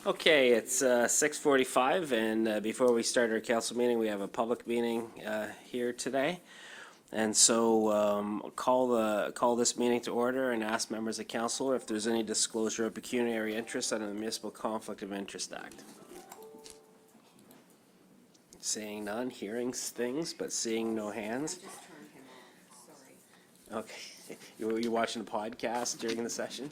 Okay, it's 6:45, and before we start our council meeting, we have a public meeting here today. And so call this meeting to order and ask members of council if there's any disclosure of pecuniary interest under the Municipal Conflict of Interest Act. Seeing none, hearing things, but seeing no hands. Okay, you watching the podcast during the session?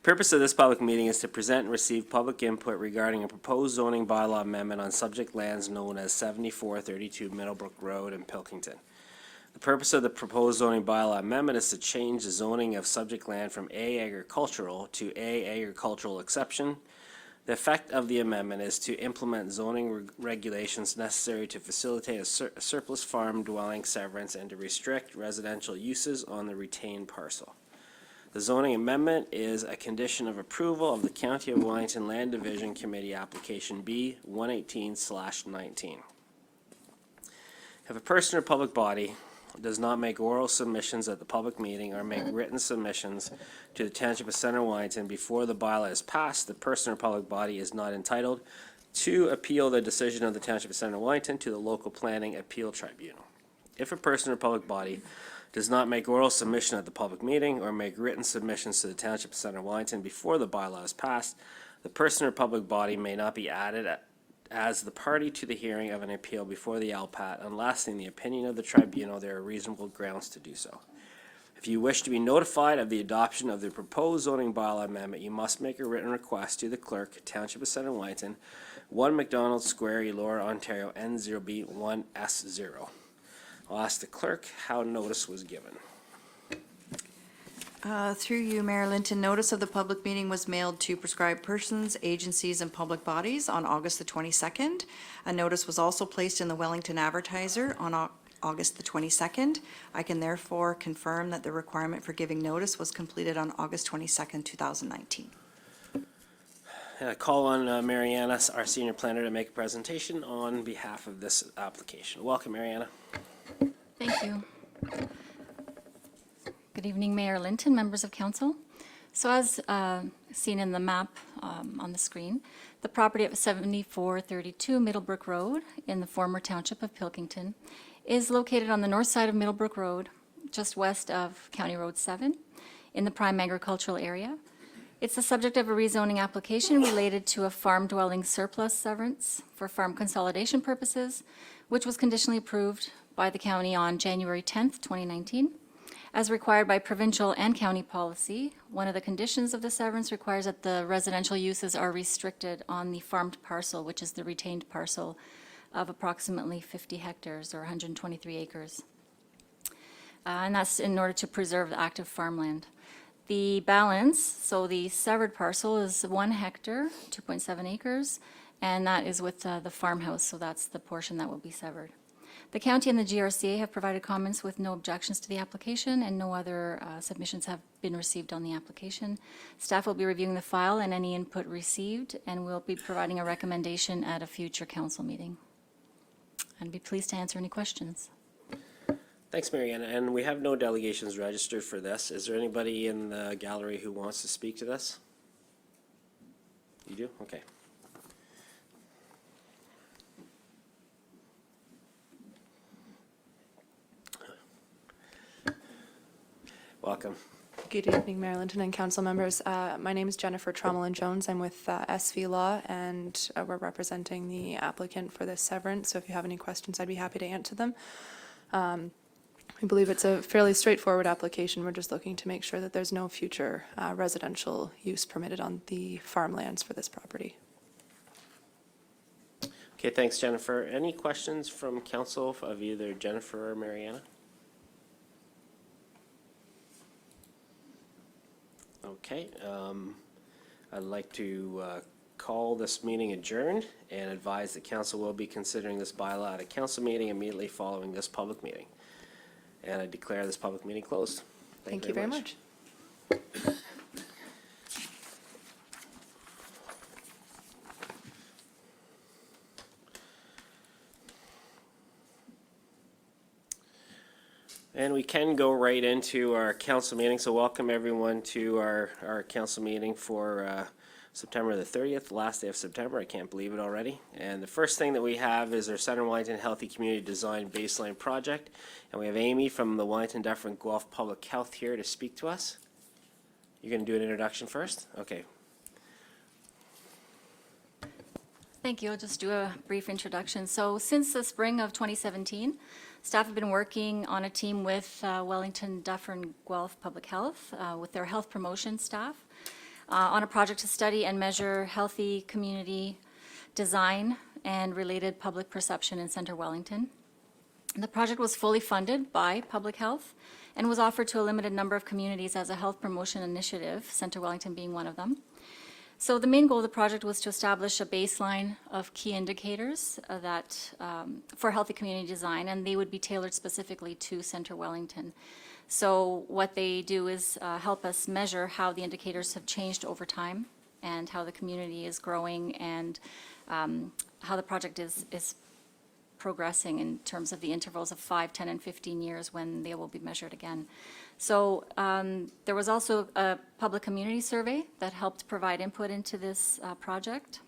Purpose of this public meeting is to present and receive public input regarding a proposed zoning bylaw amendment on subject lands known as 7432 Middlebrook Road in Pilkington. The purpose of the proposed zoning bylaw amendment is to change the zoning of subject land from A agricultural to A agricultural exception. The effect of the amendment is to implement zoning regulations necessary to facilitate a surplus farm dwelling severance and to restrict residential uses on the retained parcel. The zoning amendment is a condition of approval of the County of Wellington Land Division Committee Application B 118/19. If a person or public body does not make oral submissions at the public meeting or make written submissions to the Township of Centre Wellington before the bylaw is passed, the person or public body is not entitled to appeal the decision of the Township of Centre Wellington to the local planning appeal tribunal. If a person or public body does not make oral submission at the public meeting or make written submissions to the Township of Centre Wellington before the bylaw is passed, the person or public body may not be added as the party to the hearing of an appeal before the LPAT unless, in the opinion of the tribunal, there are reasonable grounds to do so. If you wish to be notified of the adoption of the proposed zoning bylaw amendment, you must make a written request to the clerk, Township of Centre Wellington, 1 McDonald Square, Elora, Ontario, N0B1S0. I'll ask the clerk how notice was given. Through you, Mayor Linton, notice of the public meeting was mailed to prescribed persons, agencies, and public bodies on August the 22nd. A notice was also placed in the Wellington Advertiser on August the 22nd. I can therefore confirm that the requirement for giving notice was completed on August 22nd, 2019. And I call on Marianne, our senior planner, to make a presentation on behalf of this application. Welcome, Marianne. Thank you. Good evening, Mayor Linton, members of council. So as seen in the map on the screen, the property at 7432 Middlebrook Road in the former township of Pilkington is located on the north side of Middlebrook Road, just west of County Road 7, in the prime agricultural area. It's the subject of a rezoning application related to a farm dwelling surplus severance for farm consolidation purposes, which was conditionally approved by the county on January 10th, 2019. As required by provincial and county policy, one of the conditions of the severance requires that the residential uses are restricted on the farmed parcel, which is the retained parcel of approximately 50 hectares or 123 acres. And that's in order to preserve the active farmland. The balance, so the severed parcel is 1 hectare, 2.7 acres, and that is with the farmhouse, so that's the portion that will be severed. The county and the GRCA have provided comments with no objections to the application, and no other submissions have been received on the application. Staff will be reviewing the file and any input received, and we'll be providing a recommendation at a future council meeting. I'd be pleased to answer any questions. Thanks, Marianne. And we have no delegations registered for this. Is there anybody in the gallery who wants to speak to this? You do? Okay. Welcome. Good evening, Mayor Linton and council members. My name is Jennifer Trommelin-Jones. I'm with SV Law, and we're representing the applicant for this severance. So if you have any questions, I'd be happy to answer them. We believe it's a fairly straightforward application. We're just looking to make sure that there's no future residential use permitted on the farmlands for this property. Okay, thanks, Jennifer. Any questions from council of either Jennifer or Marianne? Okay, I'd like to call this meeting adjourned and advise that council will be considering this bylaw at a council meeting immediately following this public meeting. And I declare this public meeting closed. Thank you very much. And we can go right into our council meeting, so welcome everyone to our council meeting for September the 30th, last day of September. I can't believe it already. And the first thing that we have is our Center Wellington Healthy Community Design Baseline Project. And we have Amy from the Wellington, Dufferin, Guelph Public Health here to speak to us. You're going to do an introduction first? Okay. Thank you. I'll just do a brief introduction. So since the spring of 2017, staff have been working on a team with Wellington, Dufferin, Guelph Public Health with their health promotion staff on a project to study and measure healthy community design and related public perception in Centre Wellington. The project was fully funded by Public Health and was offered to a limited number of communities as a health promotion initiative, Centre Wellington being one of them. So the main goal of the project was to establish a baseline of key indicators for healthy community design, and they would be tailored specifically to Centre Wellington. So what they do is help us measure how the indicators have changed over time and how the community is growing and how the project is progressing in terms of the intervals of 5, 10, and 15 years when they will be measured again. So there was also a public community survey that helped provide input into this project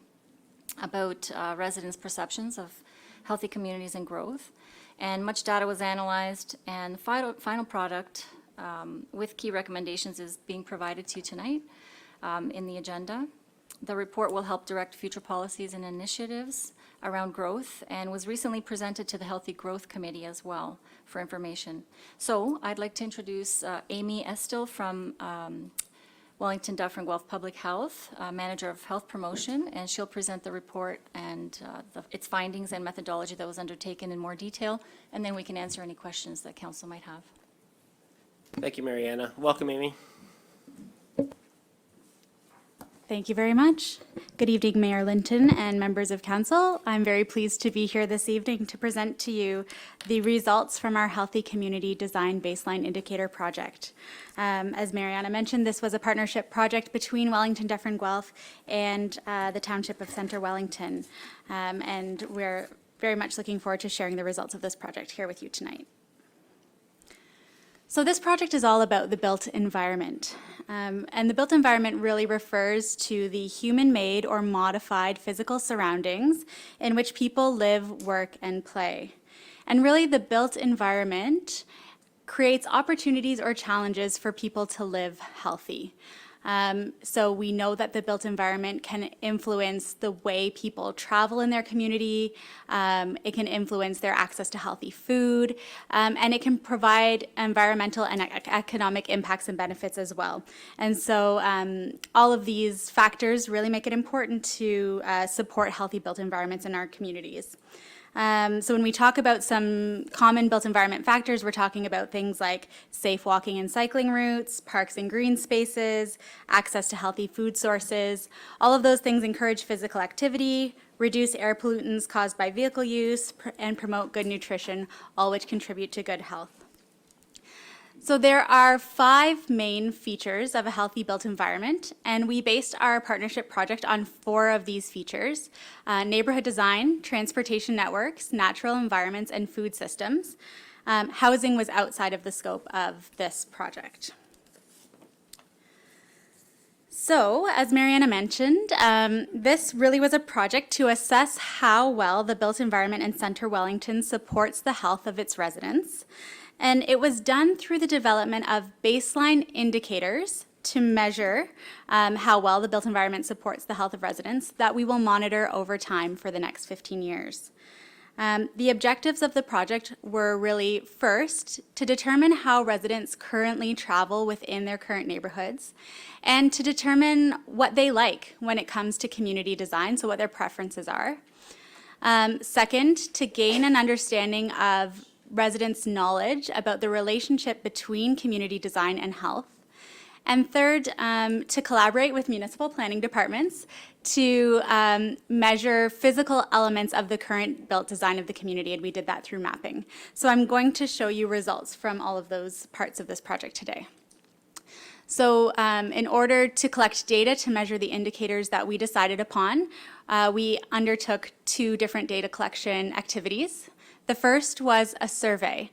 about residents' perceptions of healthy communities and growth. And much data was analyzed, and the final product with key recommendations is being provided to you tonight in the agenda. The report will help direct future policies and initiatives around growth and was recently presented to the Healthy Growth Committee as well for information. So I'd like to introduce Amy Estill from Wellington, Dufferin, Guelph Public Health, Manager of Health Promotion, and she'll present the report and its findings and methodology that was undertaken in more detail, and then we can answer any questions that council might have. Thank you, Marianne. Welcome, Amy. Thank you very much. Good evening, Mayor Linton and members of council. I'm very pleased to be here this evening to present to you the results from our Healthy Community Design Baseline Indicator Project. As Marianne mentioned, this was a partnership project between Wellington, Dufferin, Guelph and the Township of Centre Wellington. And we're very much looking forward to sharing the results of this project here with you tonight. So this project is all about the built environment. And the built environment really refers to the human-made or modified physical surroundings in which people live, work, and play. And really the built environment creates opportunities or challenges for people to live healthy. So we know that the built environment can influence the way people travel in their community. It can influence their access to healthy food, and it can provide environmental and economic impacts and benefits as well. And so all of these factors really make it important to support healthy built environments in our communities. So when we talk about some common built environment factors, we're talking about things like safe walking and cycling routes, parks and green spaces, access to healthy food sources. All of those things encourage physical activity, reduce air pollutants caused by vehicle use, and promote good nutrition, all which contribute to good health. So there are 5 main features of a healthy built environment, and we based our partnership project on 4 of these features: neighborhood design, transportation networks, natural environments, and food systems. Housing was outside of the scope of this project. So, as Marianne mentioned, this really was a project to assess how well the built environment in Centre Wellington supports the health of its residents. And it was done through the development of baseline indicators to measure how well the built environment supports the health of residents that we will monitor over time for the next 15 years. The objectives of the project were really, first, to determine how residents currently travel within their current neighborhoods, and to determine what they like when it comes to community design, so what their preferences are. Second, to gain an understanding of residents' knowledge about the relationship between community design and health. And third, to collaborate with municipal planning departments to measure physical elements of the current built design of the community, and we did that through mapping. So I'm going to show you results from all of those parts of this project today. So in order to collect data to measure the indicators that we decided upon, we undertook 2 different data collection activities. The first was a survey.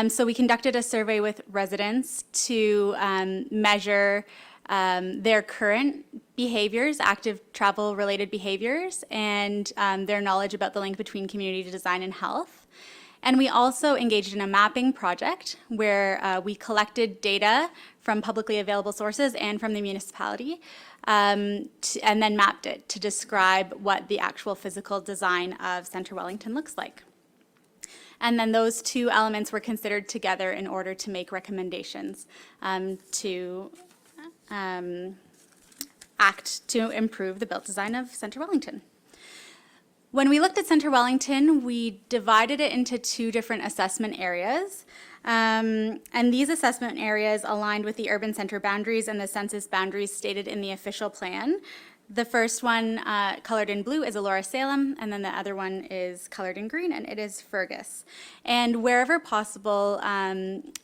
So we conducted a survey with residents to measure their current behaviors, active travel-related behaviors, and their knowledge about the link between community design and health. And we also engaged in a mapping project where we collected data from publicly available sources and from the municipality, and then mapped it to describe what the actual physical design of Centre Wellington looks like. And then those 2 elements were considered together in order to make recommendations to act to improve the built design of Centre Wellington. When we looked at Centre Wellington, we divided it into 2 different assessment areas. And these assessment areas aligned with the urban centre boundaries and the census boundaries stated in the official plan. The first one, colored in blue, is Elora Salem, and then the other one is colored in green, and it is Fergus. And wherever possible,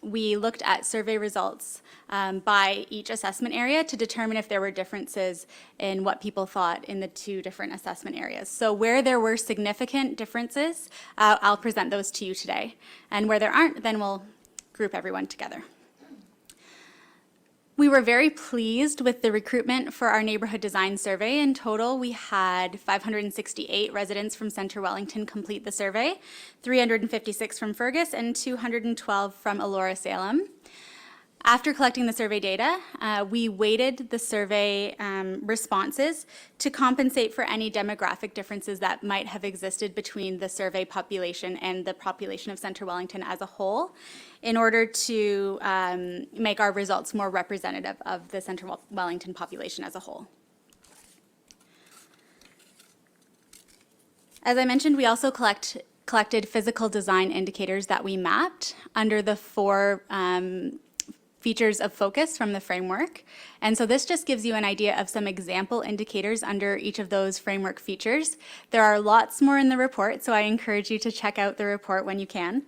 we looked at survey results by each assessment area to determine if there were differences in what people thought in the 2 different assessment areas. So where there were significant differences, I'll present those to you today. And where there aren't, then we'll group everyone together. We were very pleased with the recruitment for our neighborhood design survey. In total, we had 568 residents from Centre Wellington complete the survey, 356 from Fergus, and 212 from Elora Salem. After collecting the survey data, we weighted the survey responses to compensate for any demographic differences that might have existed between the survey population and the population of Centre Wellington as a whole, in order to make our results more representative of the Centre Wellington population as a whole. As I mentioned, we also collected physical design indicators that we mapped under the 4 features of focus from the framework. And so this just gives you an idea of some example indicators under each of those framework features. There are lots more in the report, so I encourage you to check out the report when you can.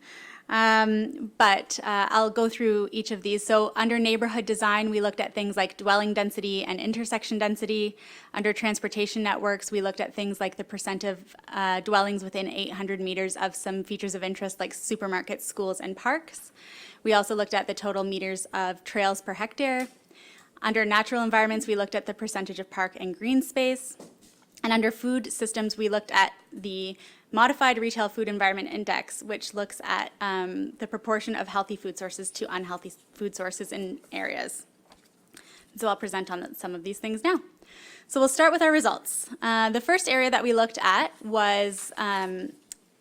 But I'll go through each of these. So under neighborhood design, we looked at things like dwelling density and intersection density. Under transportation networks, we looked at things like the percent of dwellings within 800 meters of some features of interest like supermarkets, schools, and parks. We also looked at the total meters of trails per hectare. Under natural environments, we looked at the percentage of park and green space. And under food systems, we looked at the Modified Retail Food Environment Index, which looks at the proportion of healthy food sources to unhealthy food sources in areas. So I'll present on some of these things now. So we'll start with our results. The first area that we looked at was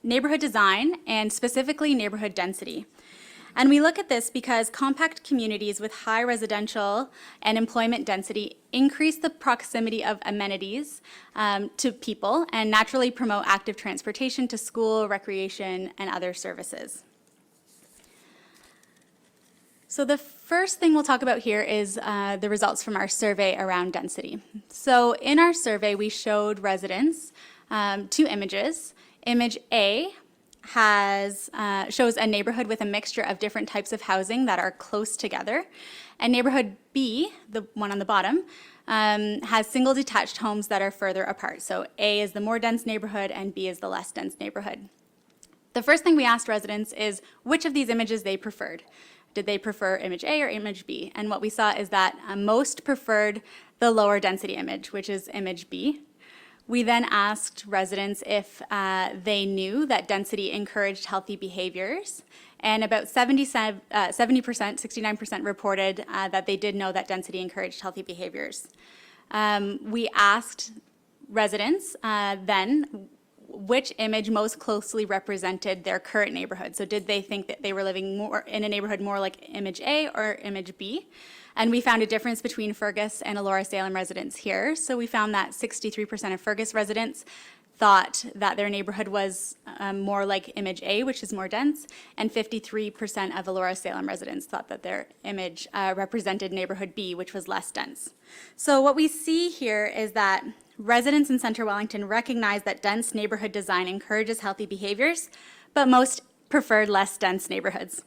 neighborhood design and specifically neighborhood density. And we look at this because compact communities with high residential and employment density increase the proximity of amenities to people and naturally promote active transportation to school, recreation, and other services. So the first thing we'll talk about here is the results from our survey around density. So in our survey, we showed residents 2 images. Image A shows a neighborhood with a mixture of different types of housing that are close together. And neighborhood B, the one on the bottom, has single detached homes that are further apart. So A is the more dense neighborhood and B is the less dense neighborhood. The first thing we asked residents is which of these images they preferred. Did they prefer image A or image B? And what we saw is that most preferred the lower density image, which is image B. We then asked residents if they knew that density encouraged healthy behaviors, and about 70%, 69% reported that they did know that density encouraged healthy behaviors. We asked residents then which image most closely represented their current neighborhood. So did they think that they were living more in a neighborhood more like image A or image B? And we found a difference between Fergus and Elora Salem residents here. So we found that 63% of Fergus residents thought that their neighborhood was more like image A, which is more dense, and 53% of Elora Salem residents thought that their image represented neighborhood B, which was less dense. So what we see here is that residents in Centre Wellington recognize that dense neighborhood design encourages healthy behaviors, but most preferred less dense neighborhoods.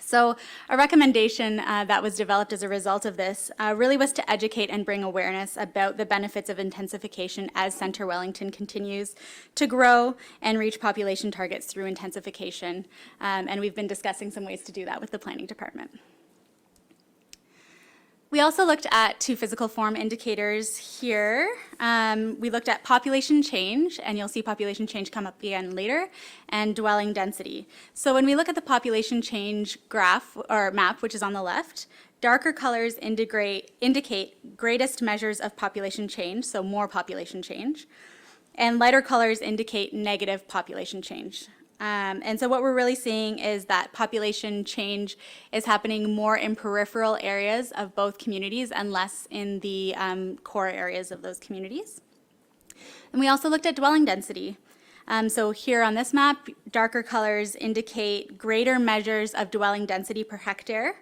So a recommendation that was developed as a result of this really was to educate and bring awareness about the benefits of intensification as Centre Wellington continues to grow and reach population targets through intensification. And we've been discussing some ways to do that with the Planning Department. We also looked at 2 physical form indicators here. We looked at population change, and you'll see population change come up again later, and dwelling density. So when we look at the population change graph or map, which is on the left, darker colors indicate greatest measures of population change, so more population change, and lighter colors indicate negative population change. And so what we're really seeing is that population change is happening more in peripheral areas of both communities and less in the core areas of those communities. And we also looked at dwelling density. So here on this map, darker colors indicate greater measures of dwelling density per hectare.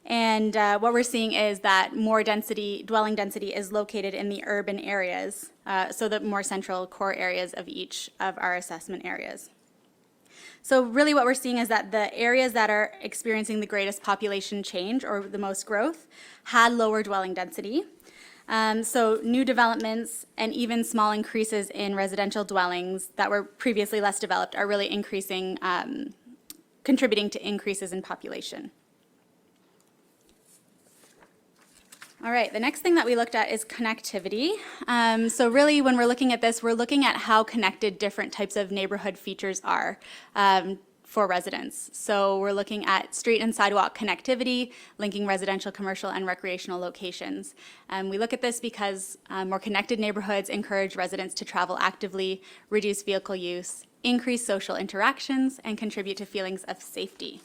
And what we're seeing is that more dwelling density is located in the urban areas, so the more central core areas of each of our assessment areas. So really what we're seeing is that the areas that are experiencing the greatest population change or the most growth had lower dwelling density. So new developments and even small increases in residential dwellings that were previously less developed are really increasing, contributing to increases in population. All right, the next thing that we looked at is connectivity. So really when we're looking at this, we're looking at how connected different types of neighborhood features are for residents. So we're looking at street and sidewalk connectivity, linking residential, commercial, and recreational locations. We look at this because more connected neighborhoods encourage residents to travel actively, reduce vehicle use, increase social interactions, and contribute to feelings of safety.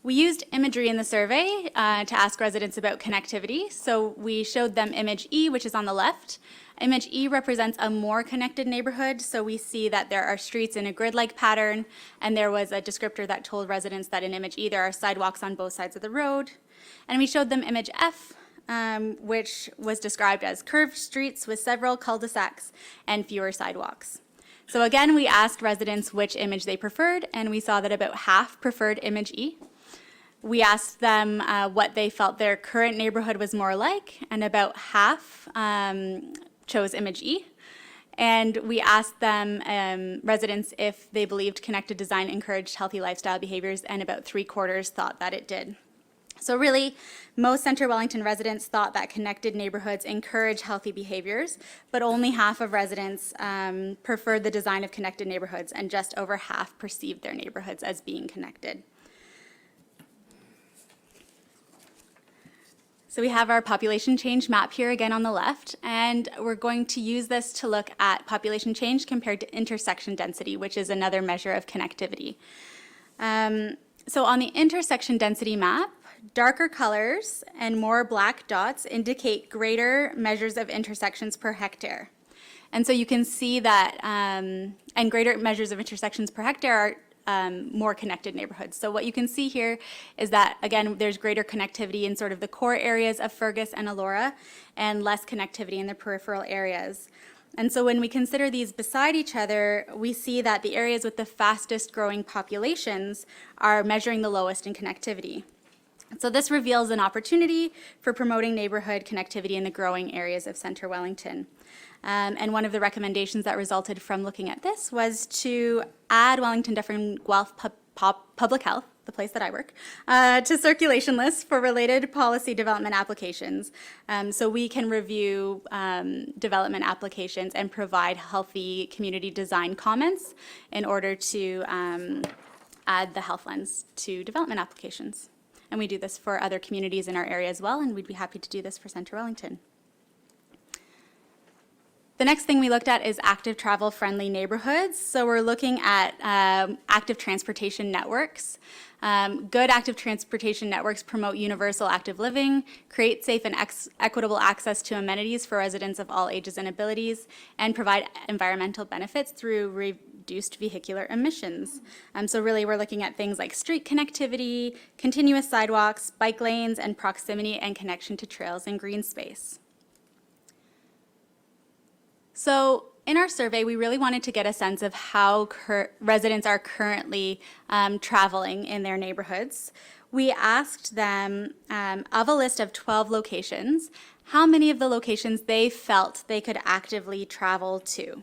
We used imagery in the survey to ask residents about connectivity. So we showed them image E, which is on the left. Image E represents a more connected neighborhood. So we see that there are streets in a grid-like pattern, and there was a descriptor that told residents that in image E there are sidewalks on both sides of the road. And we showed them image F, which was described as curved streets with several cul-de-sacs and fewer sidewalks. So again, we asked residents which image they preferred, and we saw that about half preferred image E. We asked them what they felt their current neighborhood was more like, and about half chose image E. And we asked them, residents, if they believed connected design encouraged healthy lifestyle behaviors, and about 3/4 thought that it did. So really, most Centre Wellington residents thought that connected neighborhoods encourage healthy behaviors, but only half of residents preferred the design of connected neighborhoods, and just over half perceived their neighborhoods as being connected. So we have our population change map here again on the left, and we're going to use this to look at population change compared to intersection density, which is another measure of connectivity. So on the intersection density map, darker colors and more black dots indicate greater measures of intersections per hectare. And so you can see that, and greater measures of intersections per hectare are more connected neighborhoods. So what you can see here is that, again, there's greater connectivity in sort of the core areas of Fergus and Elora, and less connectivity in the peripheral areas. And so when we consider these beside each other, we see that the areas with the fastest growing populations are measuring the lowest in connectivity. So this reveals an opportunity for promoting neighborhood connectivity in the growing areas of Centre Wellington. And one of the recommendations that resulted from looking at this was to add Wellington, Dufferin, Guelph Public Health, the place that I work, to circulation lists for related policy development applications. So we can review development applications and provide healthy community design comments in order to add the health lens to development applications. And we do this for other communities in our area as well, and we'd be happy to do this for Centre Wellington. The next thing we looked at is active travel-friendly neighborhoods. So we're looking at active transportation networks. Good active transportation networks promote universal active living, create safe and equitable access to amenities for residents of all ages and abilities, and provide environmental benefits through reduced vehicular emissions. So really we're looking at things like street connectivity, continuous sidewalks, bike lanes, and proximity and connection to trails and green space. So in our survey, we really wanted to get a sense of how residents are currently traveling in their neighborhoods. We asked them, of a list of 12 locations, how many of the locations they felt they could actively travel to.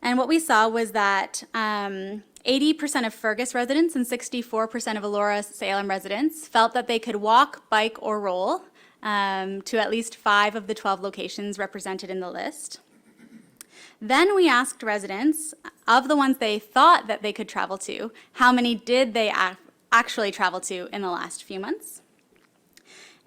And what we saw was that 80% of Fergus residents and 64% of Elora Salem residents felt that they could walk, bike, or roll to at least 5 of the 12 locations represented in the list. Then we asked residents, of the ones they thought that they could travel to, how many did they actually travel to in the last few months?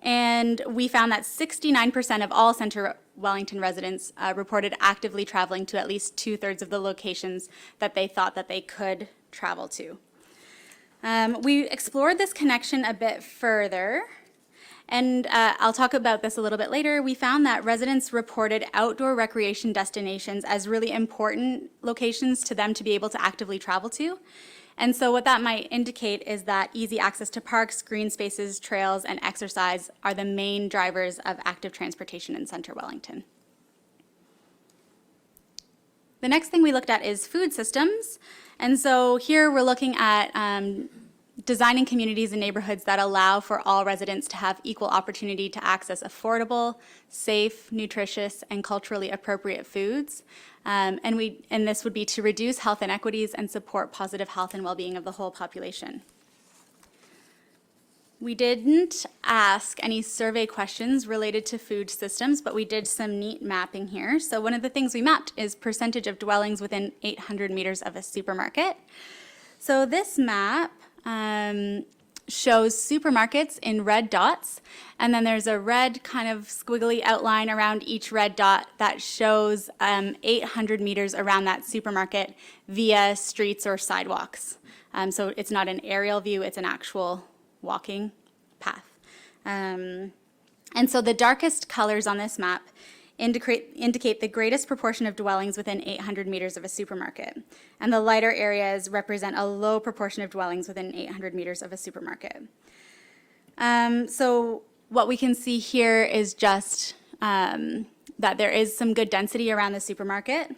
And we found that 69% of all Centre Wellington residents reported actively traveling to at least 2/3 of the locations that they thought that they could travel to. We explored this connection a bit further, and I'll talk about this a little bit later. We found that residents reported outdoor recreation destinations as really important locations to them to be able to actively travel to. And so what that might indicate is that easy access to parks, green spaces, trails, and exercise are the main drivers of active transportation in Centre Wellington. The next thing we looked at is food systems. And so here we're looking at designing communities and neighborhoods that allow for all residents to have equal opportunity to access affordable, safe, nutritious, and culturally appropriate foods. And this would be to reduce health inequities and support positive health and well-being of the whole population. We didn't ask any survey questions related to food systems, but we did some neat mapping here. So one of the things we mapped is percentage of dwellings within 800 meters of a supermarket. So this map shows supermarkets in red dots, and then there's a red kind of squiggly outline around each red dot that shows 800 meters around that supermarket via streets or sidewalks. So it's not an aerial view, it's an actual walking path. And so the darkest colors on this map indicate the greatest proportion of dwellings within 800 meters of a supermarket. And the lighter areas represent a low proportion of dwellings within 800 meters of a supermarket. So what we can see here is just that there is some good density around the supermarket.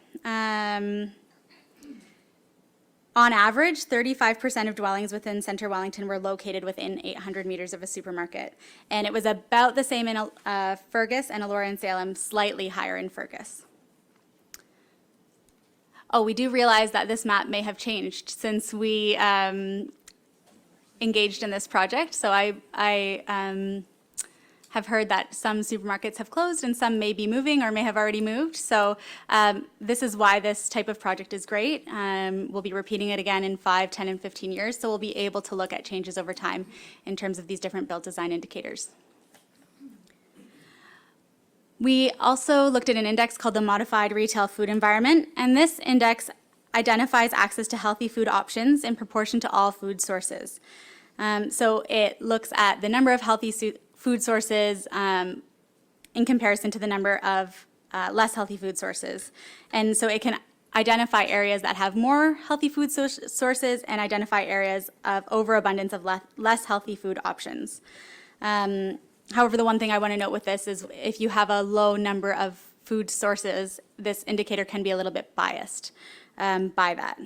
On average, 35% of dwellings within Centre Wellington were located within 800 meters of a supermarket. And it was about the same in Fergus and Elora and Salem, slightly higher in Fergus. Oh, we do realize that this map may have changed since we engaged in this project. So I have heard that some supermarkets have closed and some may be moving or may have already moved. So this is why this type of project is great. We'll be repeating it again in 5, 10, and 15 years. So we'll be able to look at changes over time in terms of these different built design indicators. We also looked at an index called the Modified Retail Food Environment, and this index identifies access to healthy food options in proportion to all food sources. So it looks at the number of healthy food sources in comparison to the number of less healthy food sources. And so it can identify areas that have more healthy food sources and identify areas of overabundance of less healthy food options. However, the one thing I want to note with this is if you have a low number of food sources, this indicator can be a little bit biased by that.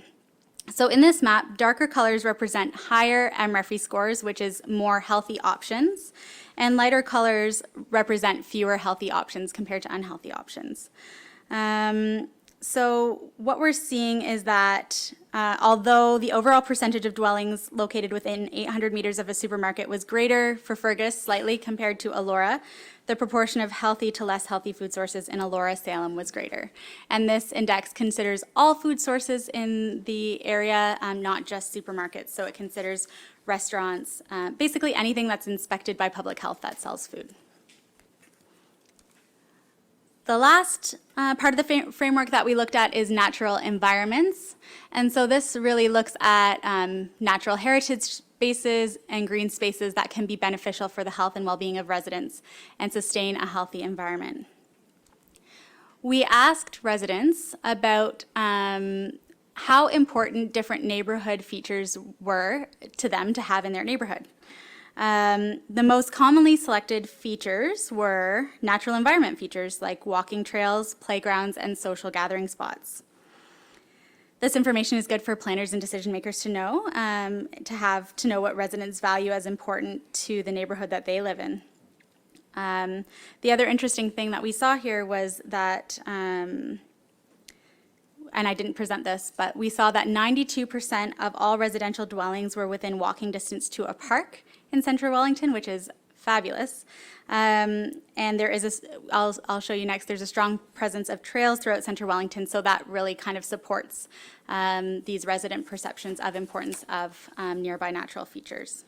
So in this map, darker colors represent higher MREFI scores, which is more healthy options, and lighter colors represent fewer healthy options compared to unhealthy options. So what we're seeing is that although the overall percentage of dwellings located within 800 meters of a supermarket was greater for Fergus slightly compared to Elora, the proportion of healthy to less healthy food sources in Elora Salem was greater. And this index considers all food sources in the area, not just supermarkets. So it considers restaurants, basically anything that's inspected by public health that sells food. The last part of the framework that we looked at is natural environments. And so this really looks at natural heritage spaces and green spaces that can be beneficial for the health and well-being of residents and sustain a healthy environment. We asked residents about how important different neighborhood features were to them to have in their neighborhood. The most commonly selected features were natural environment features like walking trails, playgrounds, and social gathering spots. This information is good for planners and decision makers to know, to know what residents value as important to the neighborhood that they live in. The other interesting thing that we saw here was that, and I didn't present this, but we saw that 92% of all residential dwellings were within walking distance to a park in central Wellington, which is fabulous. And there is I'll show you next, there's a strong presence of trails throughout central Wellington, so that really kind of supports these resident perceptions of importance of nearby natural features.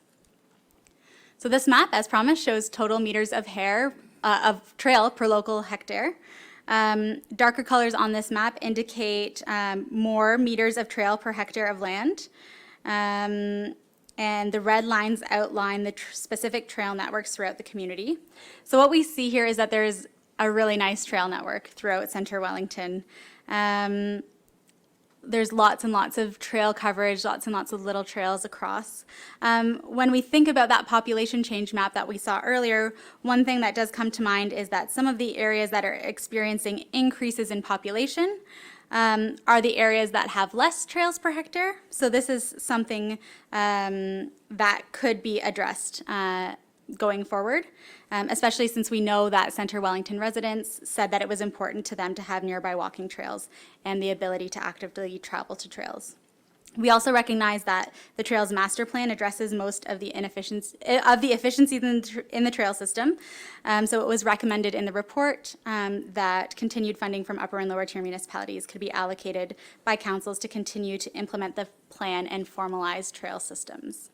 So this map, as promised, shows total meters of trail per local hectare. Darker colors on this map indicate more meters of trail per hectare of land. And the red lines outline the specific trail networks throughout the community. So what we see here is that there's a really nice trail network throughout central Wellington. There's lots and lots of trail coverage, lots and lots of little trails across. When we think about that population change map that we saw earlier, one thing that does come to mind is that some of the areas that are experiencing increases in population are the areas that have less trails per hectare. So this is something that could be addressed going forward, especially since we know that Centre Wellington residents said that it was important to them to have nearby walking trails and the ability to actively travel to trails. We also recognize that the Trails Master Plan addresses most of the efficiencies in the trail system. So it was recommended in the report that continued funding from upper and lower tier municipalities could be allocated by councils to continue to implement the plan and formalize trail systems.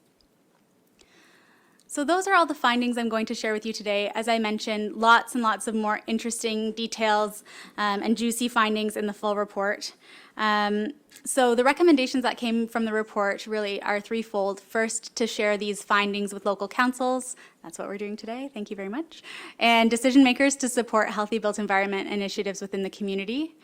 So those are all the findings I'm going to share with you today. As I mentioned, lots and lots of more interesting details and juicy findings in the full report. So the recommendations that came from the report really are threefold. First, to share these findings with local councils. That's what we're doing today. Thank you very much. And decision makers to support healthy built environment initiatives within the community.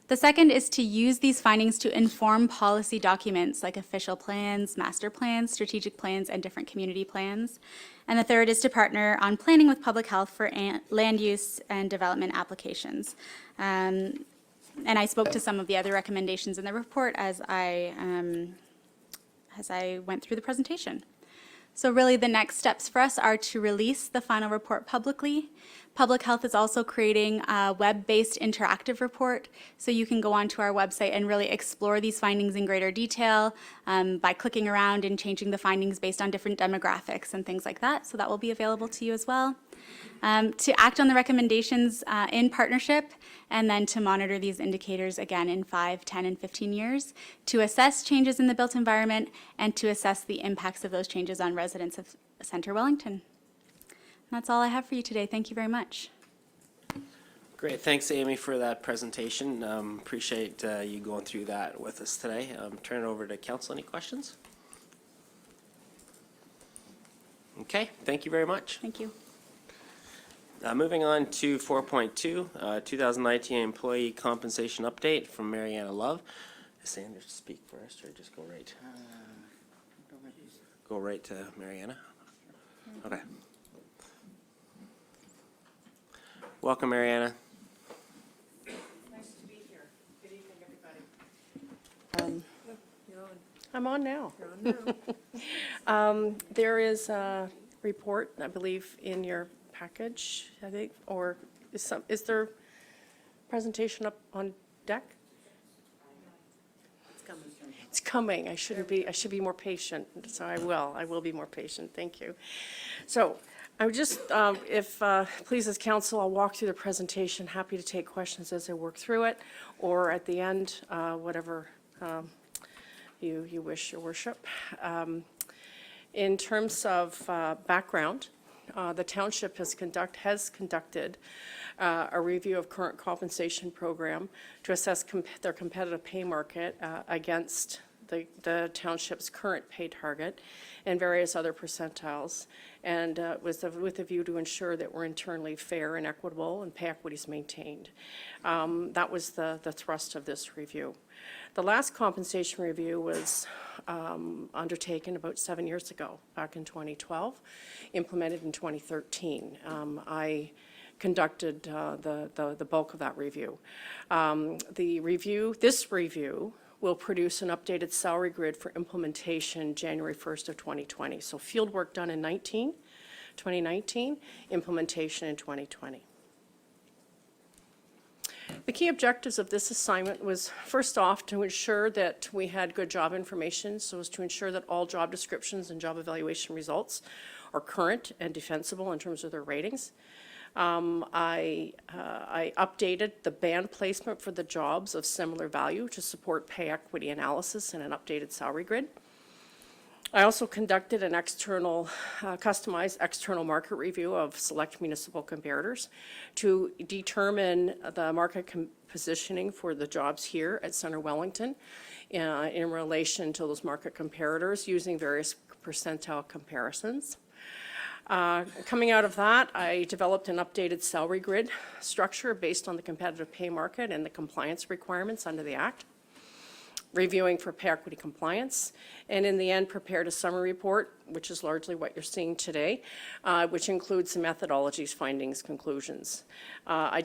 The second is to use these findings to inform policy documents like official plans, master plans, strategic plans, and different community plans. And the third is to partner on planning with public health for land use and development applications. And I spoke to some of the other recommendations in the report as I went through the presentation. So really the next steps for us are to release the final report publicly. Public Health is also creating a web-based interactive report, so you can go onto our website and really explore these findings in greater detail by clicking around and changing the findings based on different demographics and things like that. So that will be available to you as well. To act on the recommendations in partnership, and then to monitor these indicators again in 5, 10, and 15 years, to assess changes in the built environment and to assess the impacts of those changes on residents of Centre Wellington. And that's all I have for you today. Thank you very much. Great, thanks Amy for that presentation. Appreciate you going through that with us today. Turn it over to council. Any questions? Okay, thank you very much. Thank you. Moving on to 4.2, 2019 Employee Compensation Update from Marianne Love. Is Sanders to speak first, or just go right? Go right to Marianne. Okay. Welcome, Marianne. Nice to be here. Good evening, everybody. I'm on now. There is a report, I believe, in your package, I think, or is there presentation up on deck? It's coming. I should be more patient, so I will be more patient. Thank you. So I would just, if pleases council, I'll walk through the presentation. Happy to take questions as I work through it, or at the end, whatever you wish, your worship. In terms of background, the township has conducted a review of current compensation program to assess their competitive pay market against the township's current pay target and various other percentiles, and with a view to ensure that we're internally fair and equitable and pay equity is maintained. That was the thrust of this review. The last compensation review was undertaken about 7 years ago, back in 2012, implemented in 2013. I conducted the bulk of that review. This review will produce an updated salary grid for implementation January 1st of 2020. So field work done in 2019, implementation in 2020. The key objectives of this assignment was, first off, to ensure that we had good job information, so as to ensure that all job descriptions and job evaluation results are current and defensible in terms of their ratings. I updated the band placement for the jobs of similar value to support pay equity analysis and an updated salary grid. I also conducted an external, customized external market review of select municipal comparators to determine the market positioning for the jobs here at Centre Wellington in relation to those market comparators using various percentile comparisons. Coming out of that, I developed an updated salary grid structure based on the competitive pay market and the compliance requirements under the Act, reviewing for pay equity compliance, and in the end prepared a summary report, which is largely what you're seeing today, which includes the methodologies, findings, conclusions. I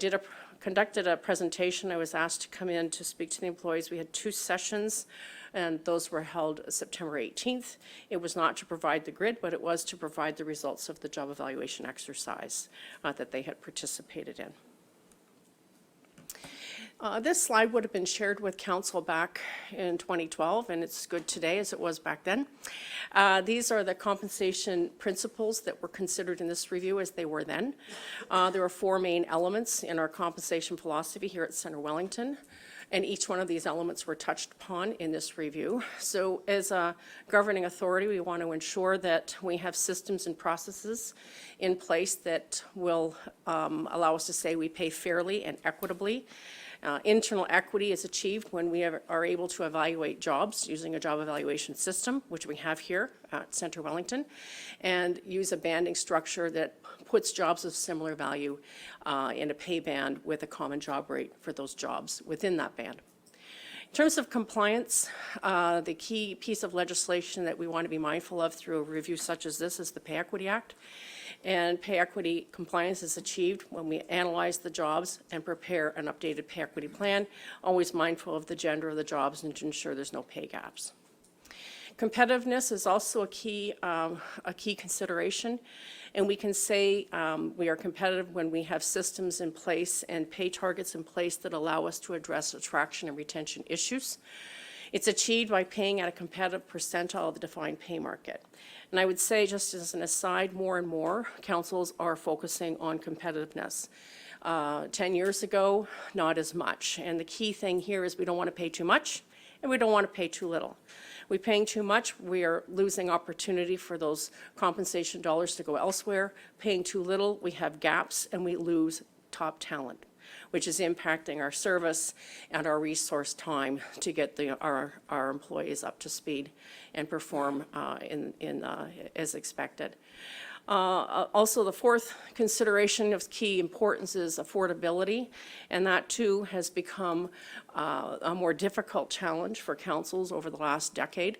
conducted a presentation. I was asked to come in to speak to the employees. We had 2 sessions, and those were held September 18th. It was not to provide the grid, but it was to provide the results of the job evaluation exercise that they had participated in. This slide would have been shared with council back in 2012, and it's good today as it was back then. These are the compensation principles that were considered in this review as they were then. There are 4 main elements in our compensation philosophy here at Centre Wellington, and each one of these elements were touched upon in this review. So as a governing authority, we want to ensure that we have systems and processes in place that will allow us to say we pay fairly and equitably. Internal equity is achieved when we are able to evaluate jobs using a job evaluation system, which we have here at Centre Wellington, and use a banding structure that puts jobs of similar value in a pay band with a common job rate for those jobs within that band. In terms of compliance, the key piece of legislation that we want to be mindful of through a review such as this is the Pay Equity Act. And pay equity compliance is achieved when we analyze the jobs and prepare an updated pay equity plan, always mindful of the gender of the jobs and to ensure there's no pay gaps. Competitiveness is also a key consideration, and we can say we are competitive when we have systems in place and pay targets in place that allow us to address attraction and retention issues. It's achieved by paying at a competitive percentile of the defined pay market. And I would say, just as an aside, more and more councils are focusing on competitiveness. 10 years ago, not as much. And the key thing here is we don't want to pay too much and we don't want to pay too little. We're paying too much, we are losing opportunity for those compensation dollars to go elsewhere. Paying too little, we have gaps and we lose top talent, which is impacting our service and our resource time to get our employees up to speed and perform as expected. Also, the 4th consideration of key importance is affordability, and that too has become a more difficult challenge for councils over the last decade.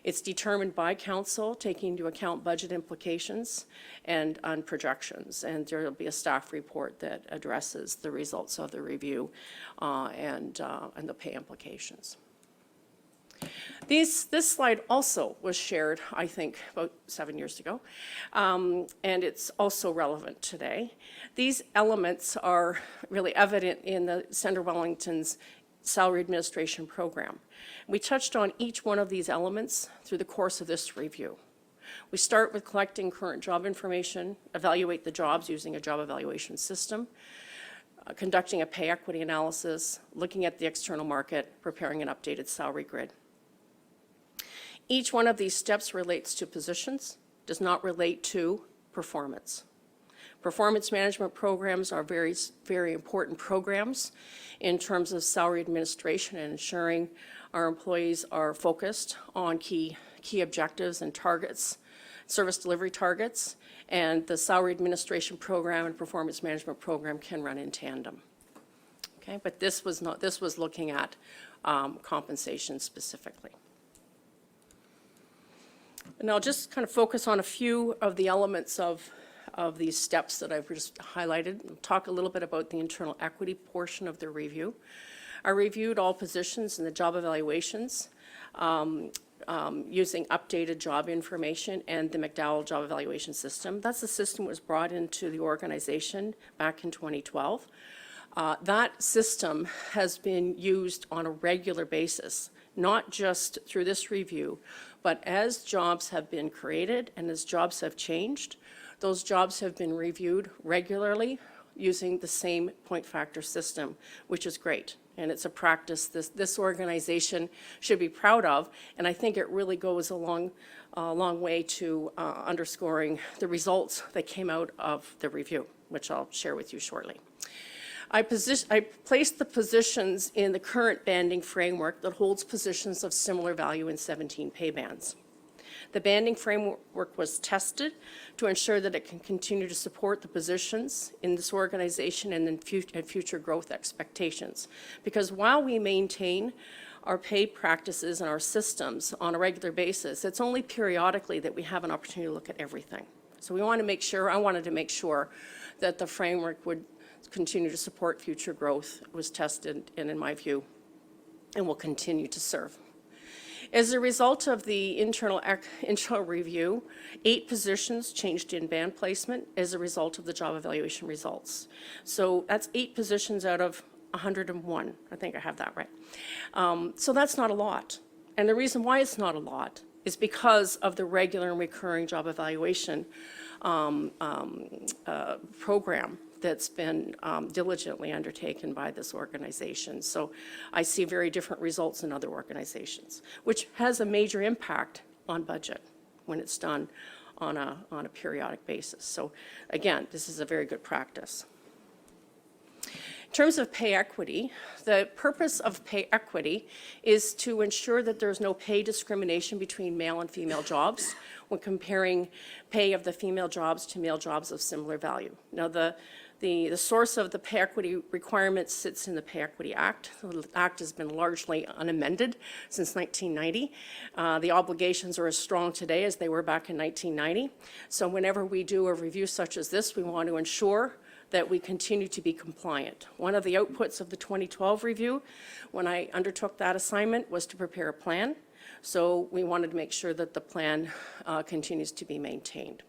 It's determined by council, taking into account budget implications and on projections, and there will be a staff report that addresses the results of the review and the pay implications. This slide also was shared, I think, about 7 years ago, and it's also relevant today. These elements are really evident in the Centre Wellington's salary administration program. We touched on each one of these elements through the course of this review. We start with collecting current job information, evaluate the jobs using a job evaluation system, conducting a pay equity analysis, looking at the external market, preparing an updated salary grid. Each one of these steps relates to positions, does not relate to performance. Performance management programs are very, very important programs in terms of salary administration and ensuring our employees are focused on key objectives and targets, service delivery targets, and the salary administration program and performance management program can run in tandem. Okay, but this was looking at compensation specifically. And I'll just kind of focus on a few of the elements of these steps that I've just highlighted. I'll talk a little bit about the internal equity portion of the review. I reviewed all positions in the job evaluations using updated job information and the McDowell job evaluation system. That's the system that was brought into the organization back in 2012. That system has been used on a regular basis, not just through this review, but as jobs have been created and as jobs have changed, those jobs have been reviewed regularly using the same point factor system, which is great. And it's a practice this organization should be proud of, and I think it really goes a long way to underscoring the results that came out of the review, which I'll share with you shortly. I placed the positions in the current banding framework that holds positions of similar value in 17 pay bands. The banding framework was tested to ensure that it can continue to support the positions in this organization and in future growth expectations. Because while we maintain our pay practices and our systems on a regular basis, it's only periodically that we have an opportunity to look at everything. So I wanted to make sure that the framework would continue to support future growth. It was tested and, in my view, and will continue to serve. As a result of the internal review, 8 positions changed in band placement as a result of the job evaluation results. So that's 8 positions out of 101. I think I have that right. So that's not a lot. And the reason why it's not a lot is because of the regular and recurring job evaluation program that's been diligently undertaken by this organization. So I see very different results in other organizations, which has a major impact on budget when it's done on a periodic basis. So again, this is a very good practice. In terms of pay equity, the purpose of pay equity is to ensure that there's no pay discrimination between male and female jobs when comparing pay of the female jobs to male jobs of similar value. Now, the source of the pay equity requirement sits in the Pay Equity Act. The Act has been largely unamended since 1990. The obligations are as strong today as they were back in 1990. So whenever we do a review such as this, we want to ensure that we continue to be compliant. One of the outputs of the 2012 review, when I undertook that assignment, was to prepare a plan. So we wanted to make sure that the plan continues to be maintained.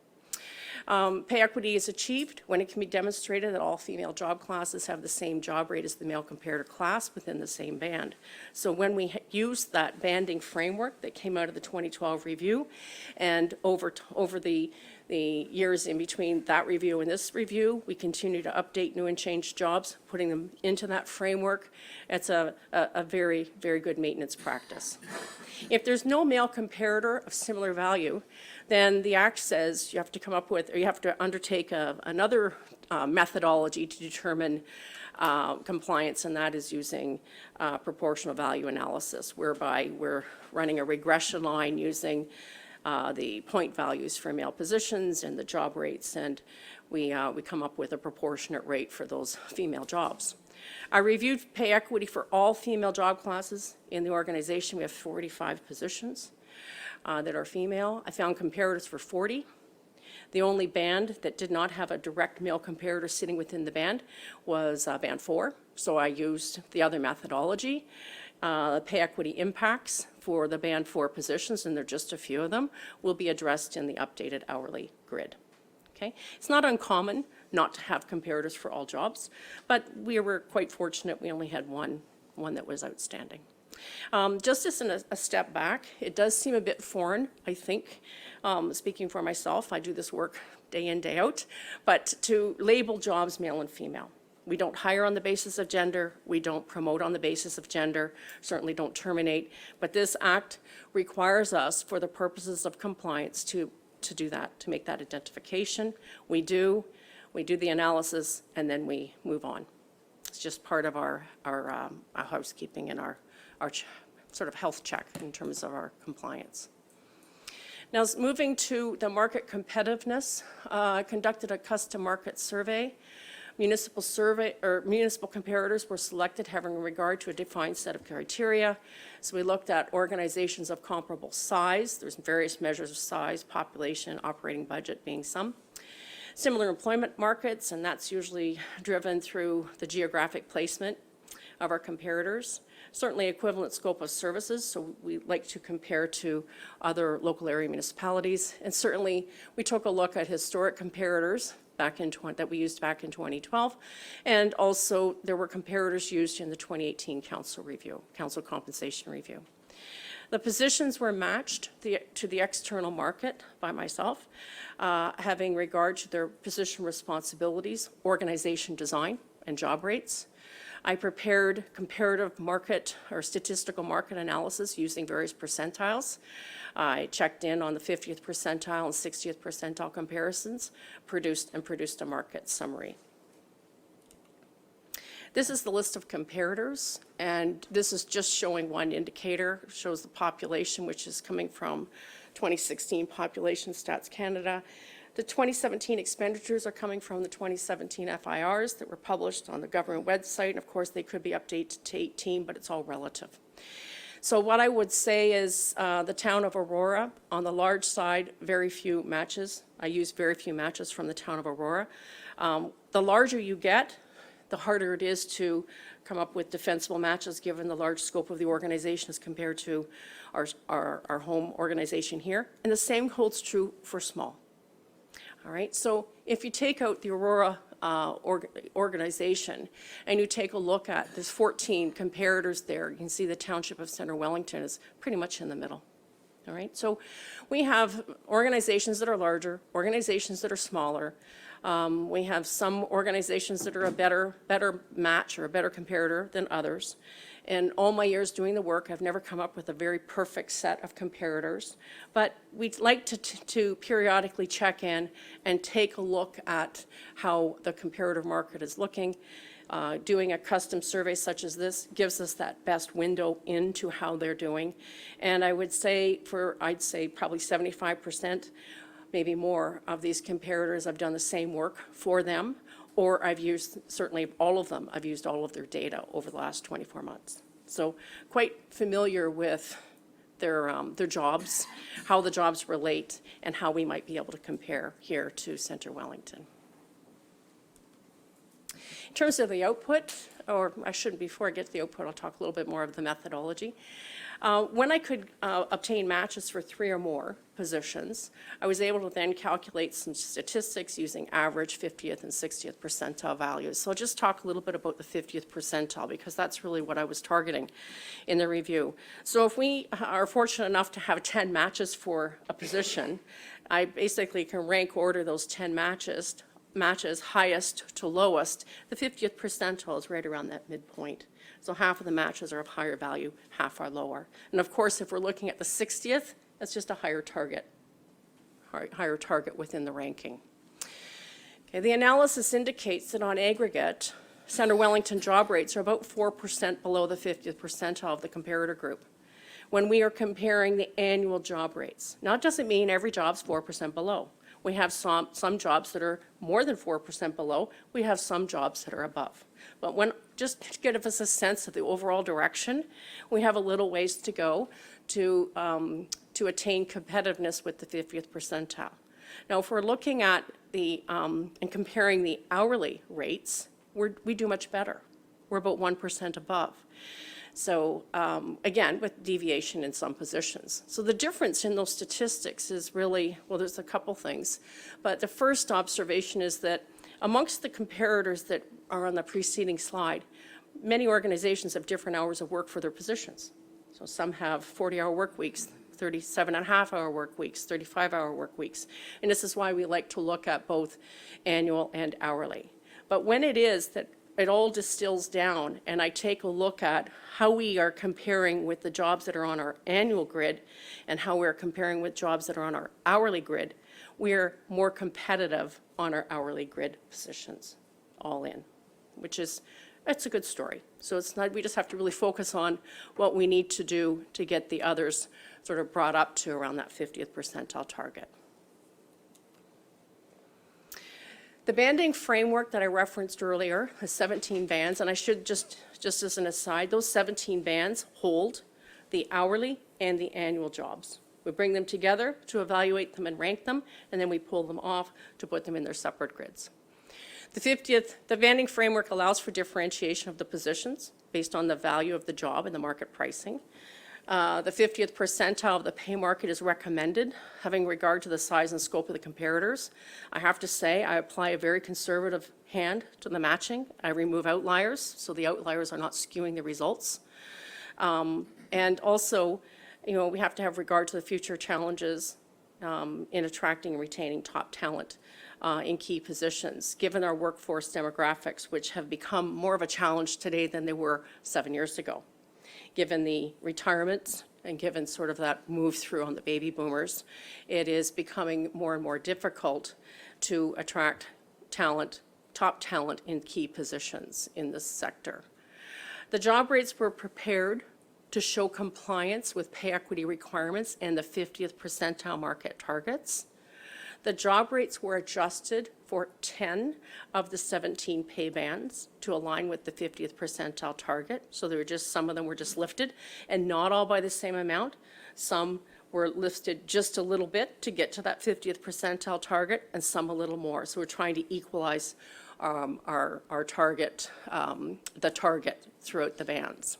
Pay equity is achieved when it can be demonstrated that all female job classes have the same job rate as the male comparator class within the same band. So when we use that banding framework that came out of the 2012 review, and over the years in between that review and this review, we continue to update new and changed jobs, putting them into that framework. It's a very, very good maintenance practice. If there's no male comparator of similar value, then the Act says you have to come up with, or you have to undertake another methodology to determine compliance, and that is using proportional value analysis, whereby we're running a regression line using the point values for male positions and the job rates, and we come up with a proportionate rate for those female jobs. I reviewed pay equity for all female job classes in the organization. We have 45 positions that are female. I found comparators for 40. The only band that did not have a direct male comparator sitting within the band was band 4, so I used the other methodology. Pay equity impacts for the band 4 positions, and there are just a few of them, will be addressed in the updated hourly grid. Okay? It's not uncommon not to have comparators for all jobs, but we were quite fortunate we only had one that was outstanding. Just as a step back, it does seem a bit foreign, I think, speaking for myself, I do this work day in, day out, but to label jobs male and female. We don't hire on the basis of gender, we don't promote on the basis of gender, certainly don't terminate, but this Act requires us, for the purposes of compliance, to do that, to make that identification. We do. We do the analysis, and then we move on. It's just part of our housekeeping and our sort of health check in terms of our compliance. Now, moving to the market competitiveness, conducted a custom market survey. Municipal comparators were selected having regard to a defined set of criteria. So we looked at organizations of comparable size. There's various measures of size, population, operating budget being some. Similar employment markets, and that's usually driven through the geographic placement of our comparators. Certainly equivalent scope of services, so we like to compare to other local area municipalities. And certainly we took a look at historic comparators that we used back in 2012. And also there were comparators used in the 2018 council compensation review. The positions were matched to the external market by myself, having regard to their position responsibilities, organization design, and job rates. I prepared comparative market or statistical market analysis using various percentiles. I checked in on the 50th percentile and 60th percentile comparisons, produced a market summary. This is the list of comparators, and this is just showing one indicator. It shows the population, which is coming from 2016 Population Stats Canada. The 2017 expenditures are coming from the 2017 FIRs that were published on the government website. And of course, they could be updated to 18, but it's all relative. So what I would say is the town of Aurora, on the large side, very few matches. I use very few matches from the town of Aurora. The larger you get, the harder it is to come up with defensible matches given the large scope of the organization as compared to our home organization here. And the same holds true for small. All right, so if you take out the Aurora organization and you take a look at, there's 14 comparators there. You can see the township of Center Wellington is pretty much in the middle. All right, so we have organizations that are larger, organizations that are smaller. We have some organizations that are a better match or a better comparator than others. In all my years doing the work, I've never come up with a very perfect set of comparators, but we'd like to periodically check in and take a look at how the comparative market is looking. Doing a custom survey such as this gives us that best window into how they're doing. And I would say I'd say probably 75%, maybe more of these comparators, I've done the same work for them, or I've used, certainly all of them, I've used all of their data over the last 24 months. So quite familiar with their jobs, how the jobs relate, and how we might be able to compare here to Centre Wellington. In terms of the output, or I shouldn't, before I get to the output, I'll talk a little bit more of the methodology. When I could obtain matches for 3 or more positions, I was able to then calculate some statistics using average, 50th, and 60th percentile values. So I'll just talk a little bit about the 50th percentile because that's really what I was targeting in the review. So if we are fortunate enough to have 10 matches for a position, I basically can rank order those 10 matches highest to lowest. The 50th percentile is right around that midpoint. So half of the matches are of higher value, half are lower. And of course, if we're looking at the 60th, that's just a higher target within the ranking. Okay, the analysis indicates that on aggregate, Centre Wellington job rates are about 4% below the 50th percentile of the comparator group when we are comparing the annual job rates. Now, it doesn't mean every job's 4% below. We have some jobs that are more than 4% below. We have some jobs that are above. But just to give us a sense of the overall direction, we have a little ways to go to attain competitiveness with the 50th percentile. Now, if we're looking at and comparing the hourly rates, we do much better. We're about 1% above. So again, with deviation in some positions. So the difference in those statistics is really, well, there's a couple things. But the first observation is that amongst the comparators that are on the preceding slide, many organizations have different hours of work for their positions. So some have 40-hour work weeks, 37.5-hour work weeks, 35-hour work weeks. And this is why we like to look at both annual and hourly. But when it is that it all distills down, and I take a look at how we are comparing with the jobs that are on our annual grid and how we're comparing with jobs that are on our hourly grid, we're more competitive on our hourly grid positions, all in, which is, it's a good story. So it's not, we just have to really focus on what we need to do to get the others sort of brought up to around that 50th percentile target. The banding framework that I referenced earlier has 17 bands, and I should just as an aside, those 17 bands hold the hourly and the annual jobs. We bring them together to evaluate them and rank them, and then we pull them off to put them in their separate grids. The banding framework allows for differentiation of the positions based on the value of the job and the market pricing. The 50th percentile of the pay market is recommended, having regard to the size and scope of the comparators. I have to say, I apply a very conservative hand to the matching. I remove outliers, so the outliers are not skewing the results. And also, you know, we have to have regard to the future challenges in attracting and retaining top talent in key positions, given our workforce demographics, which have become more of a challenge today than they were 7 years ago. Given the retirements and given sort of that move through on the baby boomers, it is becoming more and more difficult to attract talent, top talent in key positions in this sector. The job rates were prepared to show compliance with pay equity requirements and the 50th percentile market targets. The job rates were adjusted for 10 of the 17 pay bands to align with the 50th percentile target. So there were just, some of them were just lifted, and not all by the same amount. Some were lifted just a little bit to get to that 50th percentile target, and some a little more. So we're trying to equalize our target, the target throughout the bands.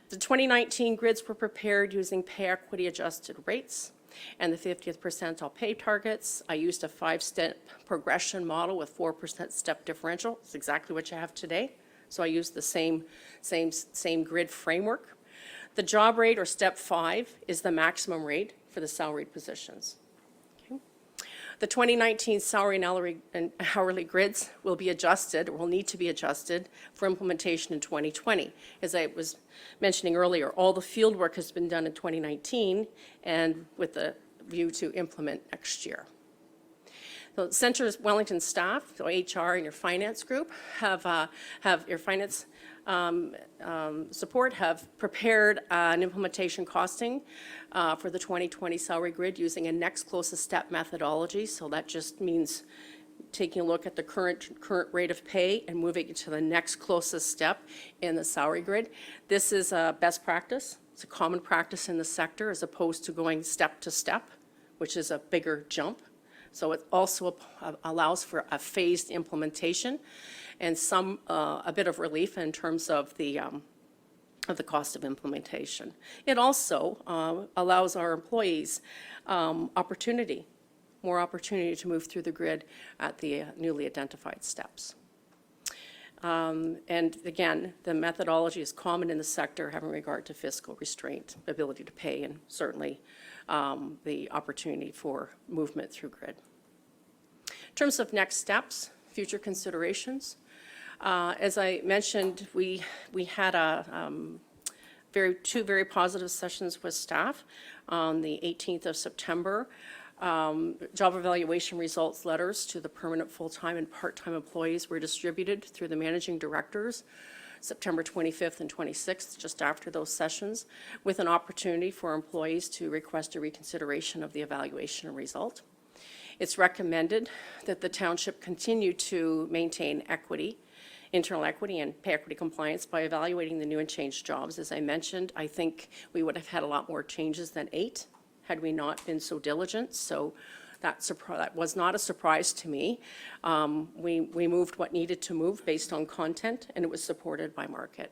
The 2019 grids were prepared using pay equity adjusted rates and the 50th percentile pay targets. I used a 5-step progression model with 4% step differential. It's exactly what you have today. So I used the same grid framework. The job rate, or step 5, is the maximum rate for the salaried positions. Okay. The 2019 salary and hourly grids will be adjusted, or will need to be adjusted for implementation in 2020. As I was mentioning earlier, all the field work has been done in 2019 and with the view to implement next year. So Centre's Wellington staff, so HR and your finance group, have your finance support have prepared an implementation costing for the 2020 salary grid using a next closest step methodology. So that just means taking a look at the current rate of pay and moving it to the next closest step in the salary grid. This is a best practice. It's a common practice in the sector as opposed to going step to step, which is a bigger jump. So it also allows for a phased implementation and a bit of relief in terms of the cost of implementation. It also allows our employees more opportunity to move through the grid at the newly identified steps. And again, the methodology is common in the sector, having regard to fiscal restraint, ability to pay, and certainly the opportunity for movement through grid. In terms of next steps, future considerations, as I mentioned, we had two very positive sessions with staff on the 18th of September. Job evaluation results letters to the permanent, full-time, and part-time employees were distributed through the managing directors September 25th and 26th, just after those sessions, with an opportunity for employees to request a reconsideration of the evaluation result. It's recommended that the township continue to maintain equity, internal equity and pay equity compliance by evaluating the new and changed jobs. As I mentioned, I think we would have had a lot more changes than 8 had we not been so diligent. So that was not a surprise to me. We moved what needed to move based on content, and it was supported by market.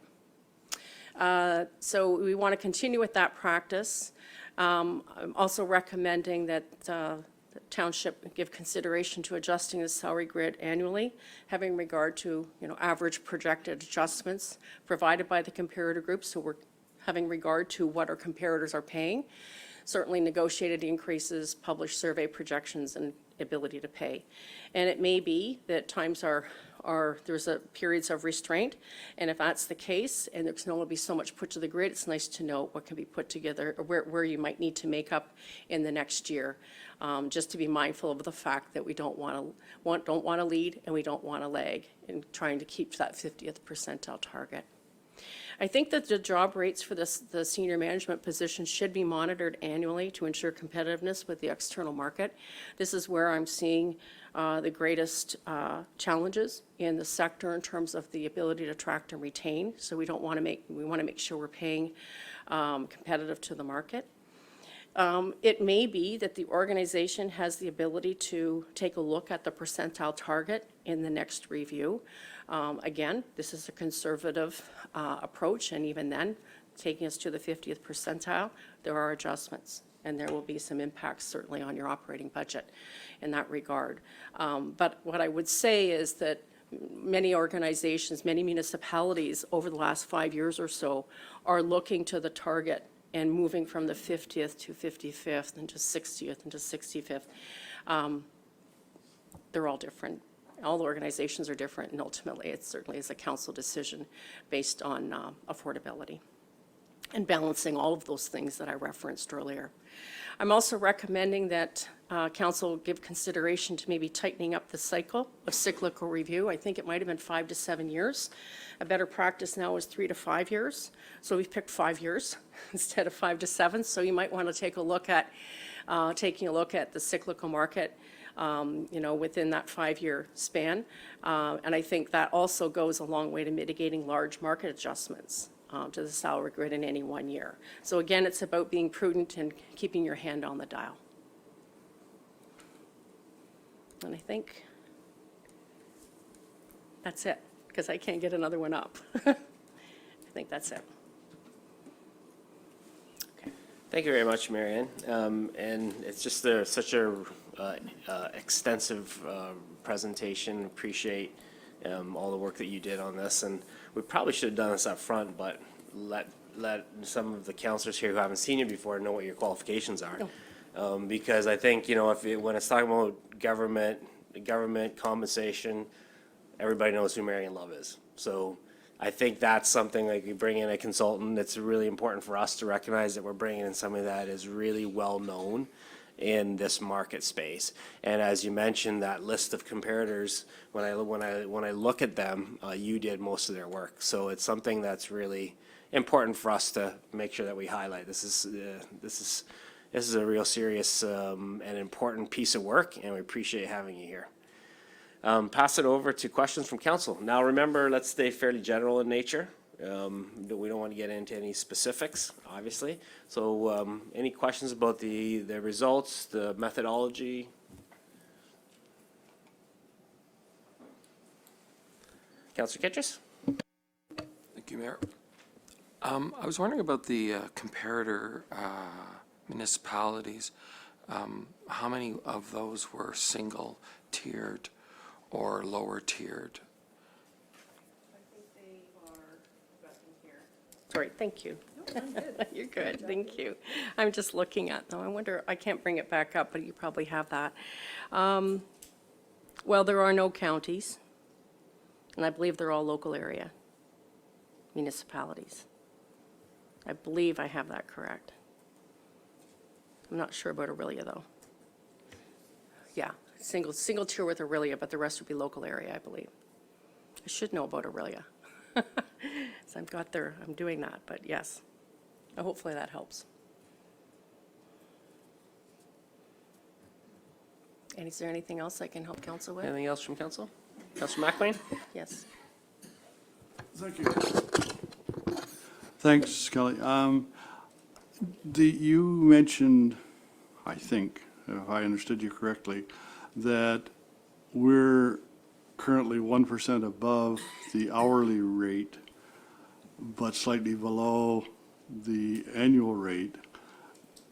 So we want to continue with that practice. I'm also recommending that the township give consideration to adjusting the salary grid annually, having regard to average projected adjustments provided by the comparator group. So we're having regard to what our comparators are paying. Certainly negotiated increases, published survey projections, and ability to pay. And it may be that times are there's periods of restraint. And if that's the case, and there's going to be so much put to the grid, it's nice to know what can be put together, or where you might need to make up in the next year. Just to be mindful of the fact that we don't want to lead and we don't want to lag in trying to keep that 50th percentile target. I think that the job rates for the senior management position should be monitored annually to ensure competitiveness with the external market. This is where I'm seeing the greatest challenges in the sector in terms of the ability to attract and retain. So we want to make sure we're paying competitive to the market. It may be that the organization has the ability to take a look at the percentile target in the next review. Again, this is a conservative approach, and even then, taking us to the 50th percentile, there are adjustments, and there will be some impacts certainly on your operating budget in that regard. But what I would say is that many organizations, many municipalities over the last 5 years or so are looking to the target and moving from the 50th to 55th and to 60th and to 65th. They're all different. All the organizations are different, and ultimately it certainly is a council decision based on affordability and balancing all of those things that I referenced earlier. I'm also recommending that council give consideration to maybe tightening up the cycle of cyclical review. I think it might have been 5 to 7 years. A better practice now is 3 to 5 years. So we've picked 5 years instead of 5 to 7. So you might want to take a look at taking a look at the cyclical market within that 5-year span. And I think that also goes a long way to mitigating large market adjustments to the salary grid in any 1 year. So again, it's about being prudent and keeping your hand on the dial. And I think that's it, because I can't get another one up. I think that's it. Okay. Thank you very much, Marianne. And it's just such a extensive presentation. Appreciate all the work that you did on this, and we probably should have done this up front, but let some of the councillors here who haven't seen you before know what your qualifications are. Because I think, when it's talking about government compensation, everybody knows who Marianne Love is. So I think that's something, like, we bring in a consultant, it's really important for us to recognize that we're bringing in somebody that is really well known in this market space. And as you mentioned, that list of comparators, when I look at them, you did most of their work. So it's something that's really important for us to make sure that we highlight. This is a real serious and important piece of work, and we appreciate having you here. Pass it over to questions from council. Now remember, let's stay fairly general in nature. We don't want to get into any specifics, obviously. So any questions about the results, the methodology? Councillor Kitchus? Thank you, Mayor. I was wondering about the comparator municipalities. How many of those were single-tiered or lower-tiered? Sorry, thank you. You're good, thank you. I'm just looking at them. I wonder, I can't bring it back up, but you probably have that. Well, there are no counties, and I believe they're all local area municipalities. I believe I have that correct. I'm not sure about Aurelia, though. Yeah, single tier with Aurelia, but the rest would be local area, I believe. I should know about Aurelia. So I'm doing that, but yes. Hopefully that helps. And is there anything else I can help council with? Anything else from council? Councillor McLean? Yes. Thank you. Thanks, Kelly. You mentioned, I think, if I understood you correctly, that we're currently 1% above the hourly rate, but slightly below the annual rate.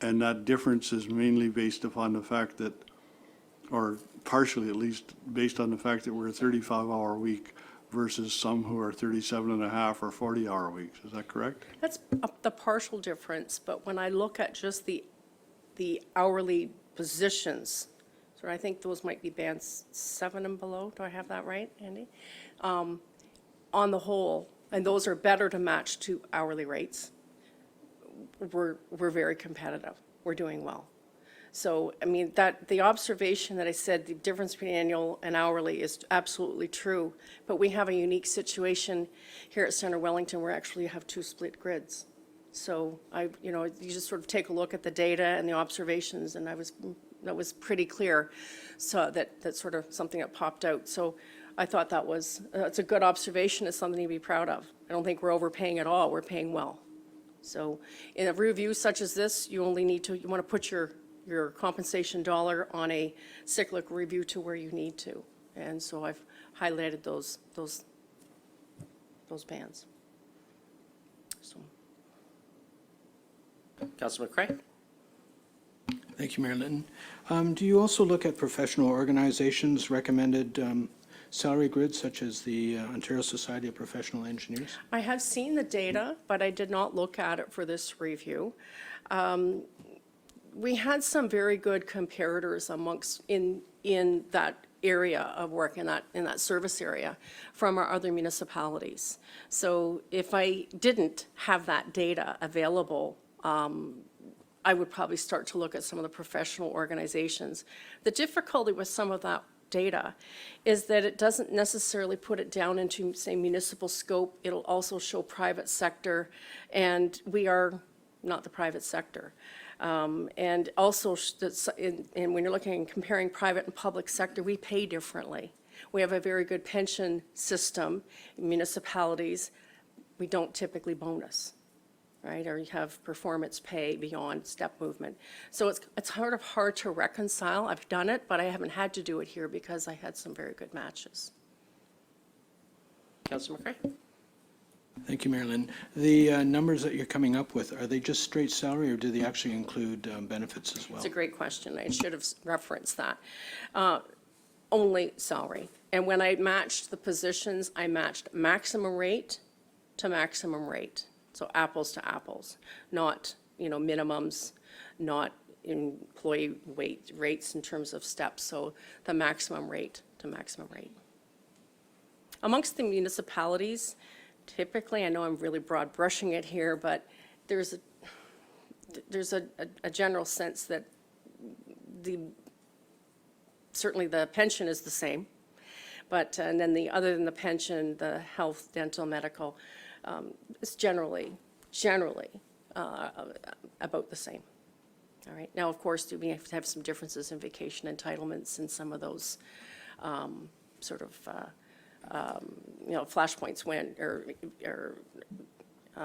And that difference is mainly based upon the fact that, or partially at least, based on the fact that we're a 35-hour week versus some who are 37.5 or 40-hour weeks. Is that correct? That's the partial difference, but when I look at just the hourly positions So I think those might be bands 7 and below. Do I have that right, Andy? On the whole, and those are better to match to hourly rates. We're very competitive. We're doing well. So, I mean, that, the observation that I said, the difference between annual and hourly is absolutely true. But we have a unique situation here at Center Wellington where actually you have 2 split grids. So you know, you just sort of take a look at the data and the observations, and that was pretty clear. So that's sort of something that popped out. So I thought that was, it's a good observation. It's something to be proud of. I don't think we're overpaying at all. We're paying well. So in a review such as this, you only need to, you want to put your compensation dollar on a cyclic review to where you need to. And so I've highlighted those bands. So. Councillor McCray? Thank you, Mayor Linton. Do you also look at professional organizations' recommended salary grids, such as the Ontario Society of Professional Engineers? I have seen the data, but I did not look at it for this review. We had some very good comparators amongst, in that area of work, in that service area, from our other municipalities. So if I didn't have that data available, I would probably start to look at some of the professional organizations. The difficulty with some of that data is that it doesn't necessarily put it down into, say, municipal scope. It'll also show private sector, and we are not the private sector. And also, and when you're looking and comparing private and public sector, we pay differently. We have a very good pension system in municipalities. We don't typically bonus, right? Or you have performance pay beyond step movement. So it's sort of hard to reconcile. I've done it, but I haven't had to do it here because I had some very good matches. Councillor McCray? Thank you, Mayor Linton. The numbers that you're coming up with, are they just straight salary, or do they actually include benefits as well? It's a great question. I should have referenced that. Only salary. And when I matched the positions, I matched maximum rate to maximum rate. So apples to apples, not, you know, minimums, not employee rates in terms of steps. So the maximum rate to maximum rate. Amongst the municipalities, typically, I know I'm really broad brushing it here, but there's a general sense that certainly the pension is the same, but and then other than the pension, the health, dental, medical, is generally about the same. All right. Now, of course, we have some differences in vacation entitlements and some of those sort of you know, flashpoints when, or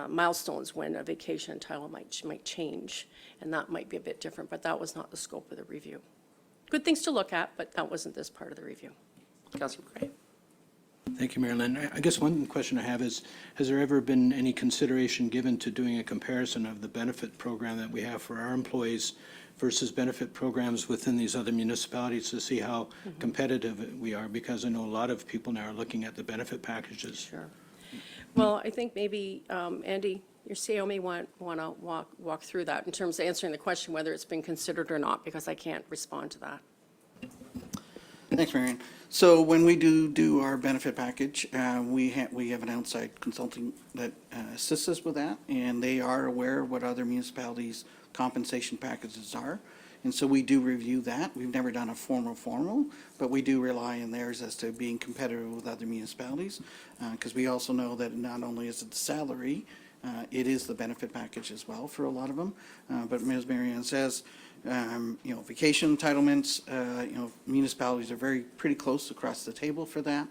milestones when a vacation entitlement might change, and that might be a bit different, but that was not the scope of the review. Good things to look at, but that wasn't this part of the review. Councillor McCray? Thank you, Mayor Linton. I guess one question I have is, has there ever been any consideration given to doing a comparison of the benefit program that we have for our employees versus benefit programs within these other municipalities to see how competitive we are? Because I know a lot of people now are looking at the benefit packages. Sure. Well, I think maybe, Andy, your CEO may want to walk through that in terms of answering the question whether it's been considered or not, because I can't respond to that. Thanks, Marianne. So when we do our benefit package, we have an outside consulting that assists us with that, and they are aware of what other municipalities' compensation packages are. And so we do review that. We've never done a formal, but we do rely on theirs as to being competitive with other municipalities, because we also know that not only is it the salary, it is the benefit package as well for a lot of them. But as Marianne says, you know, vacation entitlements, you know, municipalities are pretty close across the table for that.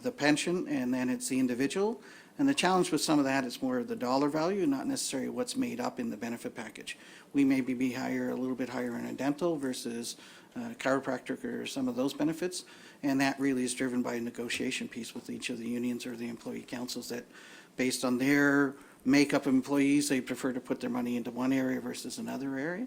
The pension, and then it's the individual. And the challenge with some of that is more of the dollar value, not necessarily what's made up in the benefit package. We may be higher, a little bit higher in a dental versus chiropractic or some of those benefits. And that really is driven by a negotiation piece with each of the unions or the employee councils that, based on their makeup of employees, they prefer to put their money into one area versus another area.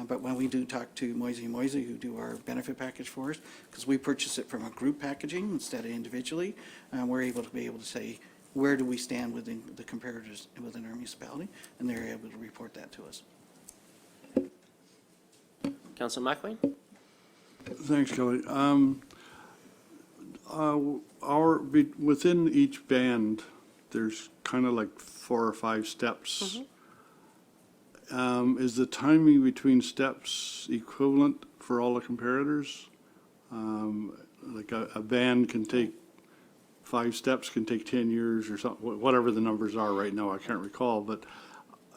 But when we do talk to Moisey & Moisey, who do our benefit package for us, because we purchase it from a group packaging instead of individually, we're able to say, where do we stand within the comparators within our municipality, and they're able to report that to us. Councillor McElwain? Thanks, Kelly. Within each band, there's kind of like 4 or 5 steps. Is the timing between steps equivalent for all the comparators? Like a band can take 5 steps, can take 10 years or something, whatever the numbers are right now, I can't recall, but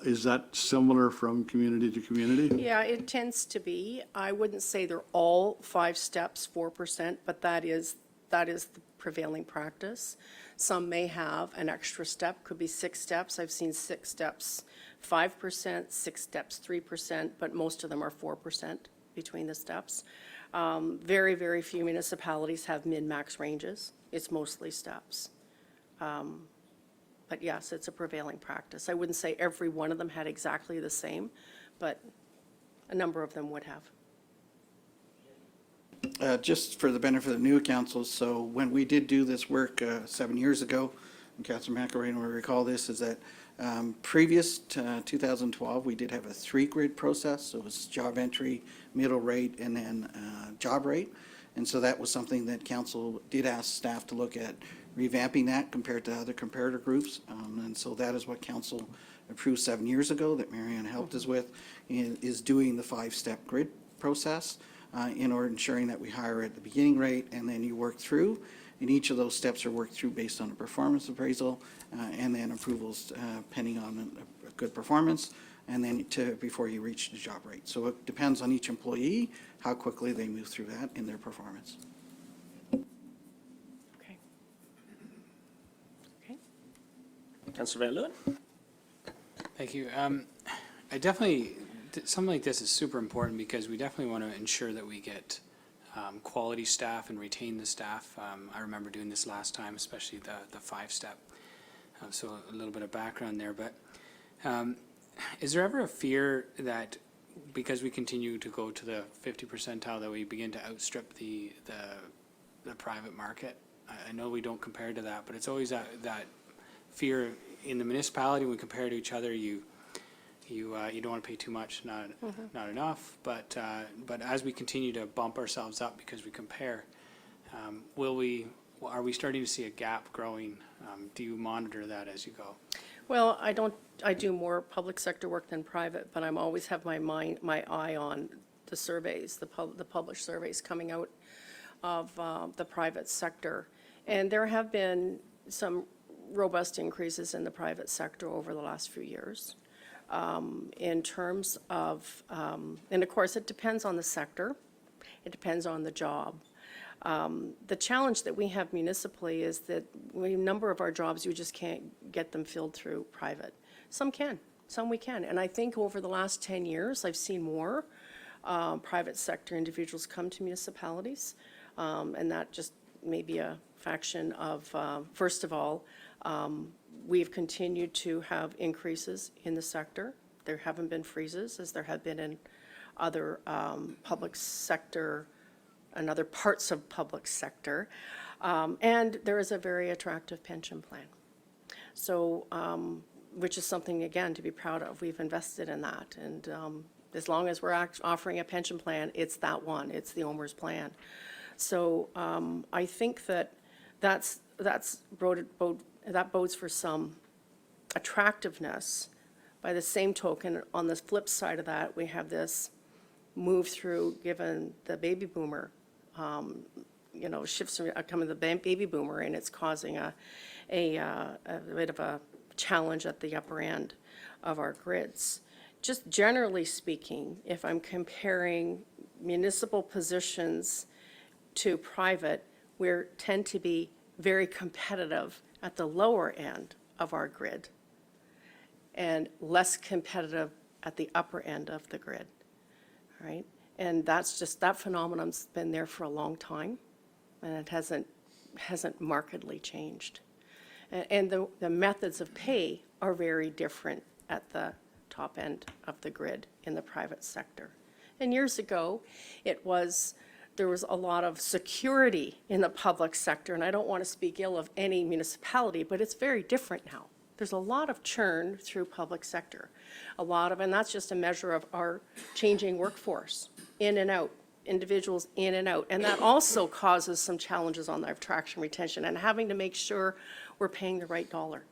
is that similar from community to community? Yeah, it tends to be. I wouldn't say they're all 5 steps, 4%, but that is the prevailing practice. Some may have an extra step, could be 6 steps. I've seen 6 steps, 5%, 6 steps, 3%, but most of them are 4% between the steps. Very, very few municipalities have min-max ranges. It's mostly steps. But yes, it's a prevailing practice. I wouldn't say every one of them had exactly the same, but a number of them would have. Just for the benefit of new councils, so when we did do this work 7 years ago, and Councillor McElroy will recall this, is that previous to 2012, we did have a 3-grid process. So it was job entry, middle rate, and then job rate. And so that was something that council did ask staff to look at revamping that compared to other comparator groups. And so that is what council approved 7 years ago that Marianne helped us with, is doing the 5-step grid process in order ensuring that we hire at the beginning rate and then you work through. And each of those steps are worked through based on a performance appraisal and then approvals pending on a good performance and then before you reach the job rate. So it depends on each employee, how quickly they move through that in their performance. Okay. Okay. Councillor Van Leeuwen? Thank you. I definitely, something like this is super important because we definitely want to ensure that we get quality staff and retain the staff. I remember doing this last time, especially the 5-step. So a little bit of background there, but is there ever a fear that because we continue to go to the 50 percentile that we begin to outstrip the private market? I know we don't compare to that, but it's always that fear in the municipality when we compare to each other. You don't want to pay too much, not enough. But as we continue to bump ourselves up because we compare, are we starting to see a gap growing? Do you monitor that as you go? Well, I do more public sector work than private, but I'm always have my eye on the surveys, the published surveys coming out of the private sector. And there have been some robust increases in the private sector over the last few years. In terms of, and of course, it depends on the sector. It depends on the job. The challenge that we have municipally is that a number of our jobs, you just can't get them filled through private. Some can, some we can. And I think over the last 10 years, I've seen more private sector individuals come to municipalities. And that just may be a faction of, first of all, we've continued to have increases in the sector. There haven't been freezes as there have been in other public sector and other parts of public sector. And there is a very attractive pension plan. So, which is something, again, to be proud of. We've invested in that. And as long as we're offering a pension plan, it's that one. It's the OMERS plan. So I think that that bodes for some attractiveness. By the same token, on the flip side of that, we have this move through, given the baby boomer, shifts coming the baby boomer, and it's causing a bit of a challenge at the upper end of our grids. Just generally speaking, if I'm comparing municipal positions to private, we tend to be very competitive at the lower end of our grid and less competitive at the upper end of the grid, right? And that's just, that phenomenon's been there for a long time, and it hasn't markedly changed. And the methods of pay are very different at the top end of the grid in the private sector. And years ago, there was a lot of security in the public sector, and I don't want to speak ill of any municipality, but it's very different now. There's a lot of churn through public sector, and that's just a measure of our changing workforce, in and out, individuals in and out. And that also causes some challenges on the attraction retention and having to make sure we're paying the right dollar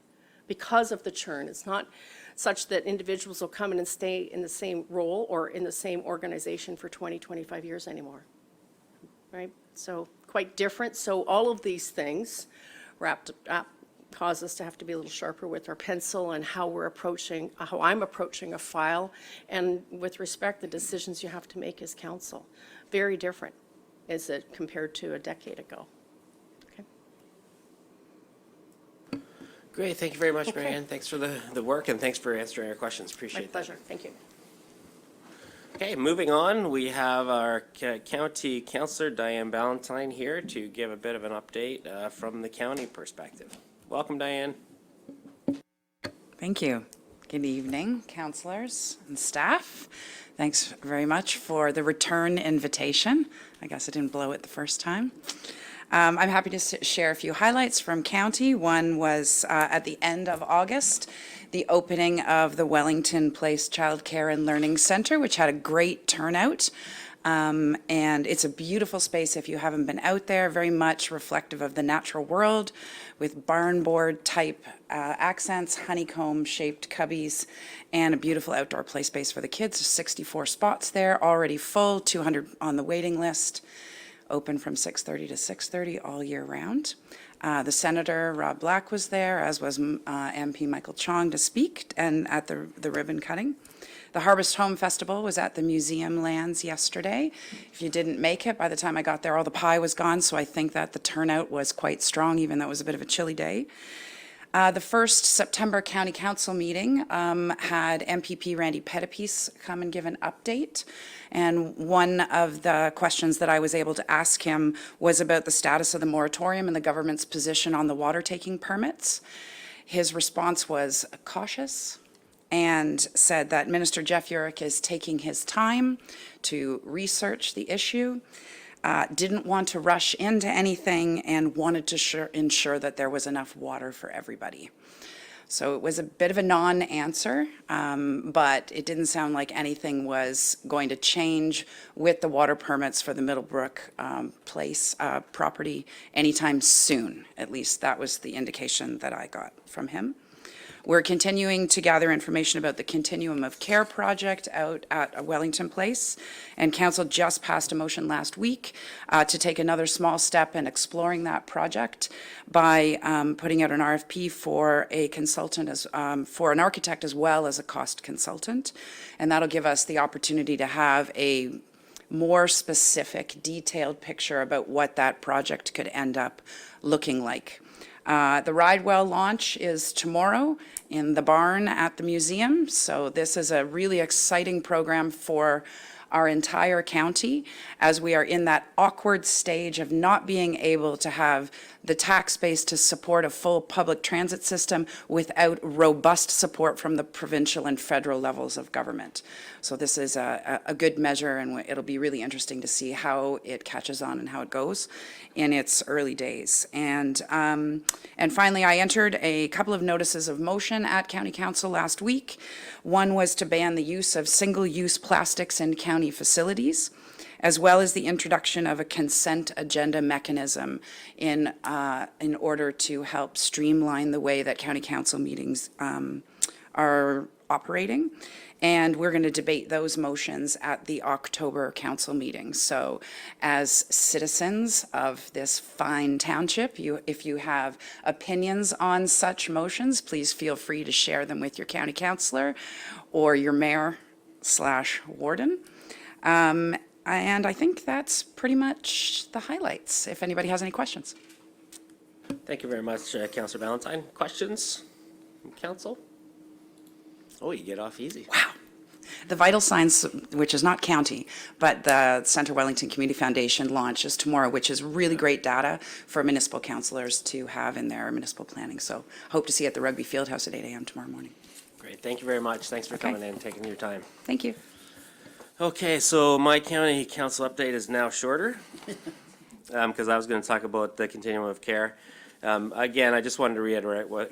because of the churn. It's not such that individuals will come in and stay in the same role or in the same organization for 20, 25 years anymore, right? So quite different. So all of these things wrapped up cause us to have to be a little sharper with our pencil and how I'm approaching a file, and with respect, the decisions you have to make as council. Very different, is it, compared to a decade ago. Okay. Great, thank you very much, Marianne. Thanks for the work, and thanks for answering our questions. My Appreciate that. pleasure, thank you. Okay, moving on, we have our county councillor, Diane Ballantyne, here to give a bit of an update from the county perspective. Welcome, Diane. Thank you. Good evening, councillors and staff. Thanks very much for the return invitation. I guess I didn't blow it the first time. I'm happy to share a few highlights from county. One was at the end of August, the opening of the Wellington Place Child Care and Learning Centre, which had a great turnout. And it's a beautiful space if you haven't been out there, very much reflective of the natural world with barn board type accents, honeycomb shaped cubbies, and a beautiful outdoor play space for the kids. There's 64 spots there, already full, 200 on the waiting list, open from 6:30 to 6:30 all year round. The Senator, Rob Black, was there, as was MP Michael Chong to speak and at the ribbon cutting. The Harvest Home Festival was at the museum lands yesterday. If you didn't make it, by the time I got there, all the pie was gone, so I think that the turnout was quite strong, even though it was a bit of a chilly day. The first September County Council meeting had MPP Randy Pettipies come and give an update. And one of the questions that I was able to ask him was about the status of the moratorium and the government's position on the water taking permits. His response was cautious, and said that Minister Jeff Urick is taking his time to research the issue, didn't want to rush into anything, and wanted to ensure that there was enough water for everybody. So it was a bit of a non-answer, but it didn't sound like anything was going to change with the water permits for the Middlebrook Place property anytime soon. At least that was the indication that I got from him. We're continuing to gather information about the Continuum of Care project out at Wellington Place, and Council just passed a motion last week to take another small step in exploring that project by putting out an RFP for a consultant, for an architect as well as a cost consultant, and that'll give us the opportunity to have a more specific, detailed picture about what that project could end up looking like. The Ridewell launch is tomorrow in the barn at the museum. So this is a really exciting program for our entire county, as we are in that awkward stage of not being able to have the tax base to support a full public transit system without robust support from the provincial and federal levels of government. So this is a good measure, and it'll be really interesting to see how it catches on and how it goes in its early days. And finally, I entered a couple of notices of motion at County Council last week. One was to ban the use of single-use plastics in county facilities, as well as the introduction of a consent agenda mechanism in order to help streamline the way that county council meetings are operating. And we're going to debate those motions at the October council meeting. So as citizens of this fine township, if you have opinions on such motions, please feel free to share them with your county councillor or your mayor/warden. And I think that's pretty much the highlights, if anybody has any questions. Thank you very much, Councillor Ballantyne. Questions from council? Oh, you get off easy. Wow. The Vital Signs, which is not county, but the Centre Wellington Community Foundation launches tomorrow, which is really great data for municipal councillors to have in their municipal planning. So hope to see you at the Rugby Fieldhouse at 8 a.m. tomorrow morning. Great, thank you very much. Thanks for coming in and taking your time. Thank you. Okay, so my county council update is now shorter because I was going to talk about the continuum of care. Again, I just wanted to reiterate what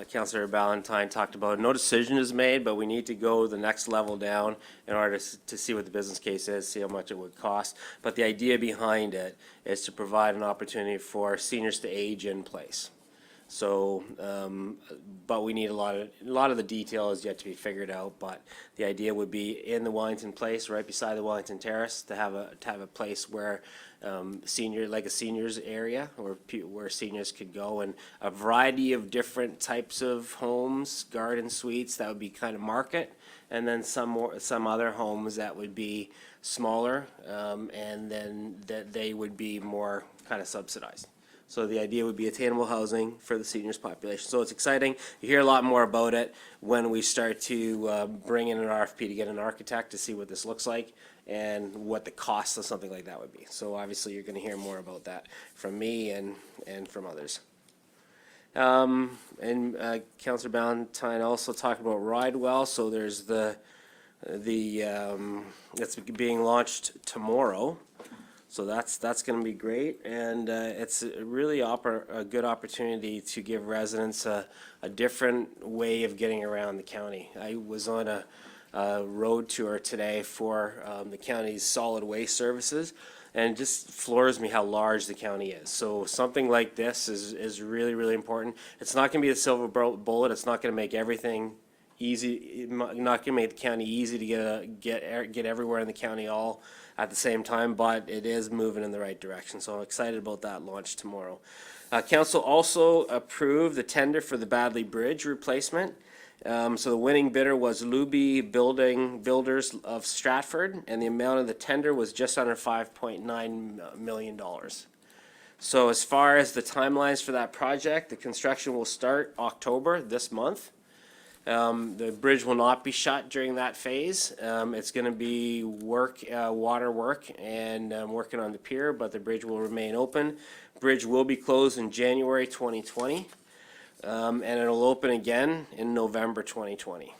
Councillor Ballantyne talked about. No decision is made, but we need to go the next level down in order to see what the business case is, see how much it would cost. But the idea behind it is to provide an opportunity for seniors to age in place. So, but we need a lot of the detail is yet to be figured out. But the idea would be in the Wellington Place, right beside the Wellington Terrace, to have a place where like a seniors area, where seniors could go, and a variety of different types of homes, garden suites that would be kind of market, and then some other homes that would be smaller, and then that they would be more kind of subsidized. So the idea would be attainable housing for the seniors population. So it's exciting. You hear a lot more about it when we start to bring in an RFP to get an architect to see what this looks like and what the cost of something like that would be. So obviously you're going to hear more about that from me and from others. Councillor Ballantyne also talked about Ridewell. So there's it's being launched tomorrow. So that's going to be great, and it's really a good opportunity to give residents a different way of getting around the county. I was on a road tour today for the county's solid waste services, and it just floors me how large the county is. So something like this is really, really important. It's not going to be a silver bullet. It's not going to make everything easy. Not going to make the county easy to get everywhere in the county all at the same time, but it is moving in the right direction. So I'm excited about that launch tomorrow. Council also approved the tender for the Badley Bridge replacement. So the winning bidder was Luby Builders of Stratford, and the amount of the tender was just under $5.9 million. So as far as the timelines for that project, the construction will start October this month. The bridge will not be shut during that phase. It's going to be water work, and working on the pier, but the bridge will remain open. Bridge will be closed in January 2020, and it'll open again in November 2020.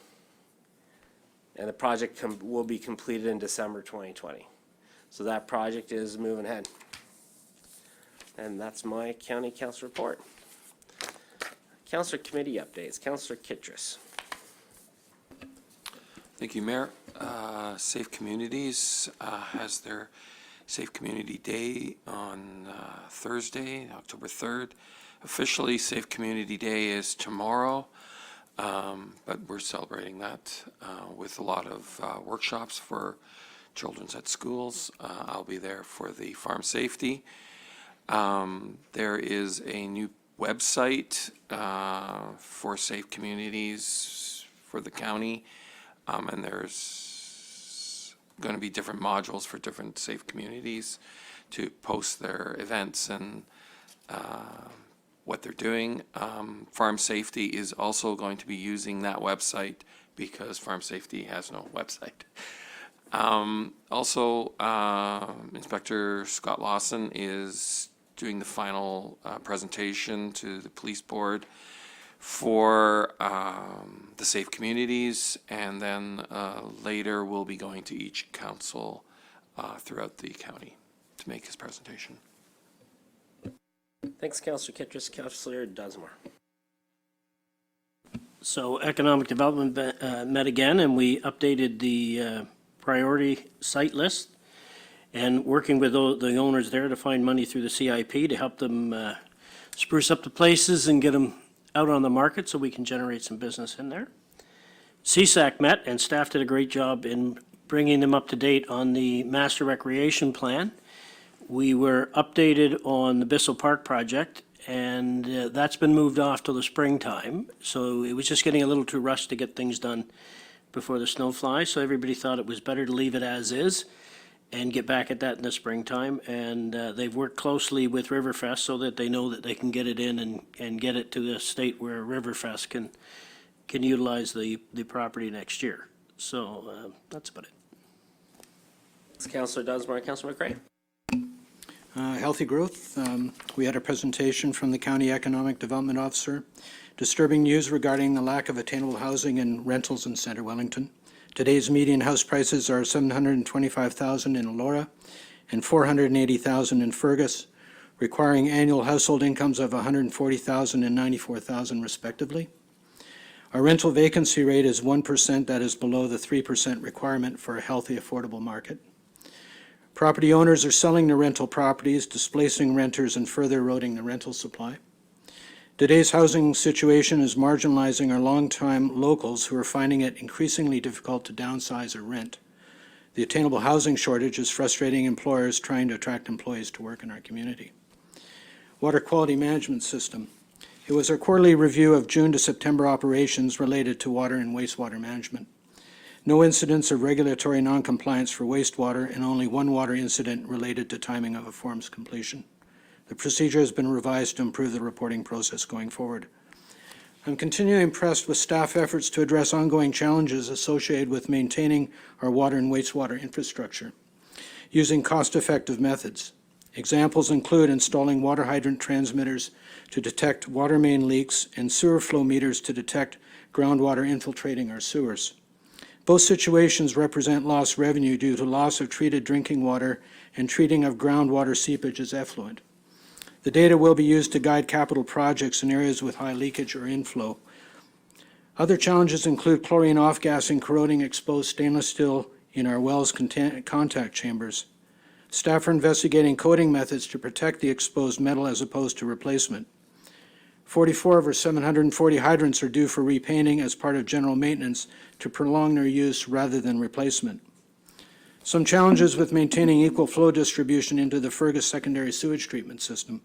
And the project will be completed in December 2020. So that project is moving ahead. And that's my county council report. Councillor committee updates. Councillor Kittredge. Thank you, Mayor. Safe Communities has their Safe Community Day on Thursday, October 3rd. Officially, Safe Community Day is tomorrow, but we're celebrating that with a lot of workshops for children's at schools. I'll be there for the farm safety. There is a new website for safe communities for the county, and there's going to be different modules for different safe communities to post their events and what they're doing. Farm Safety is also going to be using that website because Farm Safety has no website. Also, Inspector Scott Lawson is doing the final presentation to the police board for the safe communities, and then later we'll be going to each council throughout the county to make his presentation. Thanks, Councillor Kittredge. Councillor Dunsmore. So Economic Development met again, and we updated the priority site list, and working with the owners there to find money through the CIP to help them spruce up the places and get them out on the market so we can generate some business in there. CSAC met, and staff did a great job in bringing them up to date on the master recreation plan. We were updated on the Bissell Park project, and that's been moved off till the springtime. So it was just getting a little too rushed to get things done before the snow flies. So everybody thought it was better to leave it as is and get back at that in the springtime. And they've worked closely with Riverfest so that they know that they can get it in and get it to the state where Riverfest can utilize the property next year. So that's about it. It's Councillor Dunsmore and Councillor McRae. Healthy growth. We had a presentation from the County Economic Development Officer. Disturbing news regarding the lack of attainable housing and rentals in Centre Wellington. Today's median house prices are $725,000 in Elora and $480,000 in Fergus. requiring annual household incomes of $140,000 and $94,000 respectively. Our rental vacancy rate is 1%, that is below the 3% requirement for a healthy, affordable market. Property owners are selling their rental properties, displacing renters and further eroding the rental supply. Today's housing situation is marginalizing our long-time locals who are finding it increasingly difficult to downsize or rent. The attainable housing shortage is frustrating employers trying to attract employees to work in our community. Water quality management system. It was our quarterly review of June to September operations related to water and wastewater management. No incidents of regulatory noncompliance for wastewater and only one water incident related to timing of a form's completion. The procedure has been revised to improve the reporting process going forward. I'm continually impressed with staff efforts to address ongoing challenges associated with maintaining our water and wastewater infrastructure using cost-effective methods. Examples include installing water hydrant transmitters to detect water main leaks and sewer flow meters to detect groundwater infiltrating our sewers. Both situations represent lost revenue due to loss of treated drinking water and treating of groundwater seepage as effluent. The data will be used to guide capital projects in areas with high leakage or inflow. Other challenges include chlorine off-gassing, corroding exposed stainless steel in our wells contact chambers. Staff are investigating coating methods to protect the exposed metal as opposed to replacement. 44 of our 740 hydrants are due for repainting as part of general maintenance to prolong their use rather than replacement. Some challenges with maintaining equal flow distribution into the Fergus secondary sewage treatment system.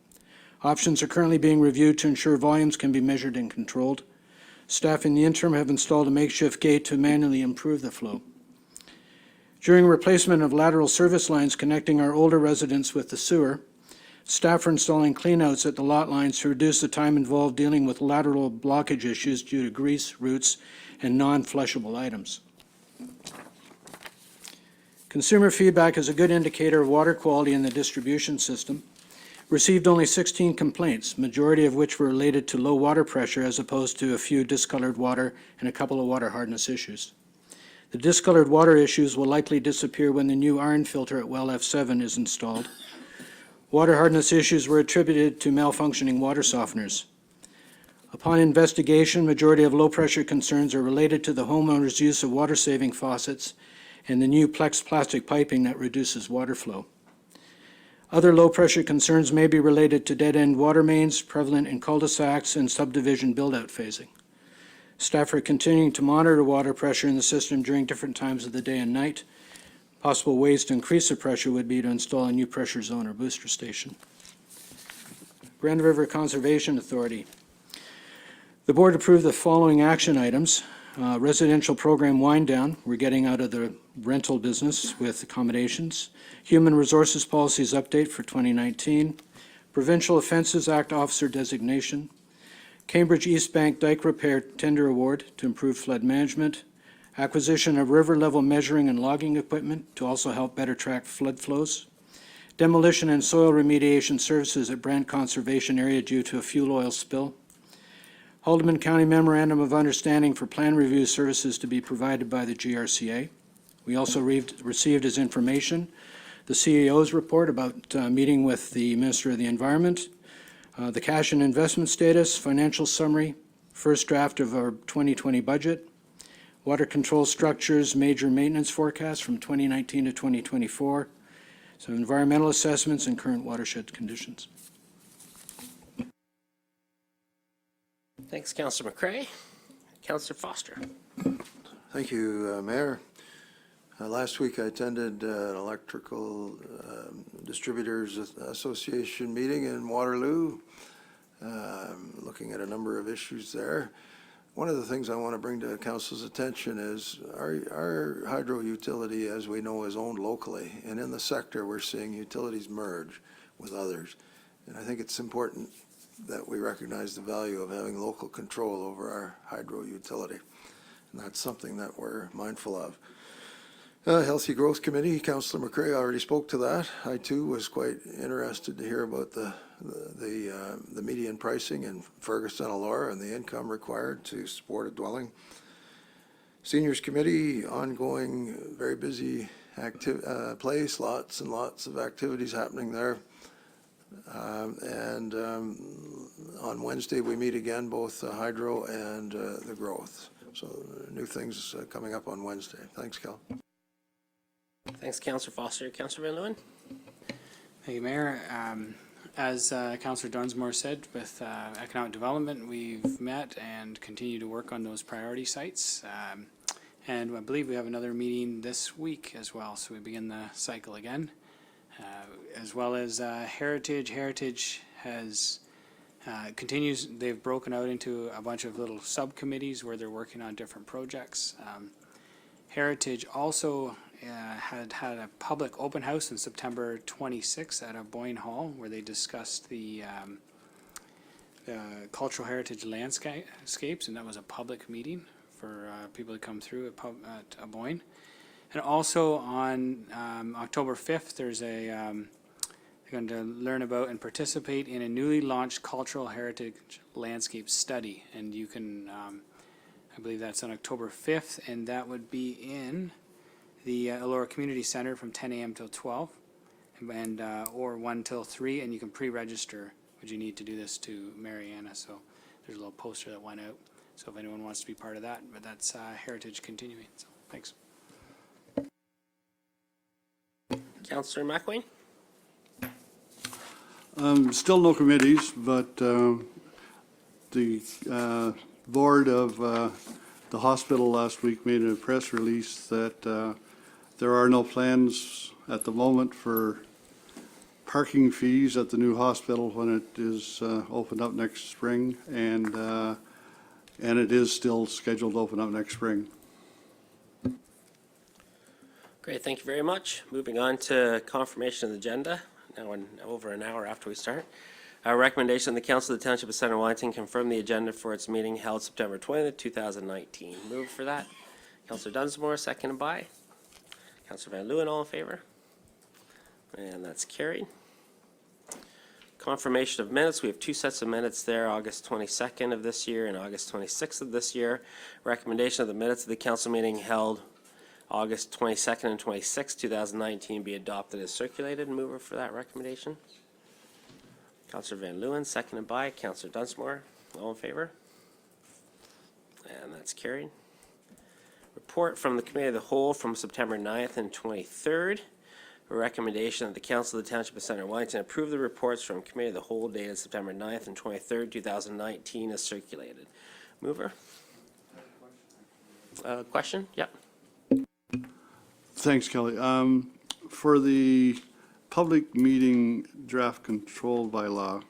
Options are currently being reviewed to ensure volumes can be measured and controlled. Staff in the interim have installed a makeshift gate to manually improve the flow. During replacement of lateral service lines connecting our older residents with the sewer, staff are installing cleanouts at the lot lines to reduce the time involved dealing with lateral blockage issues due to grease, roots, and non-flushable items. Consumer feedback is a good indicator of water quality in the distribution system. Received only 16 complaints, majority of which were related to low water pressure as opposed to a few discolored water and a couple of water hardness issues. The discolored water issues will likely disappear when the new iron filter at well F7 is installed. Water hardness issues were attributed to malfunctioning water softeners. Upon investigation, majority of low-pressure concerns are related to the homeowner's use of water-saving faucets and the new Plex plastic piping that reduces water flow. Other low-pressure concerns may be related to dead-end water mains prevalent in cul-de-sacs and subdivision build-out phasing. Staff are continuing to monitor water pressure in the system during different times of the day and night. Possible ways to increase the pressure would be to install a new pressure zone or booster station. Grand River Conservation Authority. The board approved the following action items. Residential program wind down. We're getting out of the rental business with accommodations. Human Resources Policies update for 2019. Provincial Offences Act officer designation. Cambridge East Bank Dike Repair Tender Award to improve flood management. Acquisition of river level measuring and logging equipment to also help better track flood flows. Demolition and soil remediation services at Brant Conservation Area due to a fuel oil spill. Haldeman County Memorandum of Understanding for plan review services to be provided by the GRCA. We also received as information the CEO's report about meeting with the Minister of the Environment, the cash and investment status, financial summary, first draft of our 2020 budget, water control structures, major maintenance forecast from 2019 to 2024, some environmental assessments and current watershed conditions. Thanks, Councillor McCray. Councillor Foster. Thank you, Mayor. Last week I attended an electrical distributors association meeting in Waterloo, looking at a number of issues there. One of the things I want to bring to council's attention is our hydro utility, as we know, is owned locally, and in the sector we're seeing utilities merge with others, and I think it's important that we recognize the value of having local control over our hydro utility, and that's something that we're mindful of. Healthy Growth Committee, Councillor McCray already spoke to that. I too was quite interested to hear about the median pricing in Fergus and Allura and the income required to support a dwelling. Seniors Committee, ongoing, very busy place, lots and lots of activities happening there. And on Wednesday, we meet again, both Hydro and the Growth. So new things coming up on Wednesday. Thanks, Cal. Thanks, Councillor Foster. Councillor Van Leeuwen? Thank you, Mayor. As Councillor Dunsmore said, with economic development, we've met and continue to work on those priority sites. And I believe we have another meeting this week as well, so we begin the cycle again. As well as Heritage. Heritage has continues, they've broken out into a bunch of little subcommittees where they're working on different projects. Heritage also had a public open house on September 26th at Boyne Hall, where they discussed the cultural heritage landscapes, and that was a public meeting for people to come through at Boyne. And also on October 5th, there's you're going to learn about and participate in a newly launched cultural heritage landscape study, and you can, I believe that's on October 5th, and that would be in the Elora Community Center from 10 a.m. till 12, and or 1 till 3, and you can pre-register, but you need to do this to Marianne, so there's a little poster that went out, so if anyone wants to be part of that, but that's Heritage continuing, so thanks. Councillor McWayne? Still no committees, but the board of the hospital last week made a press release that there are no plans at the moment for parking fees at the new hospital when it is opened up next spring, and it is still scheduled to open up next spring. Great, thank you very much. Moving on to confirmation of the agenda, now over an hour after we start. Our recommendation, the Council of the Township of Center Wellington confirm the agenda for its meeting held September 20th, 2019. Move for that. Councillor Dunsmore, seconded by. Councillor Van Leeuwen, all in favor? And that's carried. Confirmation of minutes. We have two sets of minutes there, August 22nd of this year and August 26th of this year. Recommendation of the minutes of the council meeting held August 22nd and 26th, 2019 be adopted as circulated. Mover for that recommendation. Councillor Van Leeuwen, seconded by Councillor Dunsmore. All in favor? And that's carried. Report from the Committee of the Whole from September 9th and 23rd. A recommendation that the Council of the Township of Center Wellington approve the reports from Committee of the Whole dated September 9th and 23rd, 2019 as circulated. Mover? Question? Yep. Thanks, Kelly. For the public meeting draft animal control bylaw,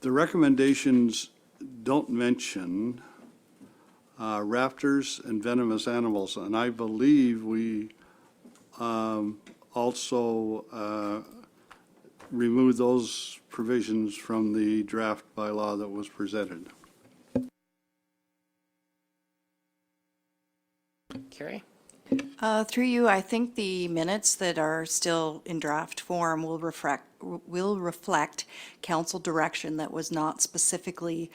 the recommendations don't mention raptors and venomous animals, and I believe we also removed those provisions from the draft bylaw that was presented. Carrie? Through you, I think the minutes that are still in draft form will reflect council direction that was not specifically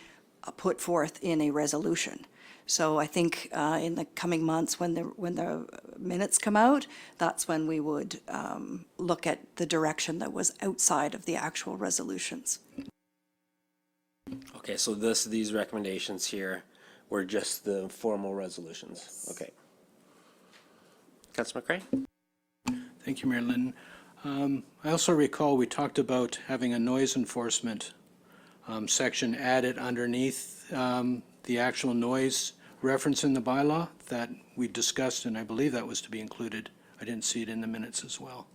put forth in a resolution. So I think in the coming months, when the minutes come out, that's when we would look at the direction that was outside of the actual resolutions. Okay, so these recommendations here were just the formal resolutions. Okay. Councillor McRae? Thank you, Mayor Linton. I also recall we talked about having a noise enforcement section added underneath the actual noise reference in the bylaw that we discussed, and I believe that was to be included. I didn't see it in the minutes as well.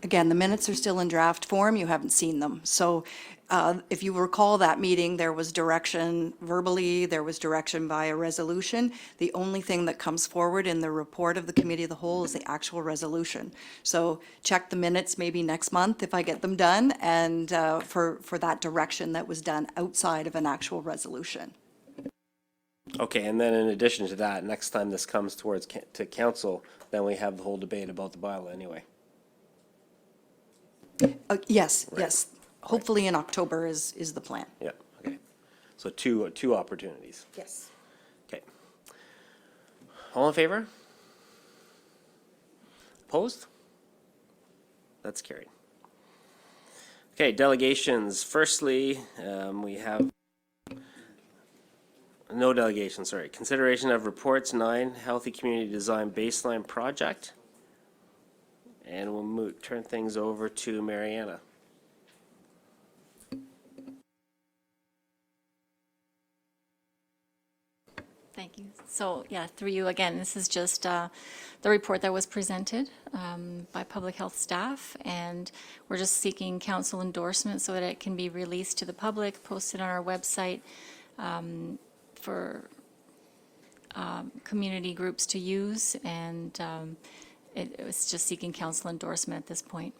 Again, the minutes are still in draft form. You haven't seen them. So if you recall that meeting, there was direction verbally, there was direction by a resolution. The only thing that comes forward in the report of the Committee of the Whole is the actual resolution. So check the minutes maybe next month if I get them done, and for that direction that was done outside of an actual resolution. Okay, and then in addition to that, next time this comes to council, then we have the whole debate about the bylaw anyway. Yes, Right. yes. Hopefully in October is the plan. Yeah, okay. So two opportunities. Yes. Okay. All in favor? Opposed? That's carried. Okay, delegations. Firstly, we have no delegation, sorry. Consideration of reports 9, Healthy Community Design Baseline Project. And we'll turn things over to Marianne. Thank you. So, yeah, through you again, this is just the report that was presented by public health staff, and we're just seeking council endorsement so that it can be released to the public, posted on our website for community groups to use, and it was just seeking council endorsement at this point.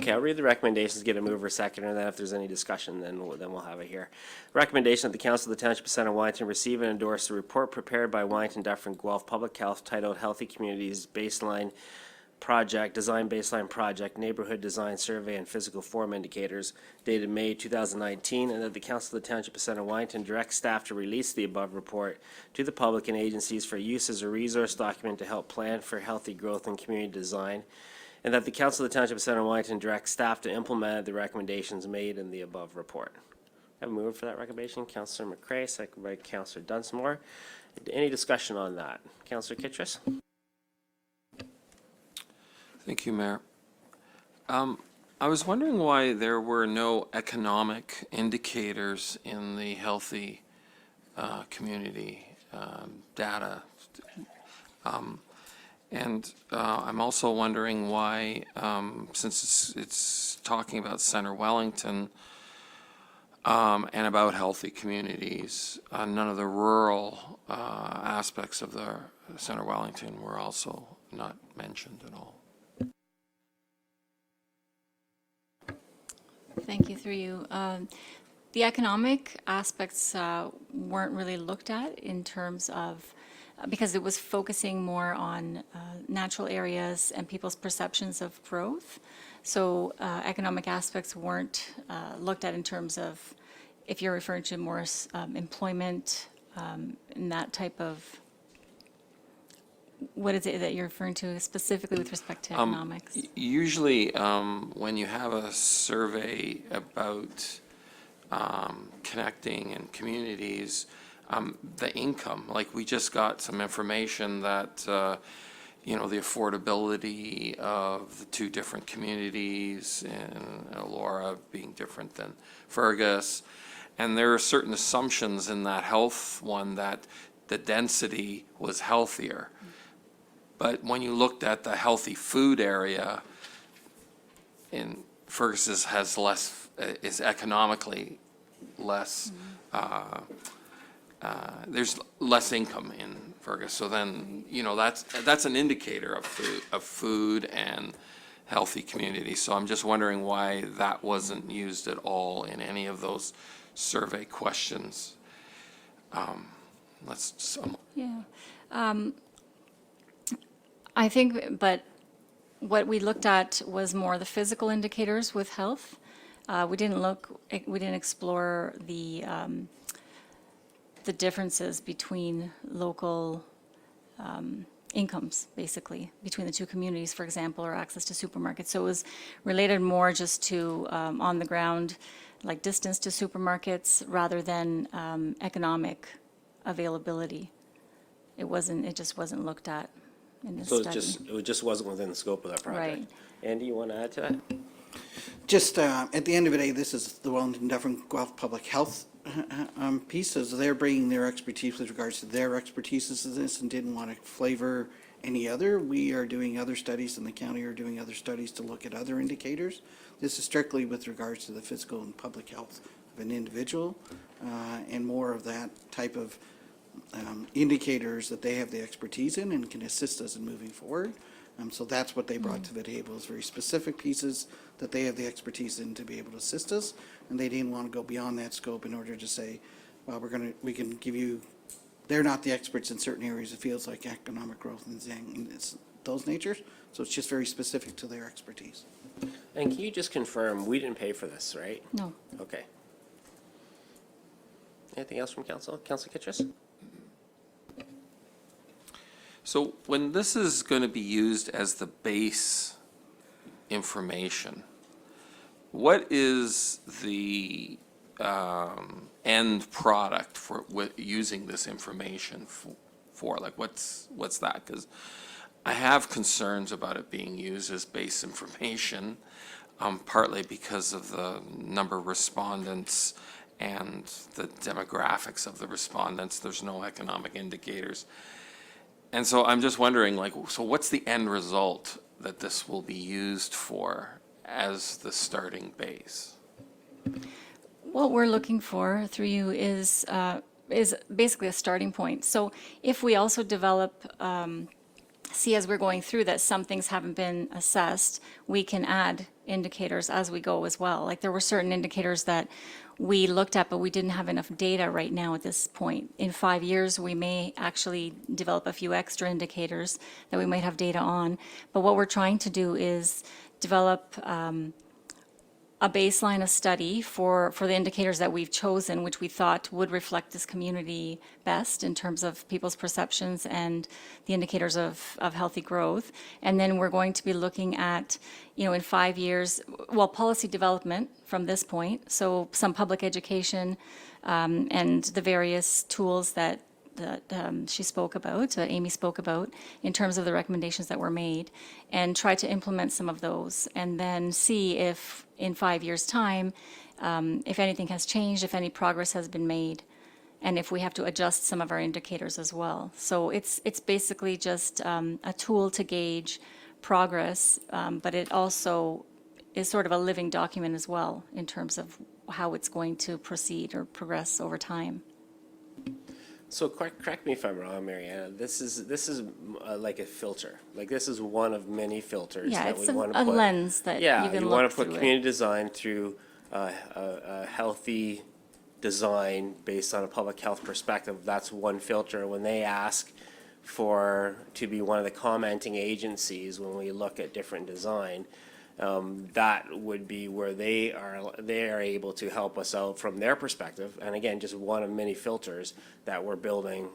Okay, I'll read the recommendations, get a mover second, and then if there's any discussion, then we'll have it here. Recommendation that the Council of the Township of Center Wellington receive and endorse the report prepared by Wellington, Dufferin, Guelph Public Health titled Healthy Communities Baseline Project, Design Baseline Project, Neighborhood Design Survey and Physical Form Indicators, dated May 2019, and that the Council of the Township of Center Wellington direct staff to release the above report to the public and agencies for use as a resource document to help plan for healthy growth and community design, and that the Council of the Township of Center Wellington direct staff to implement the recommendations made in the above report. I have a mover for that recommendation, Councillor McCray, second by Councillor Dunsmore. Any discussion on that? Councillor Kittrus? Thank you, Mayor. I was wondering why there were no economic indicators in the healthy community data. And I'm also wondering why, since it's talking about Center Wellington and about healthy communities, none of the rural aspects of the Center Wellington were also not mentioned at all. Thank you, through you. The economic aspects weren't really looked at in terms of, because it was focusing more on natural areas and people's perceptions of growth. So economic aspects weren't looked at in terms of, if you're referring to more employment and that type of, what is it that you're referring to specifically with respect to economics? Usually, when you have a survey about connecting and communities, the income, like we just got some information that, you know, the affordability of the two different communities, and Elora being different than Fergus, and there are certain assumptions in that health one that the density was healthier. But when you looked at the healthy food area, in Fergus has less, is economically less, there's less income in Fergus. So then, you know, that's an indicator of food and healthy communities. So I'm just wondering why that wasn't used at all in any of those survey questions. Yeah. I think, but what we looked at was more the physical indicators with health. We didn't explore the differences between local incomes, basically, between the two communities, for example, or access to supermarkets. So it was related more just to on the ground, like distance to supermarkets, rather than economic availability. It just wasn't looked at in this So study. it just wasn't within the scope of that project. Right. Andy, you want to add to that? Just at the end of the day, this is the Wellington Dufferin Guelph Public Health pieces. They're bringing their expertise with regards to their expertise in this and didn't want to flavor any other. We are doing other studies, and the county are doing other studies to look at other indicators. This is strictly with regards to the physical and public health of an individual, and more of that type of indicators that they have the expertise in and can assist us in moving forward. So that's what they brought to the table, is very specific pieces that they have the expertise in to be able to assist us. And they didn't want to go beyond that scope in order to say, well, we can give you, they're not the experts in certain areas of fields like economic growth and it's those natures. So it's just very specific to their expertise. And can you just confirm, we didn't pay for this, right? No. Okay. Anything else from council? Councilor Kittrus? So when this is going to be used as the base information, what is the end product for using this information for? Like, what's that? Because I have concerns about it being used as base information, partly because of the number of respondents and the demographics of the respondents. There's no economic indicators. And so I'm just wondering, like, so what's the end result that this will be used for as the starting base? What we're looking for through you is basically a starting point. So if we also develop, see as we're going through that some things haven't been assessed, we can add indicators as we go as well. Like there were certain indicators that we looked at, but we didn't have enough data right now at this point. In 5 years, we may actually develop a few extra indicators that we might have data on. But what we're trying to do is develop a baseline, a study for the indicators that we've chosen, which we thought would reflect this community best in terms of people's perceptions and the indicators of healthy growth. And then we're going to be looking at, in 5 years, policy development from this point. So some public education and the various tools that she spoke about, Amy spoke about, in terms of the recommendations that were made, and try to implement some of those, and then see if in 5 years' time, if anything has changed, if any progress has been made, and if we have to adjust some of our indicators as well. So it's basically just a tool to gauge progress, but it also is sort of a living document as well in terms of how it's going to proceed or progress over time. So correct me if I'm wrong, Marianne, this is like a filter. Like this is one of many filters Yeah, that it's we want to a put. lens that you can look through. Yeah, you want to put it. community design through a healthy design based on a public health perspective. That's one filter. When they ask to be one of the commenting agencies when we look at different design, that would be where they are able to help us out from their perspective. And again, just one of many filters that we're building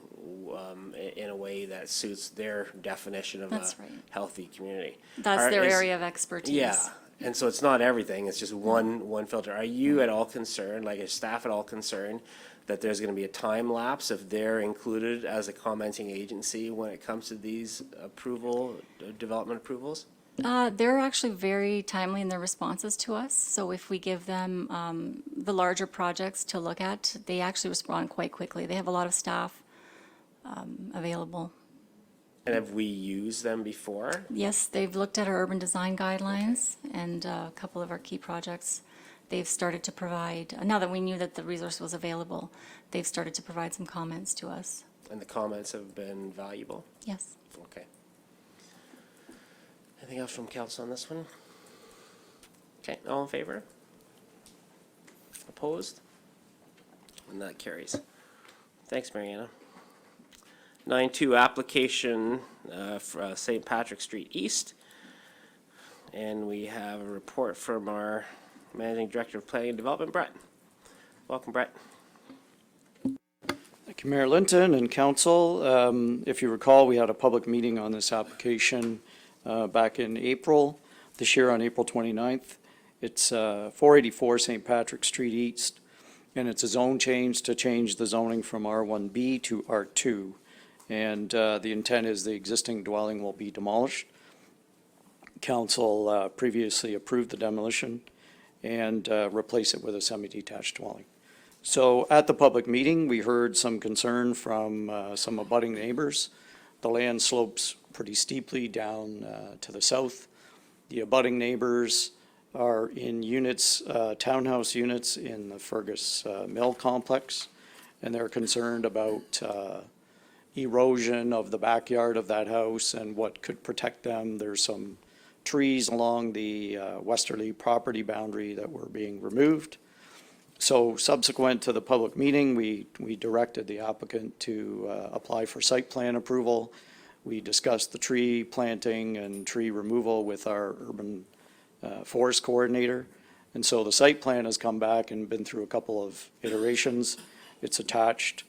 in a way that suits their definition of That's a right. healthy community. That's their area of expertise. Yeah, and so it's not everything, it's just one filter. Are you at all concerned, like is staff at all concerned, that there's going to be a time lapse if they're included as a commenting agency when it comes to these development approvals? They're actually very timely in their responses to us. So if we give them the larger projects to look at, they actually respond quite quickly. They have a lot of staff available. And have we used them before? Yes, they've looked at our urban design guidelines and a couple of our key projects. They've started to provide, now that we knew that the resource was available, they've started to provide some comments to us. And the comments have been valuable? Yes. Okay. Anything else from council on this one? Okay, all in favor? Opposed? And that carries. Thanks, Mariana. 9.2 application for St. Patrick Street East. And we have a report from our Managing Director of Planning and Development, Brett. Welcome, Brett. Thank you, Mayor Linton and council. If you recall, we had a public meeting on this application back in April, this year on April 29th. It's 484 St. Patrick Street East, and it's a zone change to change the zoning from R1B to R2. And the intent is the existing dwelling will be demolished. Council previously approved the demolition and replace it with a semi-detached dwelling. So at the public meeting, we heard some concern from some abutting neighbors. The land slopes pretty steeply down to the south. The abutting neighbors are in units, townhouse units in the Fergus Mill complex, and they're concerned about erosion of the backyard of that house and what could protect them. There's some trees along the westerly property boundary that were being removed. So subsequent to the public meeting, we directed the applicant to apply for site plan approval. We discussed the tree planting and tree removal with our urban forest coordinator. And so the site plan has come back and been through a couple of iterations. It's attached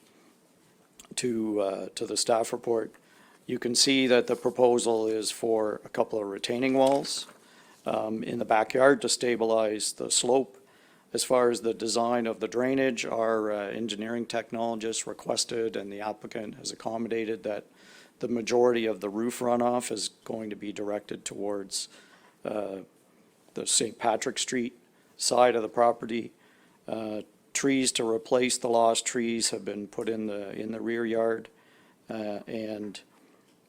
to the staff report. You can see that the proposal is for a couple of retaining walls in the backyard to stabilize the slope. As far as the design of the drainage, our engineering technologist requested, and the applicant has accommodated, that the majority of the roof runoff is going to be directed towards the St. Patrick Street side of the property. Trees to replace the lost trees have been put in the rear yard. And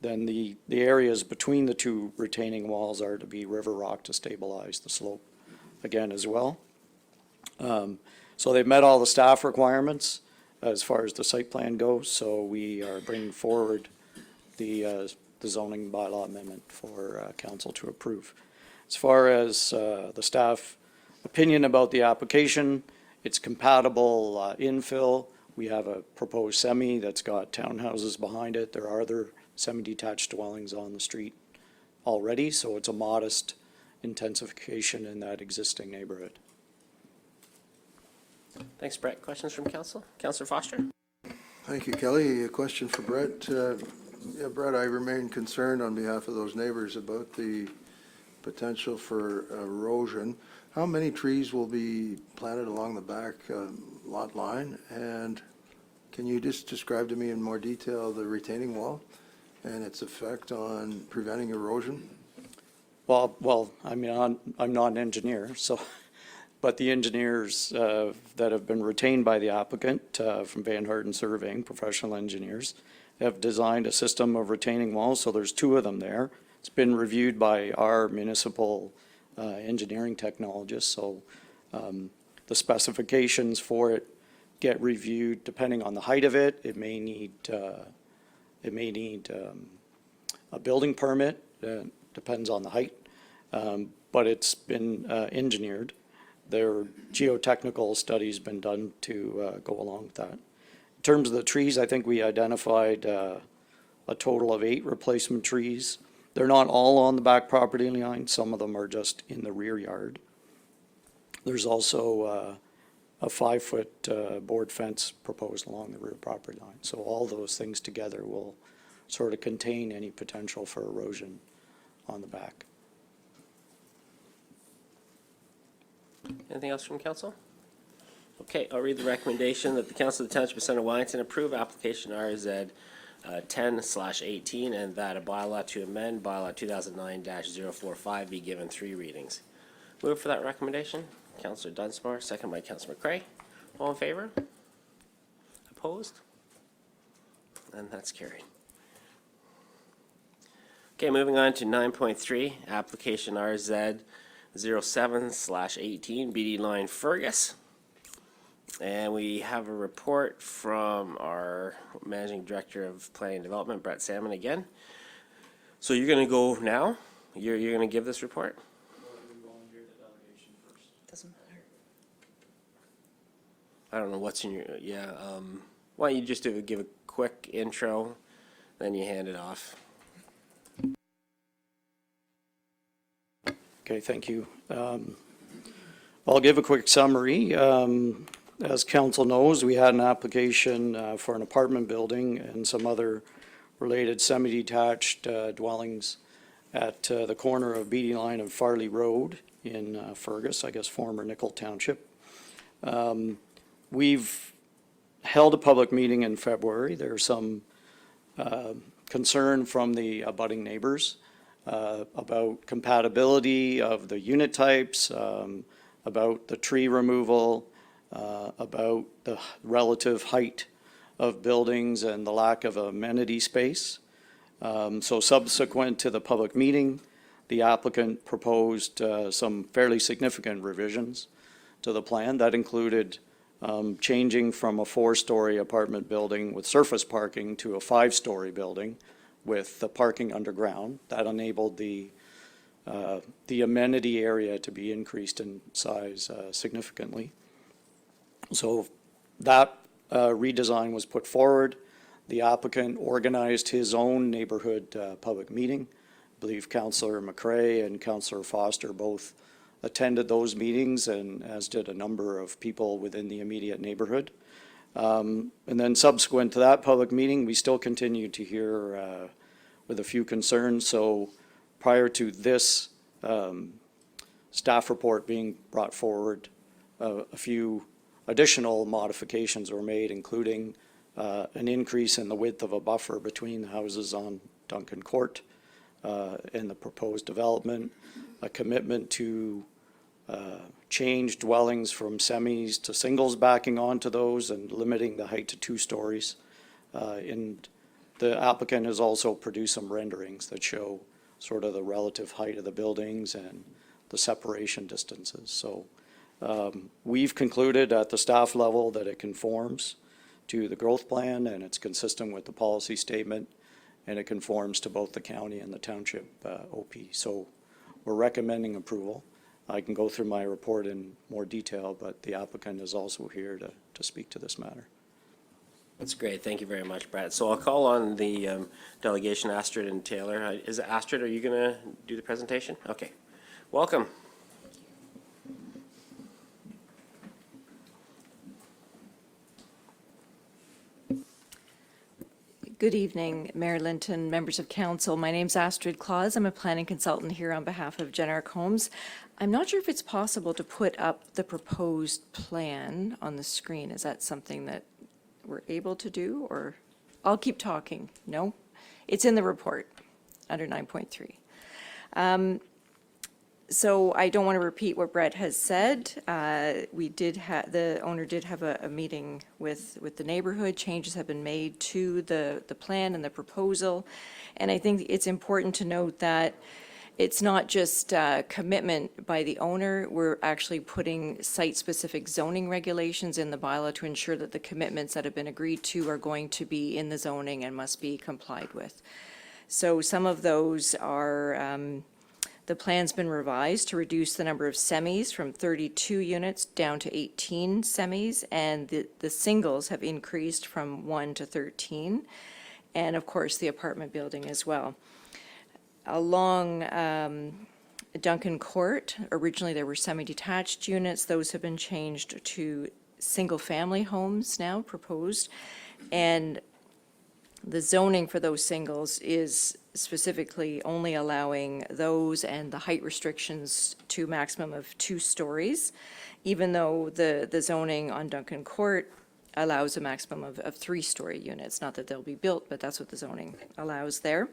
then the areas between the two retaining walls are to be river rock to stabilize the slope again as well. So they've met all the staff requirements as far as the site plan goes, so we are bringing forward the zoning bylaw amendment for council to approve. As far as the staff opinion about the application, it's compatible infill. We have a proposed semi that's got townhouses behind it. There are other semi-detached dwellings on the street already, so it's a modest intensification in that existing neighborhood. Thanks, Brett. Questions from council? Councillor Foster? Thank you, Kelly. A question for Brett. Yeah, Brett, I remain concerned on behalf of those neighbors about the potential for erosion. How many trees will be planted along the back lot line? And can you just describe to me in more detail the retaining wall and its effect on preventing erosion? Well, I mean, I'm not an engineer, so, but the engineers that have been retained by the applicant from Van Harden Surveying, professional engineers, have designed a system of retaining walls, so there's two of them there. It's been reviewed by our municipal engineering technologists, so the specifications for it get reviewed depending on the height of it. It may need a building permit, depends on the height, but it's been engineered. Their geotechnical study's been done to go along with that. In terms of the trees, I think we identified a total of 8 replacement trees. They're not all on the back property line. Some of them are just in the rear yard. There's also a 5-foot board fence proposed along the rear property line. So all those things together will sort of contain any potential for erosion on the back. Anything else from council? Okay, I'll read the recommendation that the Council of the Township of Center Wellington approve application RZ 10/18 and that a bylaw to amend bylaw 2009-045 be given 3 readings. Move for that recommendation. Councillor Dunsmore, second by Councillor McCrae. All in favor? Opposed? And that's carried. Okay, moving on to 9.3, application RZ 07/18, BD line Fergus. And we have a report from our Managing Director of Planning and Development, Brett Salmon again. So you're going to go now? You're going to give this report? Doesn't matter. I don't know what's in your, why don't you just give a quick intro, then you hand it off. Okay, thank you. I'll give a quick summary. As council knows, we had an application for an apartment building and some other related semi-detached dwellings at the corner of Beatty Line and Farley Road in Fergus, I guess former Nickel Township. We've held a public meeting in February. There's some concern from the abutting neighbors about compatibility of the unit types, about the tree removal, about the relative height of buildings and the lack of amenity space. So subsequent to the public meeting, the applicant proposed some fairly significant revisions to the plan. That included changing from a 4-story apartment building with surface parking to a 5-story building with the parking underground. That enabled the amenity area to be increased in size significantly. So that redesign was put forward. The applicant organized his own neighborhood public meeting. I believe Councillor McCrae and Councillor Foster both attended those meetings, and as did a number of people within the immediate neighborhood. And then subsequent to that public meeting, we still continued to hear with a few concerns. So prior to this staff report being brought forward, a few additional modifications were made, including an increase in the width of a buffer between the houses on Duncan Court in the proposed development, a commitment to change dwellings from semis to singles backing onto those and limiting the height to 2 stories. And the applicant has also produced some renderings that show sort of the relative height of the buildings and the separation distances. So we've concluded at the staff level that it conforms to the growth plan and it's consistent with the policy statement and it conforms to both the county and the township OP. So we're recommending approval. I can go through my report in more detail, but the applicant is also here to speak to this matter. That's great. Thank you very much, Brad. So I'll call on the delegation, Astrid and Taylor. Is it Astrid, are you going to do the presentation? Okay. Welcome. Good evening, Mayor Linton, members of council. My name's Astrid Claus. I'm a planning consultant here on behalf of Generic Homes. I'm not sure if it's possible to put up the proposed plan on the screen. Is that something that we're able to do, or I'll keep talking? No? It's in the report under 9.3. So I don't want to repeat what Brett has said. We did have, the owner did have a meeting with the neighborhood. Changes have been made to the plan and the proposal. And I think it's important to note that it's not just commitment by the owner. We're actually putting site-specific zoning regulations in the bylaw to ensure that the commitments that have been agreed to are going to be in the zoning and must be complied with. So some of those are, the plan's been revised to reduce the number of semis from 32 units down to 18 semis, and the singles have increased from 1 to 13, and of course the apartment building as well. Along Duncan Court, originally there were semi-detached units. Those have been changed to single-family homes now proposed, and the zoning for those singles is specifically only allowing those and the height restrictions to a maximum of 2 stories, even though the zoning on Duncan Court allows a maximum of 3-story units. Not that they'll be built, but that's what the zoning allows there.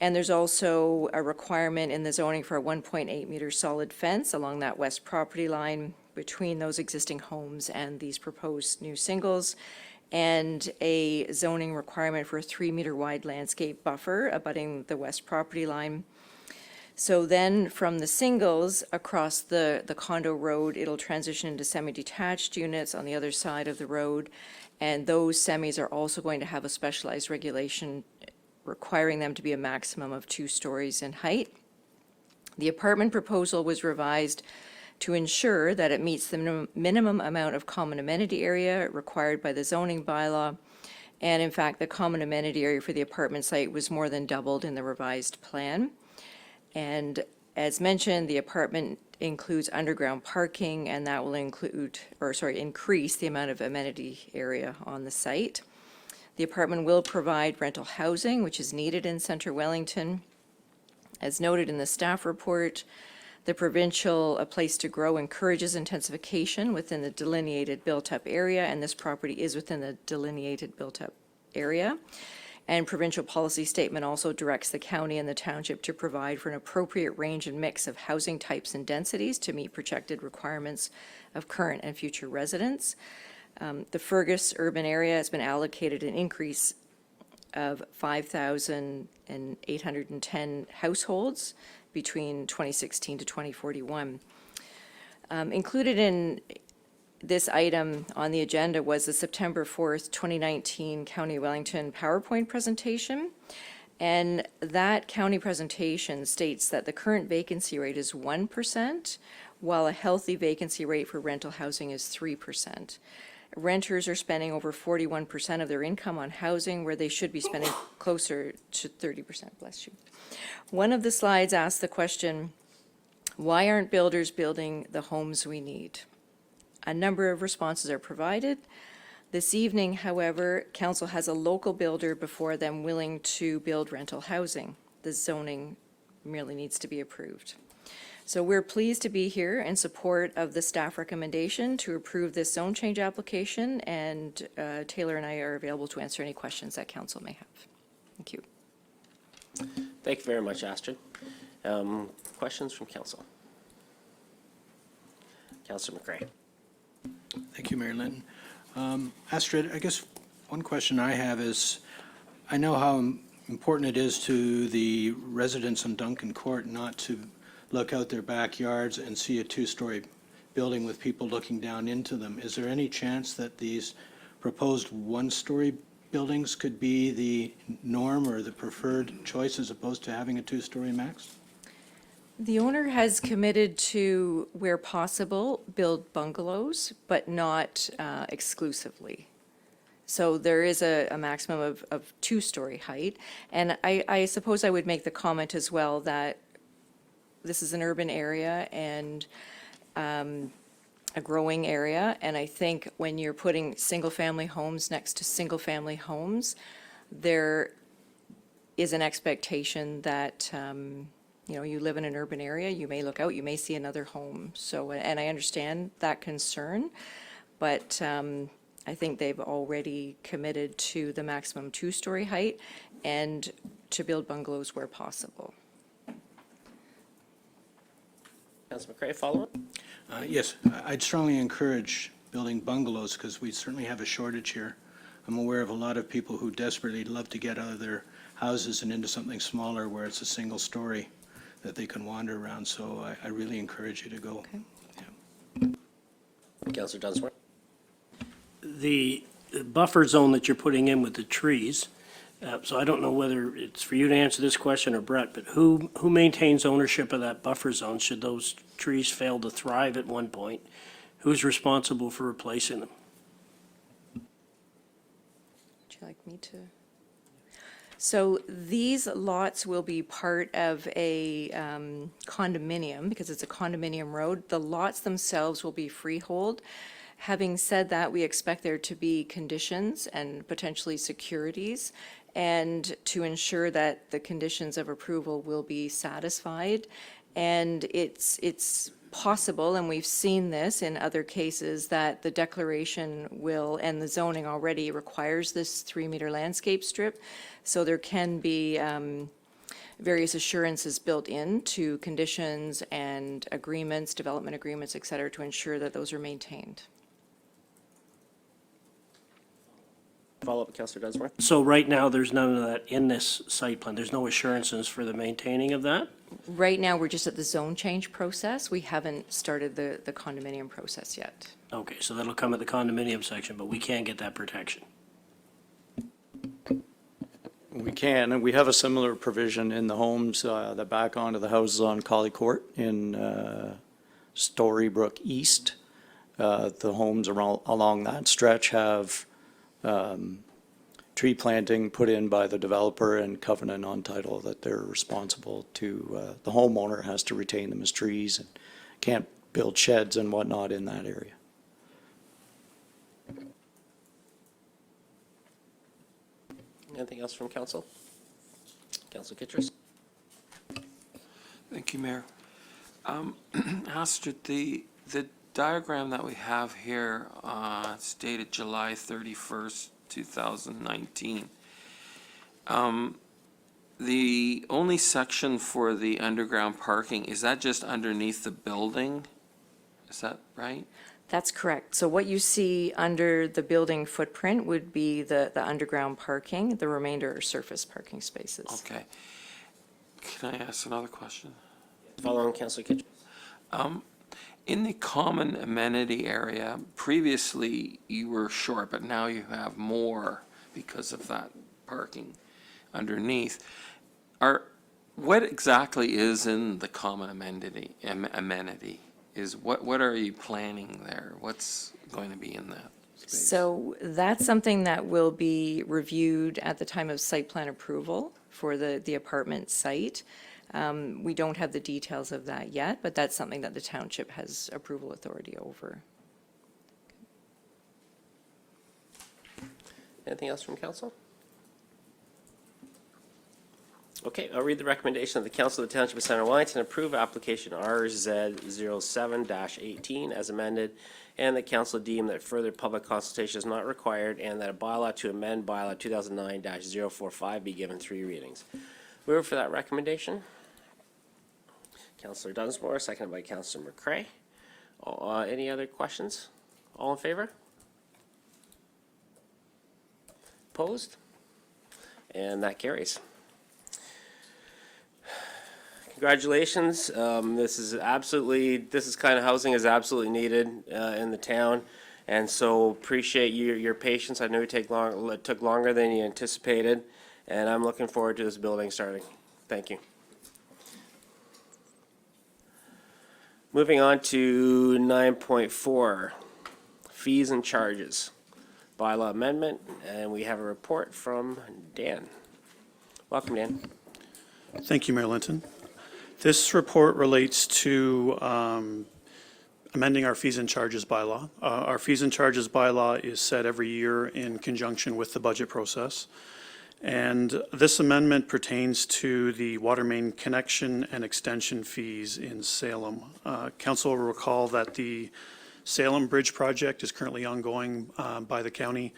And there's also a requirement in the zoning for a 1.8 meter solid fence along that west property line between those existing homes and these proposed new singles, and a zoning requirement for a 3-meter wide landscape buffer abutting the west property line. So then from the singles across the condo road, it'll transition into semi-detached units on the other side of the road, and those semis are also going to have a specialized regulation requiring them to be a maximum of 2 stories in height. The apartment proposal was revised to ensure that it meets the minimum amount of common amenity area required by the zoning bylaw. And in fact, the common amenity area for the apartment site was more than doubled in the revised plan. And as mentioned, the apartment includes underground parking, and that will increase the amount of amenity area on the site. The apartment will provide rental housing, which is needed in Centre Wellington. As noted in the staff report, the provincial A Place to Grow encourages intensification within the delineated built-up area, and this property is within the delineated built-up area. And provincial policy statement also directs the county and the township to provide for an appropriate range and mix of housing types and densities to meet projected requirements of current and future residents. The Fergus urban area has been allocated an increase of 5,810 households between 2016 to 2041. Included in this item on the agenda was the September 4th, 2019 County Wellington PowerPoint presentation. And that county presentation states that the current vacancy rate is 1%, while a healthy vacancy rate for rental housing is 3%. Renters are spending over 41% of their income on housing, where they should be spending closer to 30%, bless you. One of the slides asks the question, why aren't builders building the homes we need? A number of responses are provided. This evening, however, council has a local builder before them willing to build rental housing. The zoning merely needs to be approved. So we're pleased to be here in support of the staff recommendation to approve this zone change application, and Taylor and I are available to answer any questions that council may have. Thank you. Thank you very much, Astrid. Questions from council? Councillor McCray. Thank you, Mayor Linton. Astrid, I guess one question I have is, I know how important it is to the residents on Duncan Court not to look out their backyards and see a two-story building with people looking down into them. Is there any chance that these proposed one-story buildings could be the norm or the preferred choice as opposed to having a two-story max? The owner has committed to, where possible, build bungalows, but not exclusively. So there is a maximum of two-story height. And I suppose I would make the comment as well that this is an urban area and a growing area. And I think when you're putting single-family homes next to single-family homes, there is an expectation that you live in an urban area, you may look out, you may see another home. So, and I understand that concern, but I think they've already committed to the maximum two-story height and to build bungalows where possible. Councillor McCray, follow-up? Yes, I'd strongly encourage building bungalows because we certainly have a shortage here. I'm aware of a lot of people who desperately love to get out of their houses and into something smaller where it's a single story that they can wander around. So I really encourage you to go. Okay. Yeah. Councillor Dunsmore. The buffer zone that you're putting in with the trees, so I don't know whether it's for you to answer this question or Brett, but who maintains ownership of that buffer zone should those trees fail to thrive at one point? Who's responsible for replacing them? Would you like me to? So these lots will be part of a condominium, because it's a condominium road. The lots themselves will be freehold. Having said that, we expect there to be conditions and potentially securities, and to ensure that the conditions of approval will be satisfied. And it's possible, and we've seen this in other cases, that the declaration will, and the zoning already requires this 3-meter landscape strip. So there can be various assurances built into conditions and agreements, development agreements, et cetera, to ensure that those are maintained. Follow-up, Councillor Dunsmore. So right now, there's none of that in this site plan. There's no assurances for the maintaining of that? Right now, we're just at the zone change process. We haven't started the condominium process yet. Okay, so that'll come at the condominium section, but we can't get that protection. We can, and we have a similar provision in the homes that back onto the houses on Collie Court in Storybrook East. The homes along that stretch have tree planting put in by the developer and covenant on title that they're responsible to, the homeowner has to retain them as trees and can't build sheds and whatnot in that area. Anything else from council? Councillor Kittredge. Thank you, Mayor. Astrid, the diagram that we have here, it's dated July 31st, 2019. The only section for the underground parking, is that just underneath the building? Is that right? That's correct. So what you see under the building footprint would be the underground parking. The remainder are surface parking spaces. Okay. Can I ask another question? Following Councillor Kittredge. In the common amenity area, previously you were short, but now you have more because of that parking underneath. What exactly is in the common amenity? What are you planning there? What's going to be in that space? So that's something that will be reviewed at the time of site plan approval for the apartment site. We don't have the details of that yet, but that's something that the township has approval authority over. Anything else from council? Okay, I'll read the recommendation of the Council of the Township of Center Wellington, approve application RZ07-18 as amended, and the council deem that further public consultation is not required, and that a bylaw to amend bylaw 2009-045 be given 3 readings. Mover for that recommendation? Councillor Dunsmore, seconded by Councillor McCray. Any other questions? All in favor? Opposed? And that carries. Congratulations. This kind of housing is absolutely needed in the town. And so appreciate your patience. I know it took longer than you anticipated. And I'm looking forward to this building starting. Thank you. Moving on to 9.4, fees and charges. Bylaw amendment, and we have a report from Dan. Welcome, Dan. Thank you, Mayor Linton. This report relates to amending our fees and charges bylaw. Our fees and charges bylaw is set every year in conjunction with the budget process. And this amendment pertains to the water main connection and extension fees in Salem. Council will recall that the Salem Bridge project is currently ongoing by the county.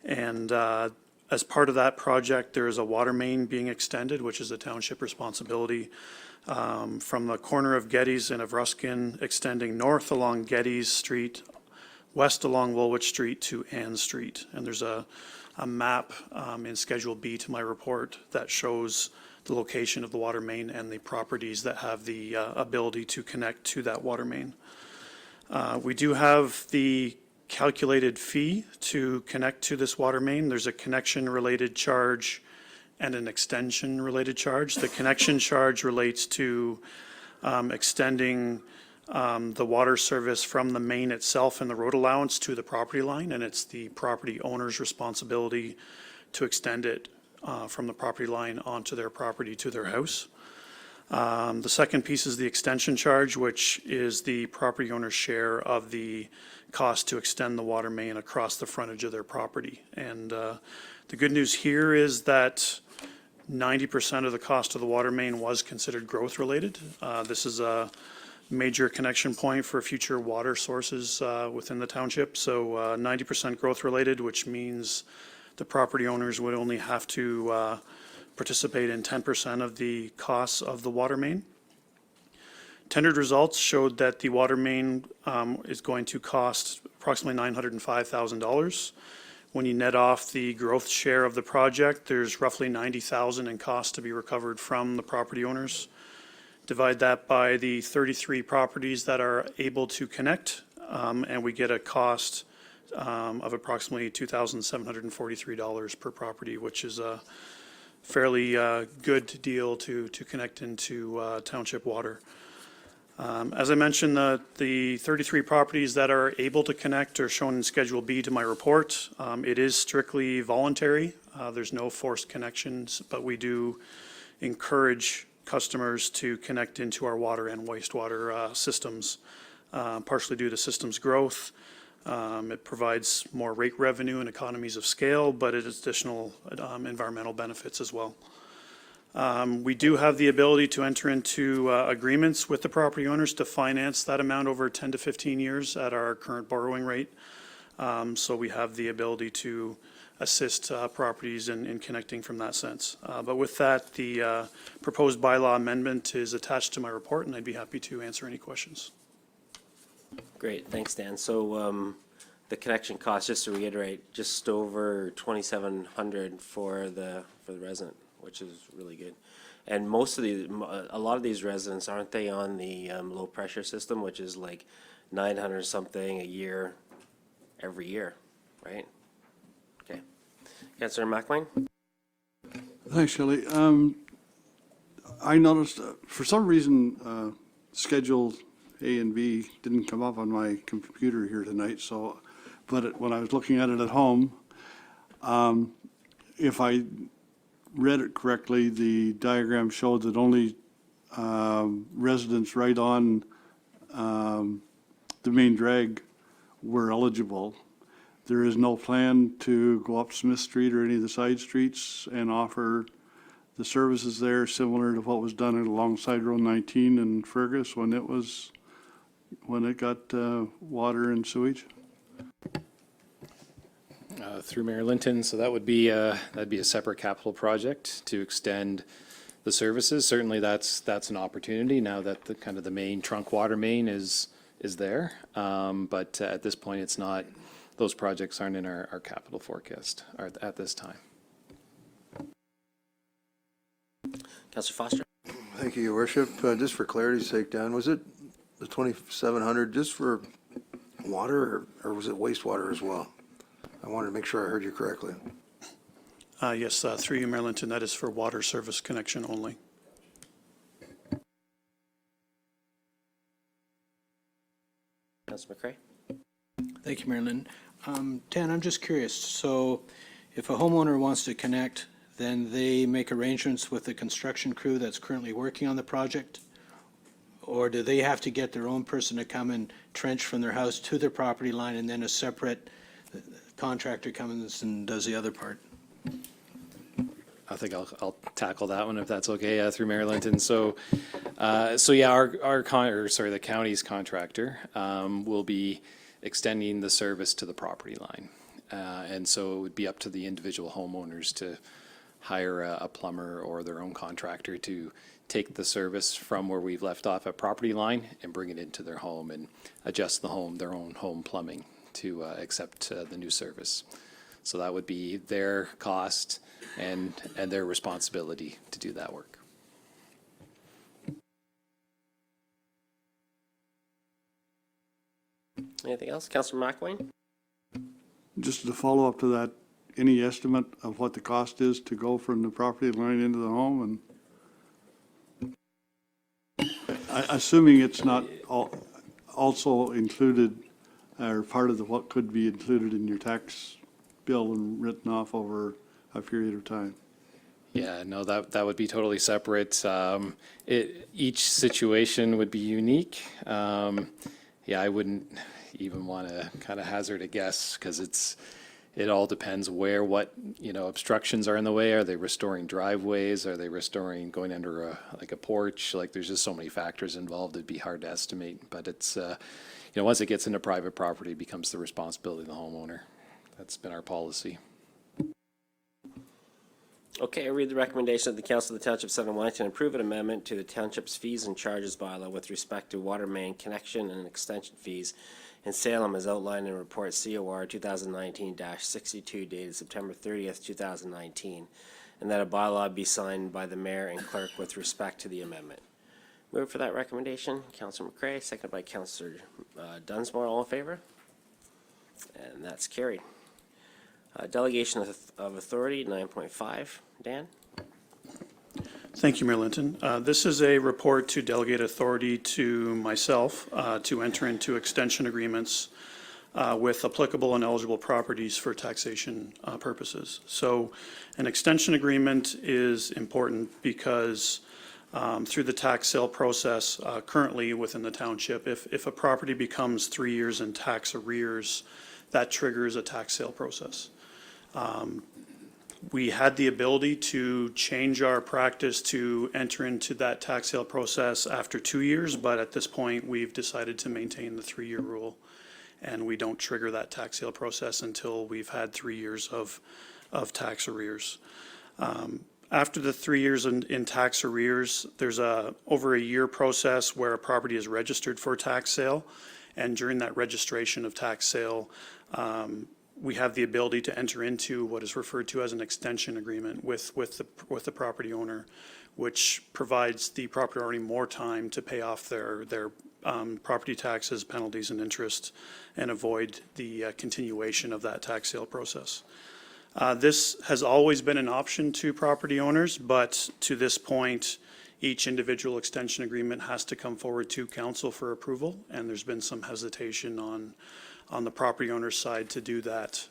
And as part of that project, there is a water main being extended, which is a township responsibility, from the corner of Geddes and of Ruskin, extending north along Geddes Street, west along Woolwich Street to Ann Street. And there's a map in Schedule B to my report that shows the location of the water main and the properties that have the ability to connect to that water main. We do have the calculated fee to connect to this water main. There's a connection-related charge and an extension-related charge. The connection charge relates to extending the water service from the main itself and the road allowance to the property line, and it's the property owner's responsibility to extend it from the property line onto their property to their house. The second piece is the extension charge, which is the property owner's share of the cost to extend the water main across the frontage of their property. And the good news here is that 90% of the cost of the water main was considered growth related. This is a major connection point for future water sources within the township. So 90% growth related, which means the property owners would only have to participate in 10% of the costs of the water main. Tendered results showed that the water main is going to cost approximately $905,000. When you net off the growth share of the project, there's roughly $90,000 in costs to be recovered from the property owners. Divide that by the 33 properties that are able to connect, and we get a cost of approximately $2,743 per property, which is a fairly good deal to connect into township water. As I mentioned, the 33 properties that are able to connect are shown in Schedule B to my report. It is strictly voluntary. There's no forced connections, but we do encourage customers to connect into our water and wastewater systems, partially due to systems growth. It provides more rate revenue and economies of scale, but it has additional environmental benefits as well. We do have the ability to enter into agreements with the property owners to finance that amount over 10 to 15 years at our current borrowing rate. So we have the ability to assist properties in connecting from that sense. But with that, the proposed bylaw amendment is attached to my report, and I'd be happy to answer any questions. Great, thanks, Dan. So the connection cost, just to reiterate, just over $2,700 for the resident, which is really good. And a lot of these residents, aren't they on the low pressure system, which is like 900 something a year, every year, right? Okay. Councillor McLean? Thanks, Shelley. I noticed for some reason Schedule A and B didn't come up on my computer here tonight, so, but when I was looking at it at home, if I read it correctly, the diagram showed that only residents right on the main drag were eligible. There is no plan to go up Smith Street or any of the side streets and offer the services there similar to what was done alongside Road 19 in Fergus when it got water and sewage? Through Mayor Linton, so that would be that'd be a separate capital project to extend the services. Certainly, that's an opportunity now that the kind of the main trunk water main is there. But at this point, it's not. Those projects aren't in our capital forecast at this time. Councillor Foster. Thank you, Your Worship. Just for clarity's sake, Dan, was it the 2,700 just for water or was it wastewater as well? I wanted to make sure I heard you correctly. Yes, through you, Mayor Linton, that is for water service connection only. Councillor McCray. Thank you, Mayor Linton. Dan, I'm just curious. So if a homeowner wants to connect, then they make arrangements with the construction crew that's currently working on the project? Or do they have to get their own person to come and trench from their house to their property line and then a separate contractor comes and does the other part? I think I'll tackle that one if that's okay, through Mayor Linton. So yeah, the county's contractor will be extending the service to the property line. And so it would be up to the individual homeowners to hire a plumber or their own contractor to take the service from where we've left off at property line and bring it into their home and adjust their own home plumbing to accept the new service. So that would be their cost and their responsibility to do that work. Anything else? Councillor McElwain? Just to follow up to that, any estimate of what the cost is to go from the property line into the home? And assuming it's not also included or part of what could be included in your tax bill and written off over a period of time. Yeah, no, that would be totally separate. Each situation would be unique. Yeah, I wouldn't even want to kind of hazard a guess because it all depends what obstructions are in the way. Are they restoring driveways? Are they restoring going under a porch? Like there's just so many factors involved. It'd be hard to estimate. But it's once it gets into private property, it becomes the responsibility of the homeowner. That's been our policy. Okay, I read the recommendation of the Council of the Township of Southern Wellington, approve an amendment to the Township's fees and charges bylaw with respect to water main connection and extension fees in Salem as outlined in Report COR 2019-62 dated September 30th, 2019, and that a bylaw be signed by the Mayor and Clerk with respect to the amendment. Move for that recommendation, Councillor McCray, seconded by Councillor Dunsmore. All in favor? And that's carried. Delegation of authority, 9.5. Dan? Thank you, Mayor Linton. This is a report to delegate authority to myself to enter into extension agreements with applicable and eligible properties for taxation purposes. So an extension agreement is important because through the tax sale process currently within the township, if a property becomes 3 years in tax arrears, that triggers a tax sale process. We had the ability to change our practice to enter into that tax sale process after 2 years, but at this point, we've decided to maintain the 3-year rule, and we don't trigger that tax sale process until we've had 3 years of tax arrears. After the 3 years in tax arrears, there's over a year process where a property is registered for tax sale, and during that registration of tax sale, we have the ability to enter into what is referred to as an extension agreement with the property owner, which provides the property owner more time to pay off their property taxes, penalties, and interest, and avoid the continuation of that tax sale process. This has always been an option to property owners, but to this point, each individual extension agreement has to come forward to council for approval, and there's been some hesitation on the property owner's side to do that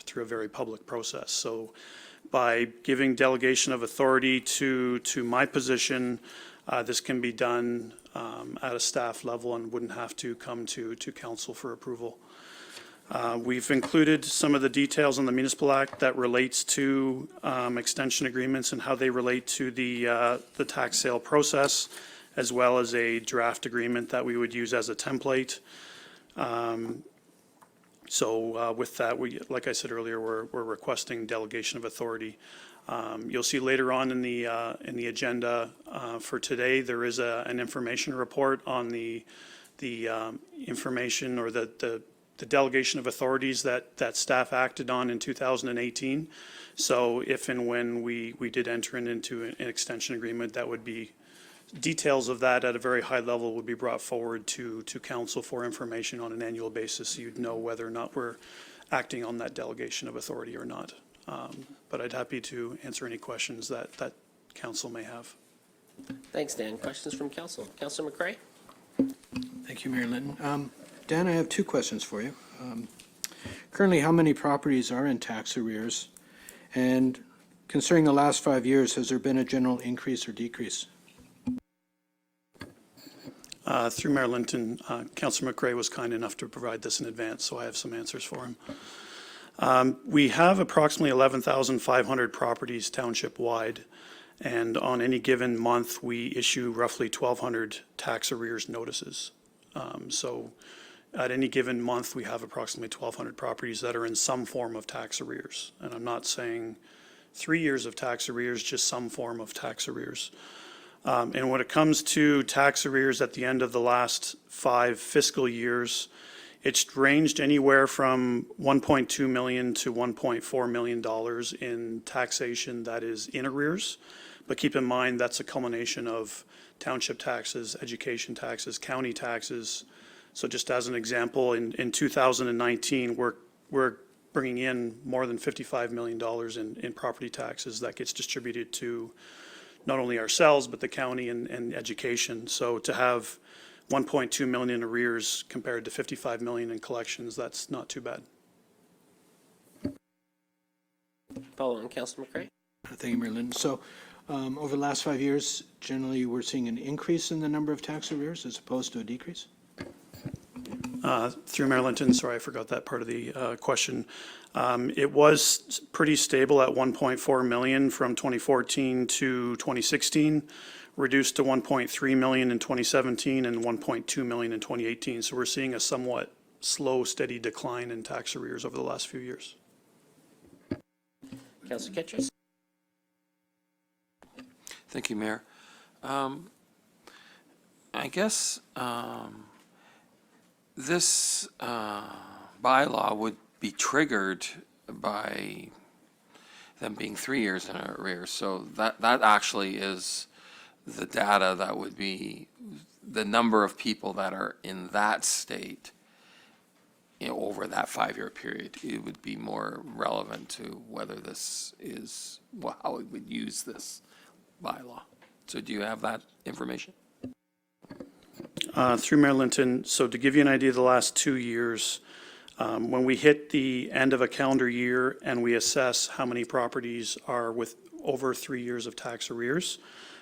through a very public process. So by giving delegation of authority to my position, this can be done at a staff level and wouldn't have to come to council for approval. We've included some of the details in the Municipal Act that relates to extension agreements and how they relate to the tax sale process, as well as a draft agreement that we would use as a template. So with that, like I said earlier, we're requesting delegation of authority. You'll see later on in the agenda for today, there is an information report on the information or the delegation of authorities that staff acted on in 2018. So if and when we did enter into an extension agreement, that would be, details of that at a very high level would be brought forward to council for information on an annual basis, so you'd know whether or not we're acting on that delegation of authority or not. But I'd happy to answer any questions that council may have. Thanks, Dan. Questions from council? Councillor McCray? Thank you, Mayor Linton. Dan, I have two questions for you. Currently, how many properties are in tax arrears? And considering the last 5 years, has there been a general increase or decrease? Through Mayor Linton, Councillor McCray was kind enough to provide this in advance, so I have some answers for him. We have approximately 11,500 properties township-wide, and on any given month, we issue roughly 1,200 tax arrears notices. So at any given month, we have approximately 1,200 properties that are in some form of tax arrears. And I'm not saying 3 years of tax arrears, just some form of tax arrears. And when it comes to tax arrears at the end of the last 5 fiscal years, it's ranged anywhere from $1.2 million to $1.4 million in taxation that is in arrears. But keep in mind, that's a culmination of township taxes, education taxes, county taxes. So just as an example, in 2019, we're bringing in more than $55 million in property taxes that gets distributed to not only ourselves, but the county and education. So to have 1.2 million in arrears compared to 55 million in collections, that's not too bad. Follow on, Councillor McCray. Thank you, Mayor Linton. So over the last 5 years, generally, we're seeing an increase in the number of tax arrears as opposed to a decrease? Through Mayor Linton, sorry, I forgot that part of the question. It was pretty stable at 1.4 million from 2014 to 2016, reduced to 1.3 million in 2017 and 1.2 million in 2018. So we're seeing a somewhat slow, steady decline in tax arrears over the last few years. Councillor Kitchers? Thank you, Mayor. I guess this bylaw would be triggered by them being 3 years in arrears. So that actually is the data that would be the number of people that are in that state, you know, over that 5-year period. It would be more relevant to whether this is, well, how we would use this bylaw. So do you have that information? Through Mayor Linton, so to give you an idea of the last 2 years, when we hit the end of a calendar year and we assess how many properties are with over 3 years of tax arrears,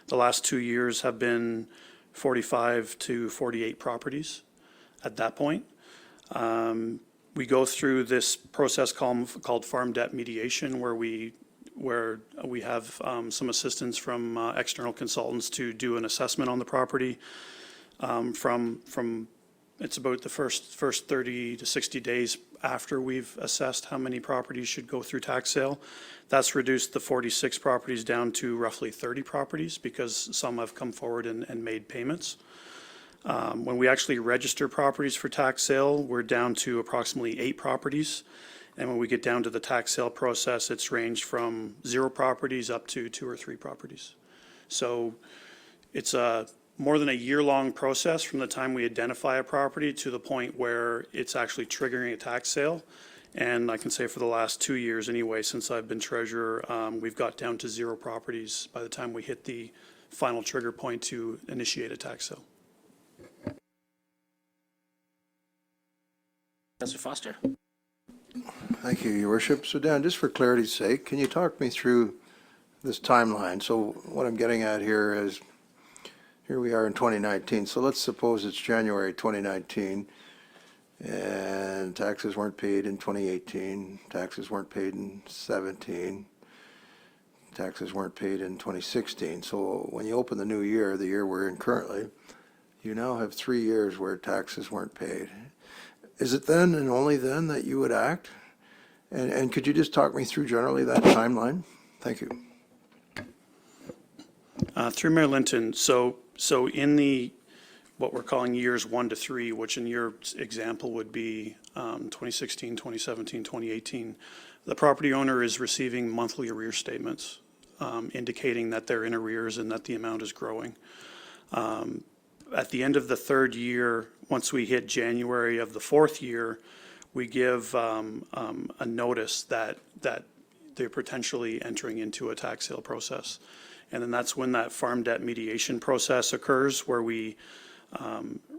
the last 2 years have been 45 to 48 properties at that point. We go through this process called farm debt mediation, where we have some assistance from external consultants to do an assessment on the property. From it's about the first 30 to 60 days after we've assessed how many properties should go through tax sale. That's reduced the 46 properties down to roughly 30 properties because some have come forward and made payments. When we actually register properties for tax sale, we're down to approximately 8 properties. And when we get down to the tax sale process, it's ranged from 0 properties up to 2 or 3 properties. So it's more than a year-long process from the time we identify a property to the point where it's actually triggering a tax sale. And I can say for the last 2 years anyway, since I've been treasurer, we've got down to 0 properties by the time we hit the final trigger point to initiate a tax sale. Councillor Foster? Thank you, Your Worship. So Dan, just for clarity's sake, can you talk me through this timeline? So what I'm getting at here is, here we are in 2019. So let's suppose it's January 2019. and taxes weren't paid in 2018, taxes weren't paid in 17, taxes weren't paid in 2016. So when you open the new year, the year we're in currently, you now have 3 years where taxes weren't paid. Is it then and only then that you would act? And could you just talk me through generally that timeline? Thank you. Through Mayor Linton, so in the, what we're calling years 1 to 3, which in your example would be 2016, 2017, 2018, the property owner is receiving monthly arrears statements indicating that they're in arrears and that the amount is growing. At the end of the 3rd year, once we hit January of the 4th year, we give a notice that they're potentially entering into a tax sale process. And then that's when that farm debt mediation process occurs, where we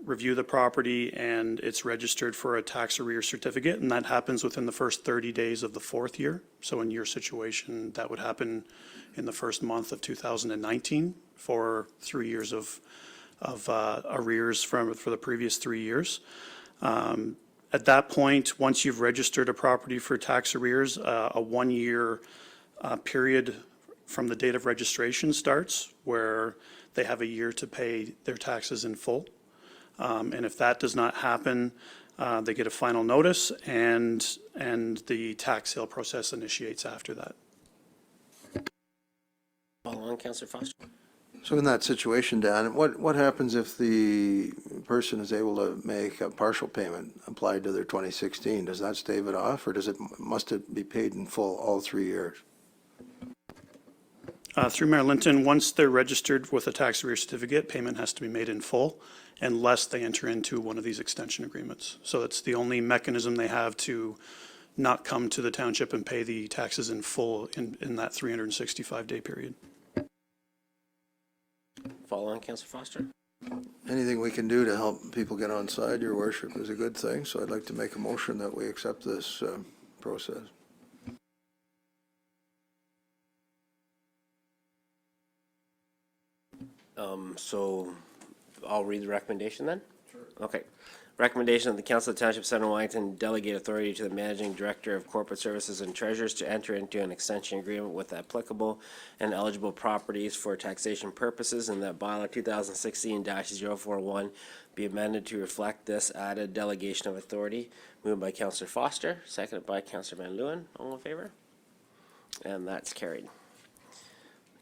review the property and it's registered for a tax arrears certificate, and that happens within the first 30 days of the 4th year. So in your situation, that would happen in the first month of 2019 for 3 years of arrears for the previous 3 years. At that point, once you've registered a property for tax arrears, a 1-year period from the date of registration starts, where they have a year to pay their taxes in full. And if that does not happen, they get a final notice, and the tax sale process initiates after that. Follow on, Councillor Foster. So in that situation, Dan, what happens if the person is able to make a partial payment applied to their 2016? Does that stave it off, or must it be paid in full all 3 years? Through Mayor Linton, once they're registered with a tax arrears certificate, payment has to be made in full unless they enter into one of these extension agreements. So it's the only mechanism they have to not come to the township and pay the taxes in full in that 365-day period. Follow on, Councillor Foster. Anything we can do to help people get on side, your worship, is a good thing. So I'd like to make a motion that we accept this process. So I'll read the recommendation then? Sure. Okay. Recommendation of the Council of the Township of Centre Wellington delegate authority to the Managing Director of Corporate Services and Treasurers to enter into an extension agreement with applicable and eligible properties for taxation purposes, and that bylaw 2016-041 be amended to reflect this added delegation of authority. Moved by Councillor Foster, seconded by Councillor Van Leeuwen. All in favor? And that's carried.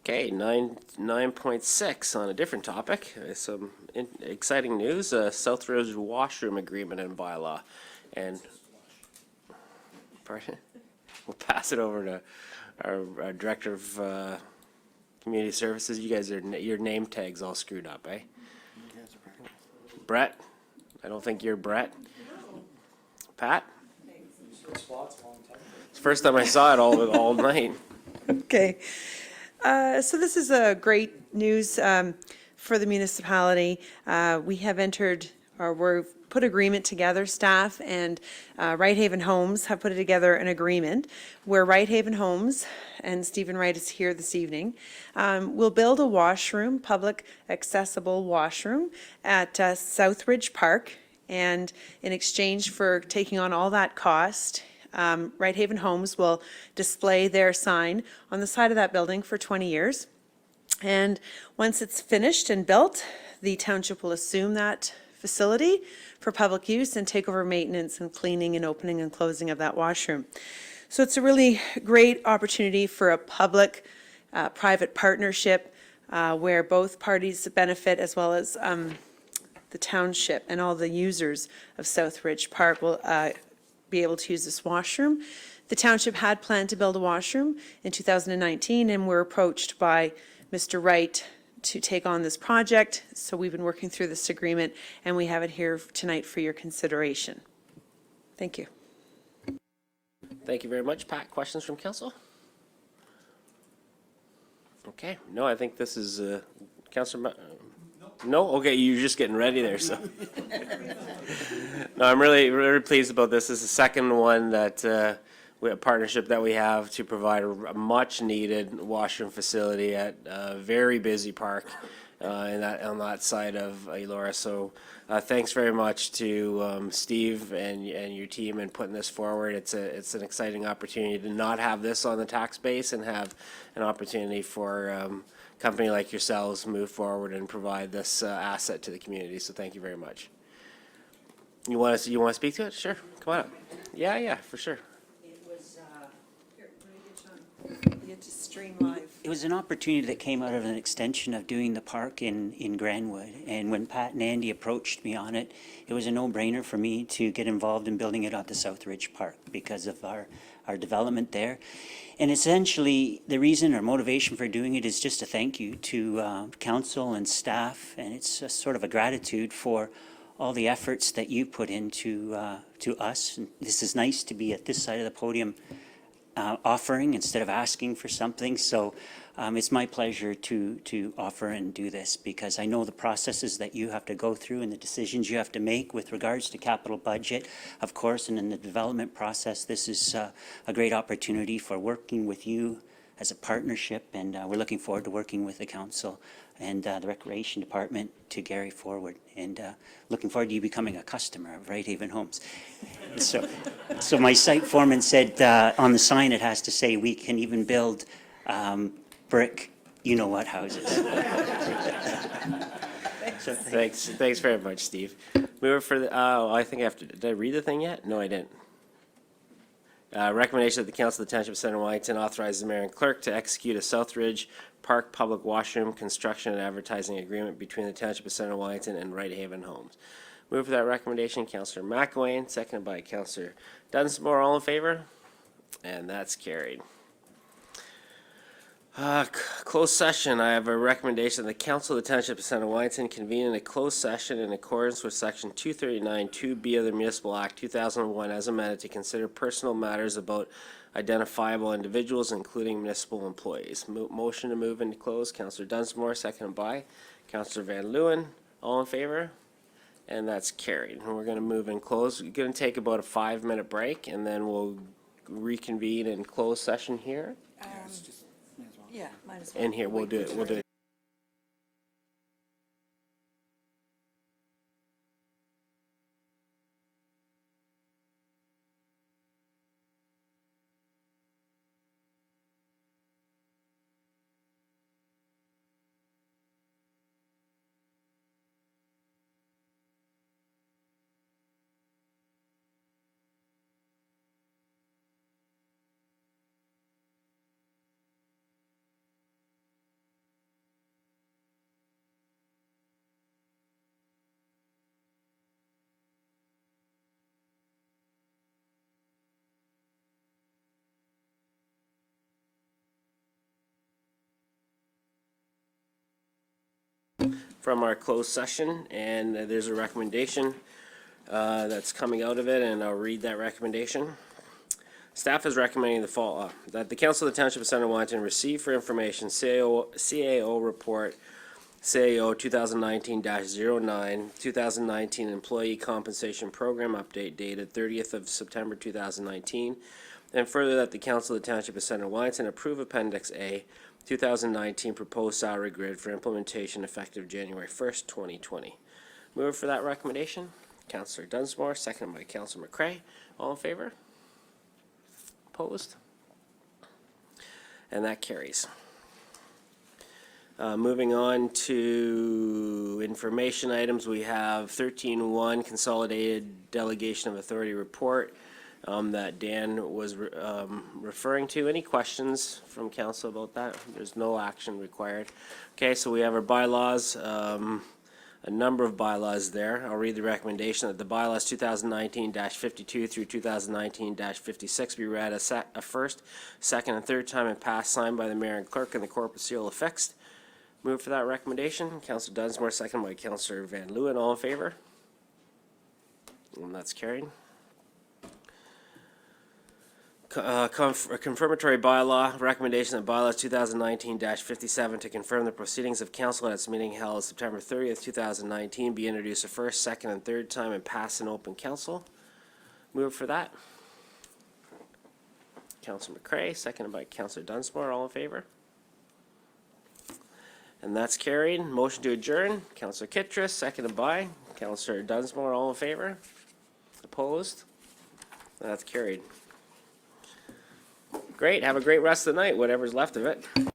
Okay, 9.6 on a different topic. Some exciting news. South Roads washroom agreement and bylaw, and pardon, we'll pass it over to our Director of Community Services. You guys are your name tag's all screwed up, eh? Brett. I don't think you're Brett. Pat. It's the first time I saw it all night. Okay. So this is a great news for the municipality. We have entered, or we've put agreement together, staff and Right Haven Homes have put together an agreement where Right Haven Homes, and Stephen Wright is here this evening, will build a washroom, public accessible washroom at Southridge Park. And in exchange for taking on all that cost, Right Haven Homes will display their sign on the side of that building for 20 years. And once it's finished and built, the township will assume that facility for public use and take over maintenance and cleaning and opening and closing of that washroom. So it's a really great opportunity for a public private partnership where both parties benefit, as well as the township and all the users of Southridge Park will be able to use this washroom. The township had planned to build a washroom in 2019 and were approached by Mr. Wright to take on this project. So we've been working through this agreement and we have it here tonight for your consideration. Thank you. Thank you very much. Pat, questions from council? Okay. No, I think this is Councillor. No? Okay, you're just getting ready there, so. No, I'm really pleased about this. This is the second one that we have partnership that we have to provide a much needed washroom facility at a very busy park. on that side of Elora. So thanks very much to Steve and your team in putting this forward. It's an exciting opportunity to not have this on the tax base and have an opportunity for a company like yourselves move forward and provide this asset to the community. So thank you very much. You want to speak to it? Sure. Come on up. Yeah, for sure. It was, here, let me get to stream live. It was an opportunity that came out of an extension of doing the park in Granwood. And when Pat and Andy approached me on it, it was a no-brainer for me to get involved in building it at the South Ridge Park because of our development there. And essentially, the reason or motivation for doing it is just a thank you to council and staff. And it's a sort of a gratitude for all the efforts that you put into to us. And this is nice to be at this side of the podium offering instead of asking for something. So it's my pleasure to offer and do this because I know the processes that you have to go through and the decisions you have to make with regards to capital budget, of course, and in the development process. This is a great opportunity for working with you as a partnership, and we're looking forward to working with the council and the Recreation Department to carry forward, and looking forward to you becoming a customer of Right Haven Homes. So my site foreman said on the sign it has to say we can even build brick, you-know-what houses. So thanks very much, Steve. Move for the, I think I have to, did I read the thing yet? No, I didn't. Recommendation of the Council of the Township of Center Wellington authorizes the mayor and clerk to execute a Southridge Park public washroom construction and advertising agreement between the Township of Center Wellington and Right Haven Homes. Move for that recommendation, Councillor McElwain, seconded by Councillor Dunsmore. All in favor? And that's carried. Closed session. I have a recommendation that the Council of the Township of Center Wellington convene in a closed session in accordance with Section 239 2B of the Municipal Act 2001 as amended to consider personal matters about identifiable individuals, including municipal employees. Motion to move into closed. Councillor Dunsmore, seconded by Councillor Van Leeuwen. All in favor? And that's carried. And we're going to move in closed. We're going to take about a 5-minute break, and then we'll reconvene in closed session here. Yeah, might as well. And here, we'll do it. From our closed session, and there's a recommendation that's coming out of it, and I'll read that recommendation. Staff is recommending that the Council of the Township of Center Wellington receive for information CAO report CAO 2019-09 2019 Employee Compensation Program Update dated 30th of September 2019, and further that the Council of the Township of Center Wellington approve Appendix A 2019 proposed salary grid for implementation effective January 1st, 2020. Move for that recommendation. Councillor Dunsmore, seconded by Councillor McCrae. All in favor? Opposed? And that carries. Moving on to information items, we have 13.1 Consolidated Delegation of Authority Report that Dan was referring to. Any questions from council about that? There's no action required. Okay, so we have our bylaws, a number of bylaws there. I'll read the recommendation that the bylaws 2019-52 through 2019-56 be read a first, second, and third time and passed, signed by the mayor and clerk, and the corporate seal affixed. Move for that recommendation. Councillor Dunsmore, second by Councillor Van Leeuwen. All in favor? And that's carried. Confirmatory bylaw recommendation that bylaws 2019-57 to confirm the proceedings of council at its meeting held September 30th, 2019 be introduced a first, second, and third time and pass in open council. Move for that. Councillor McCrae, seconded by Councillor Dunsmore. All in favor? And that's carried. Motion to adjourn. Councillor Kittredge, seconded by Councillor Dunsmore. All in favor? Opposed? That's carried. Great. Have a great rest of the night, whatever's left of it.